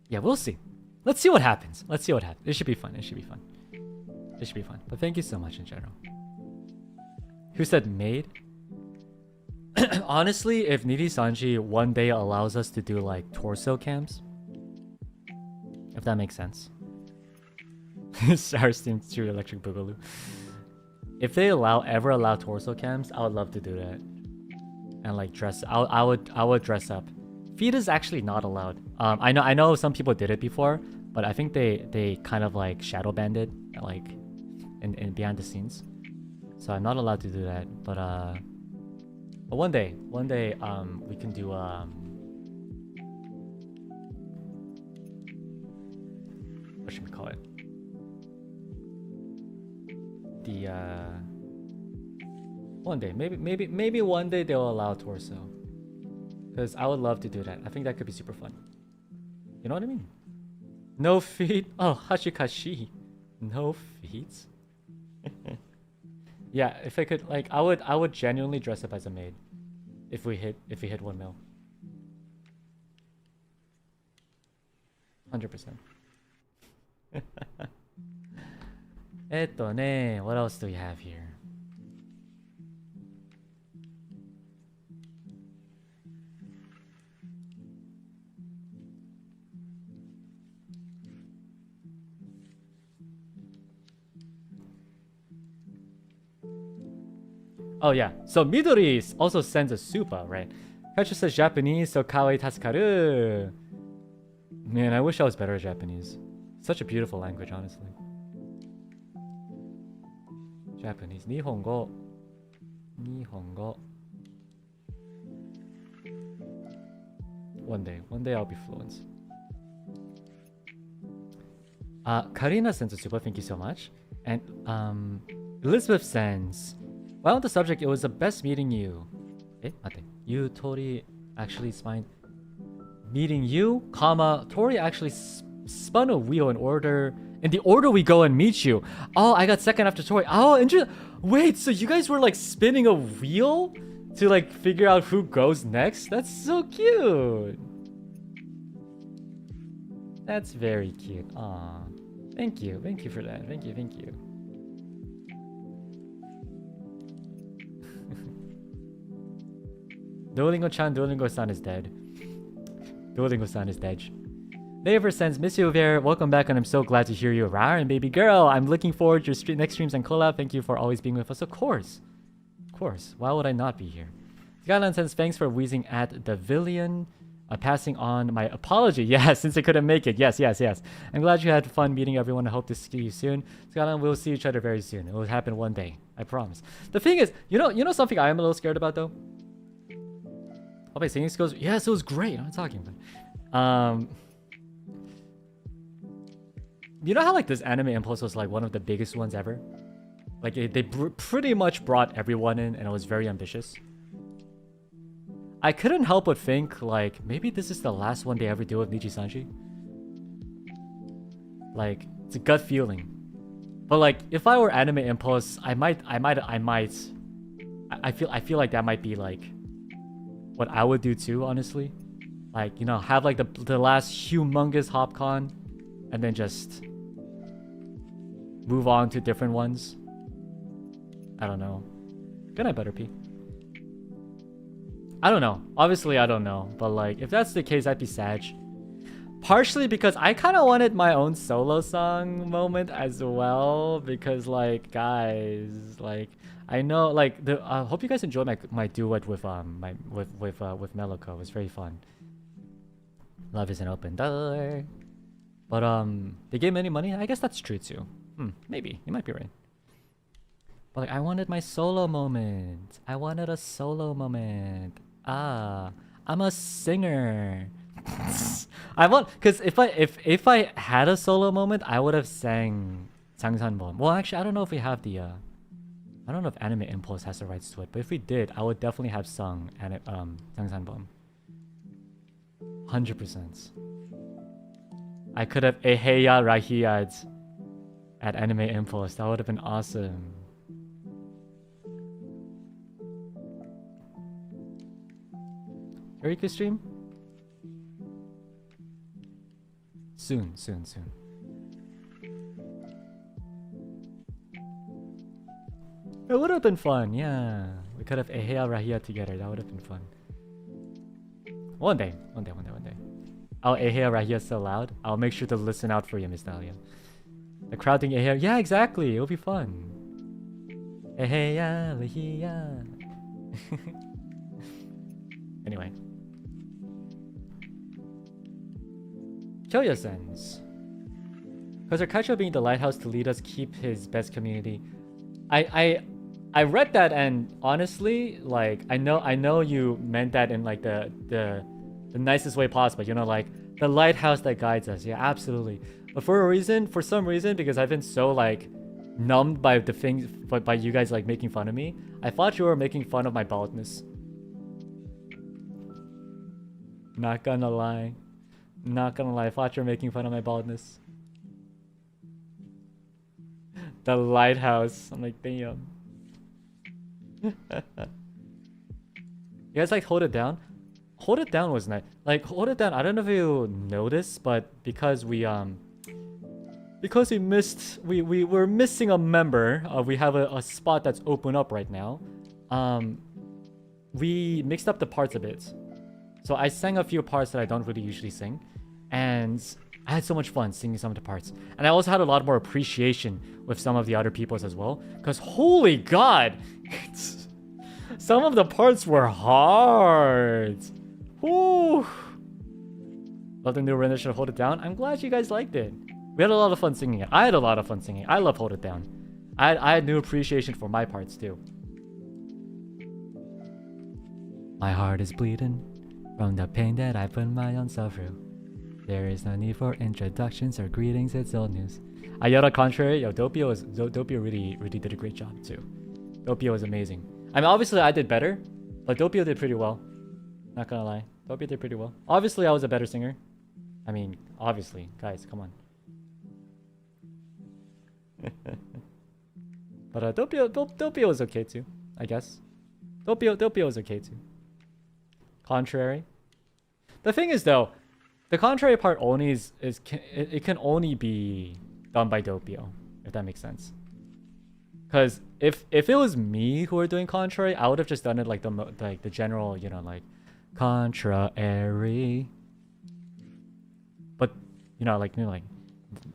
yeah, we'll see. Let's see what happens. It should be fun. But thank you so much in general. Who said made? Honestly, if NIJISANJI one day allows us to do like torso cams, if that makes sense. Sour Steam 2 Electric Boogaloo. If they ever allow torso cams, I would love to do that. And like dress. I would dress up. Feet is actually not allowed. I know some people did it before, but I think they kind of like shadow banned it, like in behind the scenes. So I'm not allowed to do that. But one day we can do what should we call it? The one day, maybe one day they'll allow torso. Because I would love to do that. I think that could be super fun. You know what I mean? No feet. Oh, hashikashi. No feet. Yeah, if I could, like, I would genuinely dress up as a maid. If we hit 1 mil. 100%. What else do we have here? Oh yeah, so Midori also sends a super, right? Petra says Japanese, so kawaii tasukaru. Man, I wish I was better at Japanese. Such a beautiful language, honestly. Japanese. Nihongo. Nihongo. One day I'll be fluent. Karina sends a super, thank you so much. And Elizabeth sends, while on the subject, it was the best meeting you. You, Tori, actually spun meeting you, comma, Tori actually spun a wheel in the order we go and meet you. Oh, I got second after Tori. Oh, interesting. Wait, so you guys were like spinning a wheel to like figure out who goes next? That's so cute. That's very cute. Aw. Thank you for that. Thank you. Duolingo-san is dead. Duolingo-san is dead. Naver sends, miss you there. Welcome back, and I'm so glad to hear you. Rar and baby girl, I'm looking forward to your next streams and collab. Thank you for always being with us. Of course. Why would I not be here? Guidelines sends, thanks for wheezing at the Vermillion. Passing on my apology. Yes, since I couldn't make it. Yes. I'm glad you had fun meeting everyone. I hope to see you soon. Guidelines, we'll see each other very soon. It will happen one day. I promise. The thing is, you know something I am a little scared about though? Oh, my singing skills? Yes, it was great. I'm not talking about. You know how like this anime impulse was like one of the biggest ones ever? Like they pretty much brought everyone in, and it was very ambitious. I couldn't help but think like maybe this is the last one they ever do with NIJISANJI. Like it's a gut feeling. But like if I were anime impulse, I feel like that might be like what I would do too, honestly. Like, you know, have like the last humongous HopCon and then just move on to different ones. I don't know. Good night, Butterpea. I don't know. Obviously, I don't know. But like, if that's the case, I'd be sad. Partially because I kind of wanted my own solo song moment as well. Because like, guys, like, I know, like, I hope you guys enjoy my duet with with Meloco. It was very fun. Love is an open door. But they gave me any money? I guess that's true too. Maybe you might be right. But like, I wanted my solo moment. I wanted a solo moment. I'm a singer. Cause if I had a solo moment, I would have sang Sangsanbom. Well, actually, I don't know if we have the I don't know if Anime Impulse has the rights to it, but if we did, I would definitely have sung Sangsanbom. 100%. I could have Eheya Rahiyad at Anime Impulse. That would have been awesome. Eureka stream? Soon. It would have been fun, yeah. We could have Eheya Rahia together. That would have been fun. One day. Oh, Eheya Rahia so loud. I'll make sure to listen out for you, Miss Dahlia. The crowd thing, Eheya. Yeah, exactly. It'll be fun. Eheya Rahia. Anyway. Kyoya sends. Because Kaicho being the lighthouse to lead us keep his best community. I read that, and honestly, like, I know you meant that in like the nicest way possible, you know, like the lighthouse that guides us. Yeah, absolutely. But for some reason, because I've been so like numbed by the things, by you guys like making fun of me, I thought you were making fun of my baldness. Not gonna lie. Not gonna lie, I thought you were making fun of my baldness. The lighthouse. I'm like, damn. You guys like Hold It Down? Hold It Down was nice. Like, Hold It Down, I don't know if you noticed, but because we missed, we're missing a member. We have a spot that's open up right now. We mixed up the parts a bit. So I sang a few parts that I don't really usually sing. And I had so much fun singing some of the parts. And I also had a lot more appreciation with some of the other people's as well. Because holy god! Some of the parts were hard. Woo! Love the new rendition of Hold It Down. I'm glad you guys liked it. We had a lot of fun singing it. I had a lot of fun singing. I love Hold It Down. I had new appreciation for my parts too. My heart is bleeding from the pain that I put my own self through. There is no need for introductions or greetings, it's old news. I yelled at contrary. Yo, Doppio really did a great job too. Doppio was amazing. I mean, obviously I did better, but Doppio did pretty well. Not gonna lie. Doppio did pretty well. Obviously I was a better singer. I mean, obviously. Guys, come on. But Doppio was okay too, I guess. Doppio was okay too. Contrary. The thing is though, the contrary part only it can only be done by Doppio, if that makes sense. Because if it was me who were doing contrary, I would have just done it like the general, you know, like contrary. But you know, like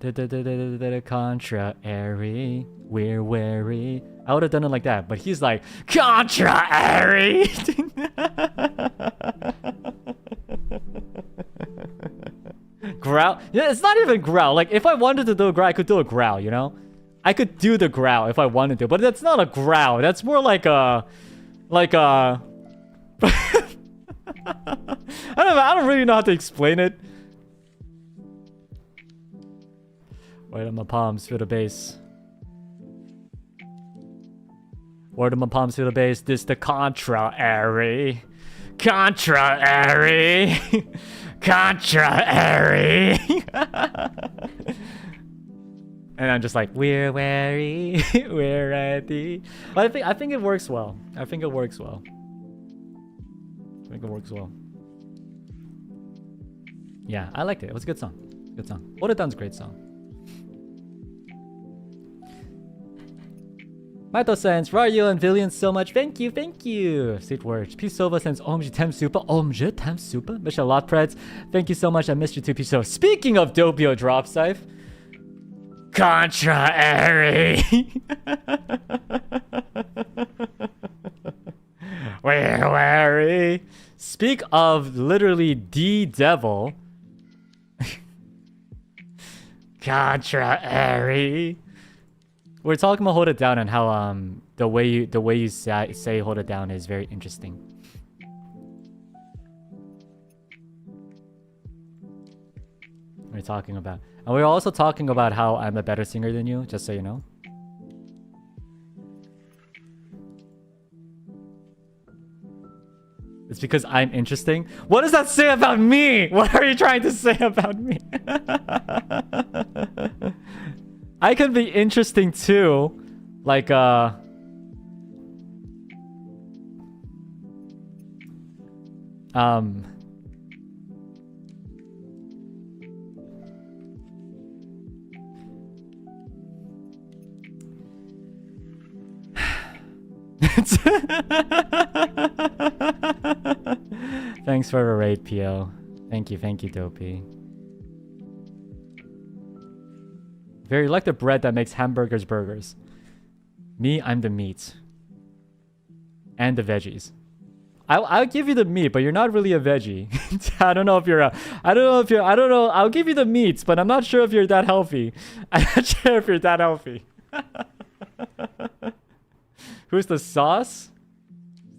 the contrary, we're wary. I would have done it like that, but he's like contrary. Growl? Yeah, it's not even growl. Like, if I wanted to do a growl, I could do a growl, you know? I could do the growl if I wanted to, but that's not a growl. That's more like a... I don't really know how to explain it. Wait on my palms, feel the bass. Word of my palms, feel the bass. This the contrary. Contrary. Contrary. And I'm just like, we're wary, we're ready. But I think it works well. I think it works well. Yeah, I liked it. It was a good song. Good song. Hold It Down's a great song. Maito sends Ryu and Villian so much. Thank you, thank you. Sweet words. Pisova sends Omji Tem Super. Omji Tem Super. Michelle Lotpreds. Thank you so much. I missed you too, Pisova. Speaking of Doppio drop Scythe. Contrary. We're wary. Speak of literally the devil. Contrary. We're talking about Hold It Down and how the way you say Hold It Down is very interesting. We're talking about, and we're also talking about how I'm a better singer than you, just so you know. It's because I'm interesting. What does that say about me? What are you trying to say about me? I can be interesting too. Like, Thanks for the raid, PO. Thank you, Dopey. Very like the bread that makes hamburgers burgers. Me, I'm the meat. And the veggies. I'll give you the meat, but you're not really a veggie. I don't know if you're a... I don't know. I'll give you the meats, but I'm not sure if you're that healthy. I'm not sure if you're that healthy. Who's the sauce?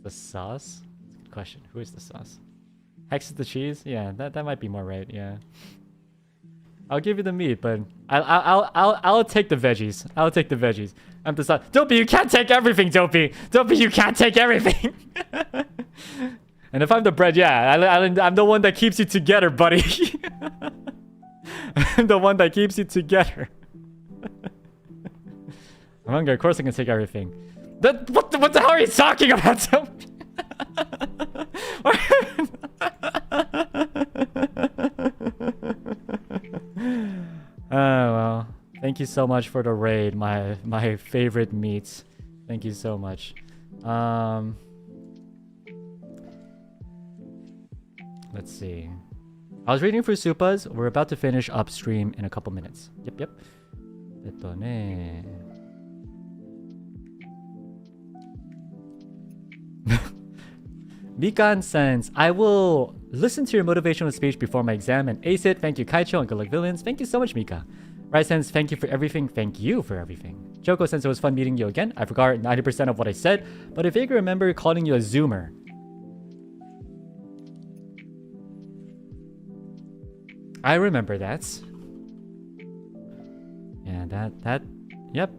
The sauce? Good question. Who is the sauce? Hex is the cheese? Yeah, that might be more right, yeah. I'll give you the meat, but I'll take the veggies. I'll take the veggies. I'm the son. Dopey, you can't take everything, Dopey. Dopey, you can't take everything. And if I'm the bread, yeah, I'm the one that keeps you together, buddy. I'm the one that keeps you together. I'm hungry. Of course I can take everything. What the hell are you talking about? Oh well. Thank you so much for the raid, my favorite meats. Thank you so much. Let's see. I was reading through Supas. We're about to finish upstream in a couple minutes. Yep. Eto ne. Mikan sends, I will listen to your motivational speech before my exam and ace it. Thank you, Kaicho, and good luck, villains. Thank you so much, Mika. Rai sends, thank you for everything. Thank you for everything. Joko sends, it was fun meeting you again. I forgot 90% of what I said, but I vaguely remember calling you a Zoomer. I remember that. Yeah, yep.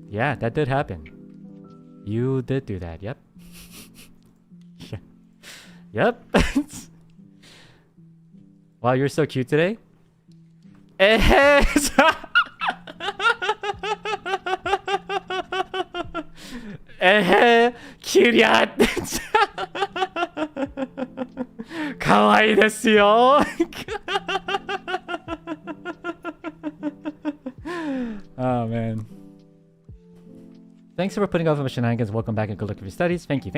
Yeah, that did happen. You did do that, yep. Yeah. Yep. Wow, you're so cute today. Cute. 可愛いですよ. Oh man. Thanks for putting off my shenanigans. Welcome back and good luck with your studies. Thank you.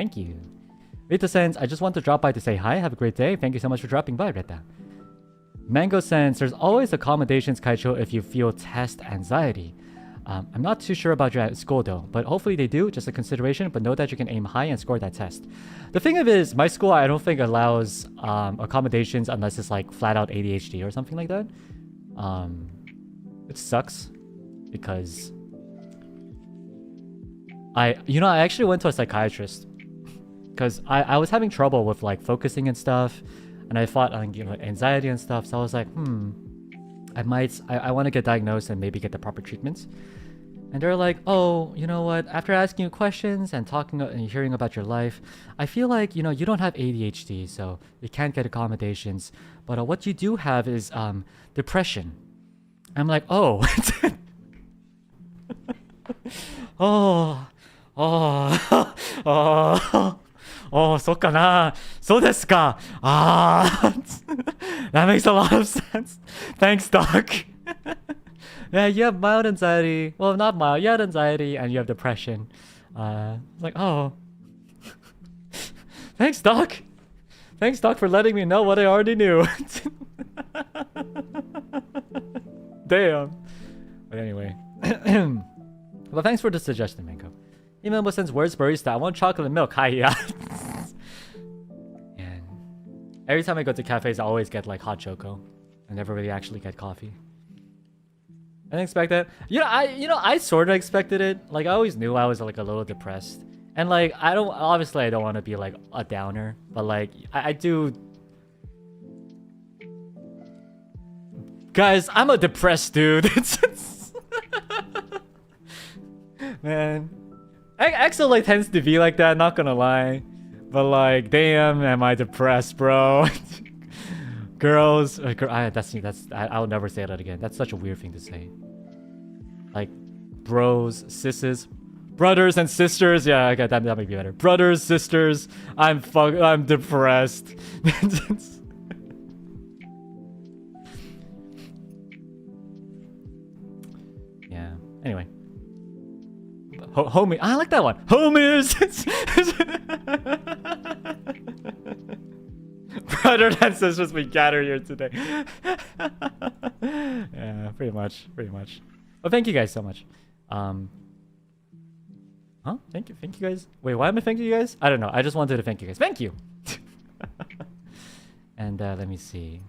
Rita sends, I just want to drop by to say hi. Have a great day. Thank you so much for dropping by, Rita. Mango sends, there's always accommodations, Kaicho, if you feel test anxiety. I'm not too sure about your school though, but hopefully they do, just a consideration, but know that you can aim high and score that test. The thing of it is, my school, I don't think allows accommodations unless it's like flat out ADHD or something like that. It sucks because I actually went to a psychiatrist because I was having trouble with like focusing and stuff, and I fought on anxiety and stuff, so I was like, I want to get diagnosed and maybe get the proper treatments. And they're like, oh, you know what? After asking you questions and talking and hearing about your life, I feel like, you don't have ADHD, so you can't get accommodations. But what you do have is depression. I'm like, oh. Oh, そっかな。そうですか。That makes a lot of sense. Thanks, Doc. Yeah, you have mild anxiety. Well, not mild. You have anxiety and you have depression. Like, oh. Thanks, Doc. Thanks, Doc, for letting me know what I already knew. Damn. But anyway. Well, thanks for the suggestion, Mango. Email sends, where's barista? I want chocolate milk. Hi, yeah. And every time I go to cafes, I always get like hot choco. I never really actually get coffee. I didn't expect that. I sort of expected it. Like, I always knew I was like a little depressed. And like, I don't want to be like a downer, but like, I do. Guys, I'm a depressed dude. Man. XSOLEIL tends to be like that, not gonna lie. But like, damn, am I depressed, bro. Girls, I'll never say that again. That's such a weird thing to say. Like, bros, sisses, brothers and sisters. Yeah, okay, that might be better. Brothers, sisters. I'm depressed. Yeah. Anyway. Homie, I like that one. Homies. Brother and sisters, we gather here today. Yeah, pretty much. Well, thank you guys so much. Huh? Thank you guys. Wait, why am I thanking you guys? I don't know. I just wanted to thank you guys. Thank you. And let me see.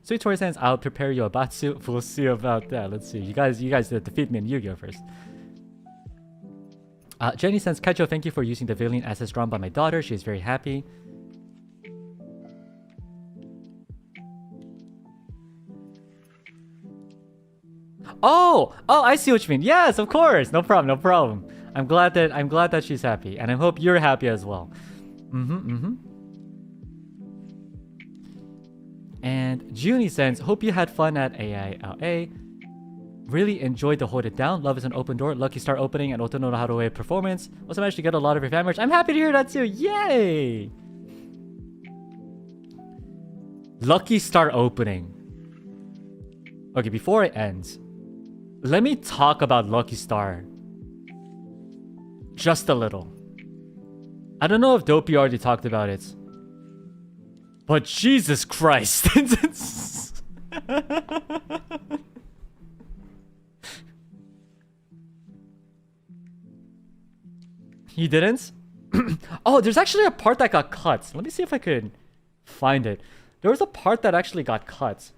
Sweet Tori says, I'll prepare you a batsuit. We'll see about that. Let's see. You guys defeat me in Yu-Gi-Oh first. Jenny says, Kaicho, thank you for using the Vermillion assets drawn by my daughter. She is very happy. Oh, I see what you mean. Yes, of course. No problem, no problem. I'm glad that she's happy, and I hope you're happy as well. And Junie sends, hope you had fun at AILA. Really enjoyed the Hold It Down. Love is an open door. Lucky Star opening and Otono no Haruhi performance. Also managed to get a lot of your fan merch. I'm happy to hear that too. Yay! Lucky Star opening. Okay, before it ends, let me talk about Lucky Star. Just a little. I don't know if Dopey already talked about it. But Jesus Christ. He didn't? Oh, there's actually a part that got cut. Let me see if I could find it. There was a part that actually got cut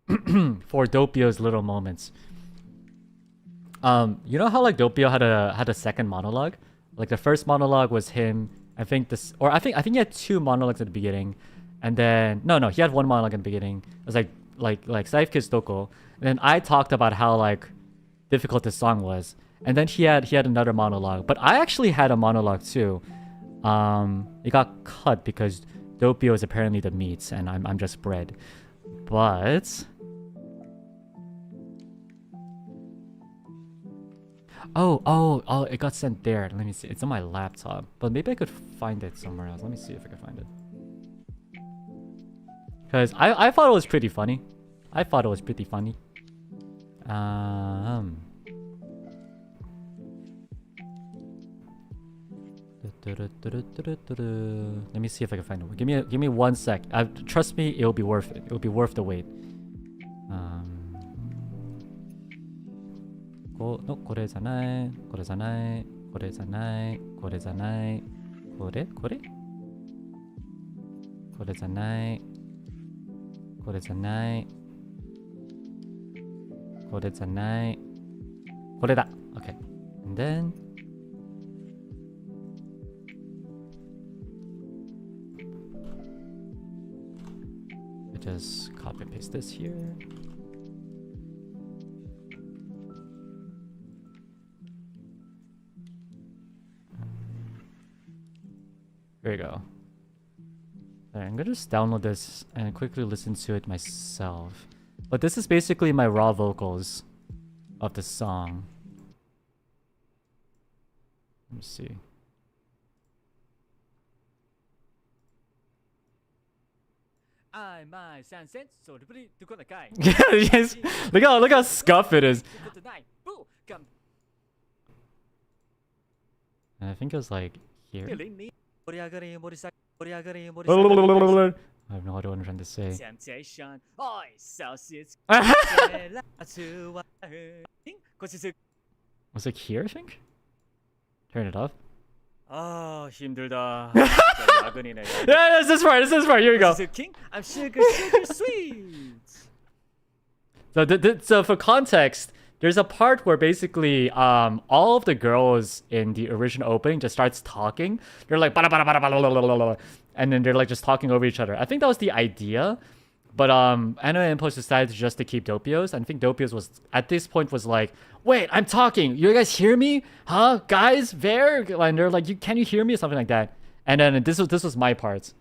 for Doppio's little moments. You know how like Doppio had a second monologue? Like the first monologue was him. I think he had two monologues at the beginning, and then no, he had one monologue in the beginning. It was like Saif Kiss Toko, and then I talked about how like difficult this song was. And then he had another monologue. But I actually had a monologue too. It got cut because Doppio is apparently the meat and I'm just bread. But oh, it got sent there. Let me see. It's on my laptop. But maybe I could find it somewhere else. Let me see if I can find it. Because I thought it was pretty funny. Let me see if I can find it. Give me 1 sec. Trust me, it'll be worth it. It'll be worth the wait. No, これじゃない。これじゃない。これじゃない。これじゃない。これ？これ？これじゃない。これじゃない。これじゃない。これだ。Okay. And then just copy and paste this here. There you go. Alright, I'm gonna just download this and quickly listen to it myself. But this is basically my raw vocals of the song. Let me see. Yes. Look how scuff it is. And I think it was like here. I have no idea what I'm trying to say. Was it here, I think? Turn it off. 아 힘들다. Yeah, this part. Here we go. I'm sugar sweet. So for context, there's a part where basically all of the girls in the original opening just starts talking. They're like bada, bada, bada, bada, bada, bada, bada, and then they're like just talking over each other. I think that was the idea. But Anime Impulse decided just to keep Doppio's. I think Doppio's was at this point was like, wait, I'm talking. You guys hear me? Huh? Guys, there? And they're like, can you hear me? Or something like that. And then this was my part.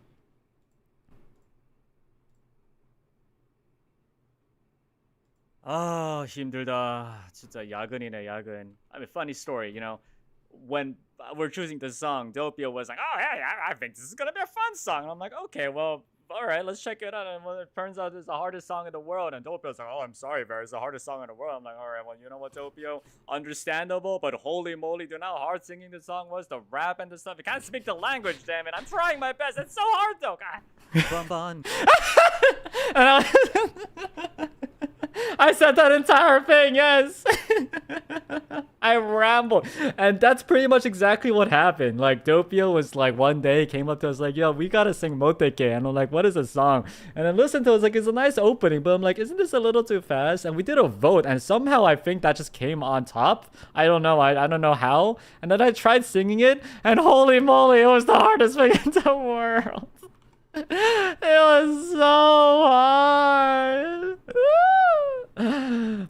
아 힘들다. 진짜 야근이네 야근. I mean, funny story, you know. When we're choosing the song, Doppio was like, oh, hey, I think this is gonna be a fun song. And I'm like, okay, well, all right, let's check it out. And when it turns out it's the hardest song in the world, and Doppio's like, oh, I'm sorry, Bear, it's the hardest song in the world. I'm like, all right, well, you know what, Doppio? Understandable, but holy moly, do you know how hard singing the song was? The rap and the stuff. You can't speak the language, damn it. I'm trying my best. It's so hard, though. God. I said that entire thing, yes. I rambled. And that's pretty much exactly what happened. Like, Doppio was like, one day came up to us like, yo, we gotta sing Moteke. And I'm like, what is a song? And I listened to it, I was like, it's a nice opening. But I'm like, isn't this a little too fast? And we did a vote. And somehow I think that just came on top. I don't know. I don't know how. And then I tried singing it. And holy moly, it was the hardest thing in the world. It was so hard.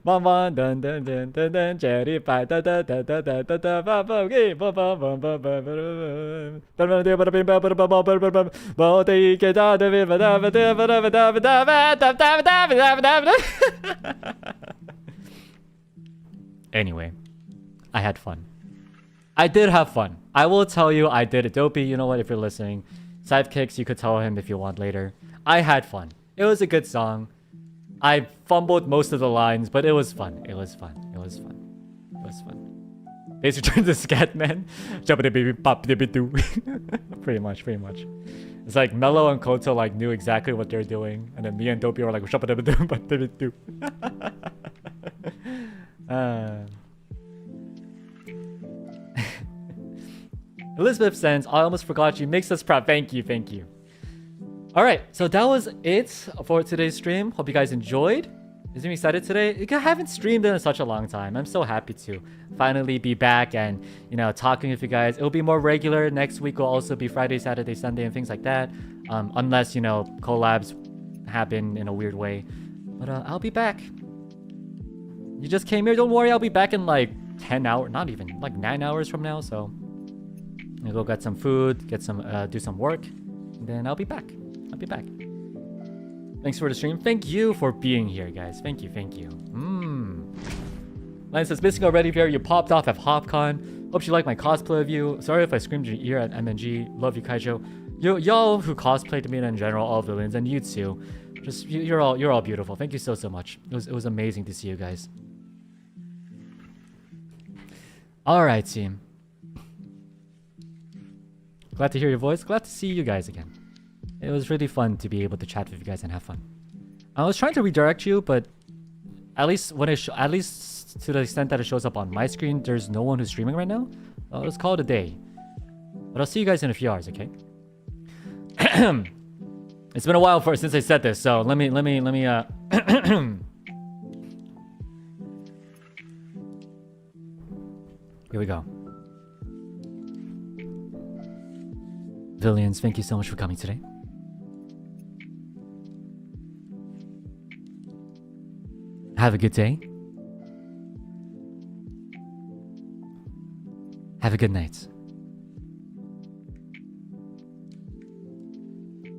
Bum bum dun dun dun dun dun cherry pie da da da da da da da ba ba okay ba ba ba ba ba ba ba ba ba ba ba ba ba ba ba ba ba they get out of it ba da ba da ba da ba da ba da ba da da da da da da. Anyway, I had fun. I did have fun. I will tell you I did it. Dopey, you know what, if you're listening, Sidekicks, you could tell him if you want later. I had fun. It was a good song. I fumbled most of the lines, but it was fun. It was fun. It was fun. It was fun. Bass return to Scatman. Pretty much, pretty much. It's like Mello and Koto like knew exactly what they're doing, and then me and Dopey were like Elizabeth sends, I almost forgot you. Makes us proud. Thank you, thank you. Alright, so that was it for today's stream. Hope you guys enjoyed. Is me excited today? I haven't streamed in such a long time. I'm so happy to finally be back and, you know, talking with you guys. It'll be more regular. Next week will also be Friday, Saturday, Sunday, and things like that. Unless, you know, collabs happen in a weird way. But I'll be back. You just came here. Don't worry, I'll be back in like 10 hours. Not even, like 9 hours from now. So I'll go get some food, get some, do some work. And then I'll be back. I'll be back. Thanks for the stream. Thank you for being here, guys. Thank you, thank you. Lion says, missing already, Vera. You popped off at HopCon. Hope you like my cosplay of you. Sorry if I screamed your ear at MNG. Love you, Kaijo. Y'all who cosplay to me in general, all villains, and you too. Just you're all beautiful. Thank you so much. It was amazing to see you guys. All right, team. Glad to hear your voice. Glad to see you guys again. It was really fun to be able to chat with you guys and have fun. I was trying to redirect you, but at least when at least to the extent that it shows up on my screen, there's no one who's streaming right now. Let's call it a day. But I'll see you guys in a few hours, okay? It's been a while since I said this, so let me here we go. Villians, thank you so much for coming today. Have a good day. Have a good night.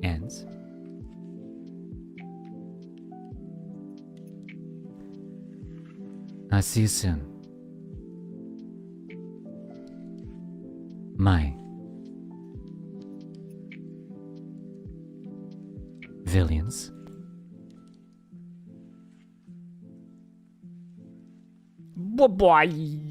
And I'll see you soon. My Villians. Bye-bye.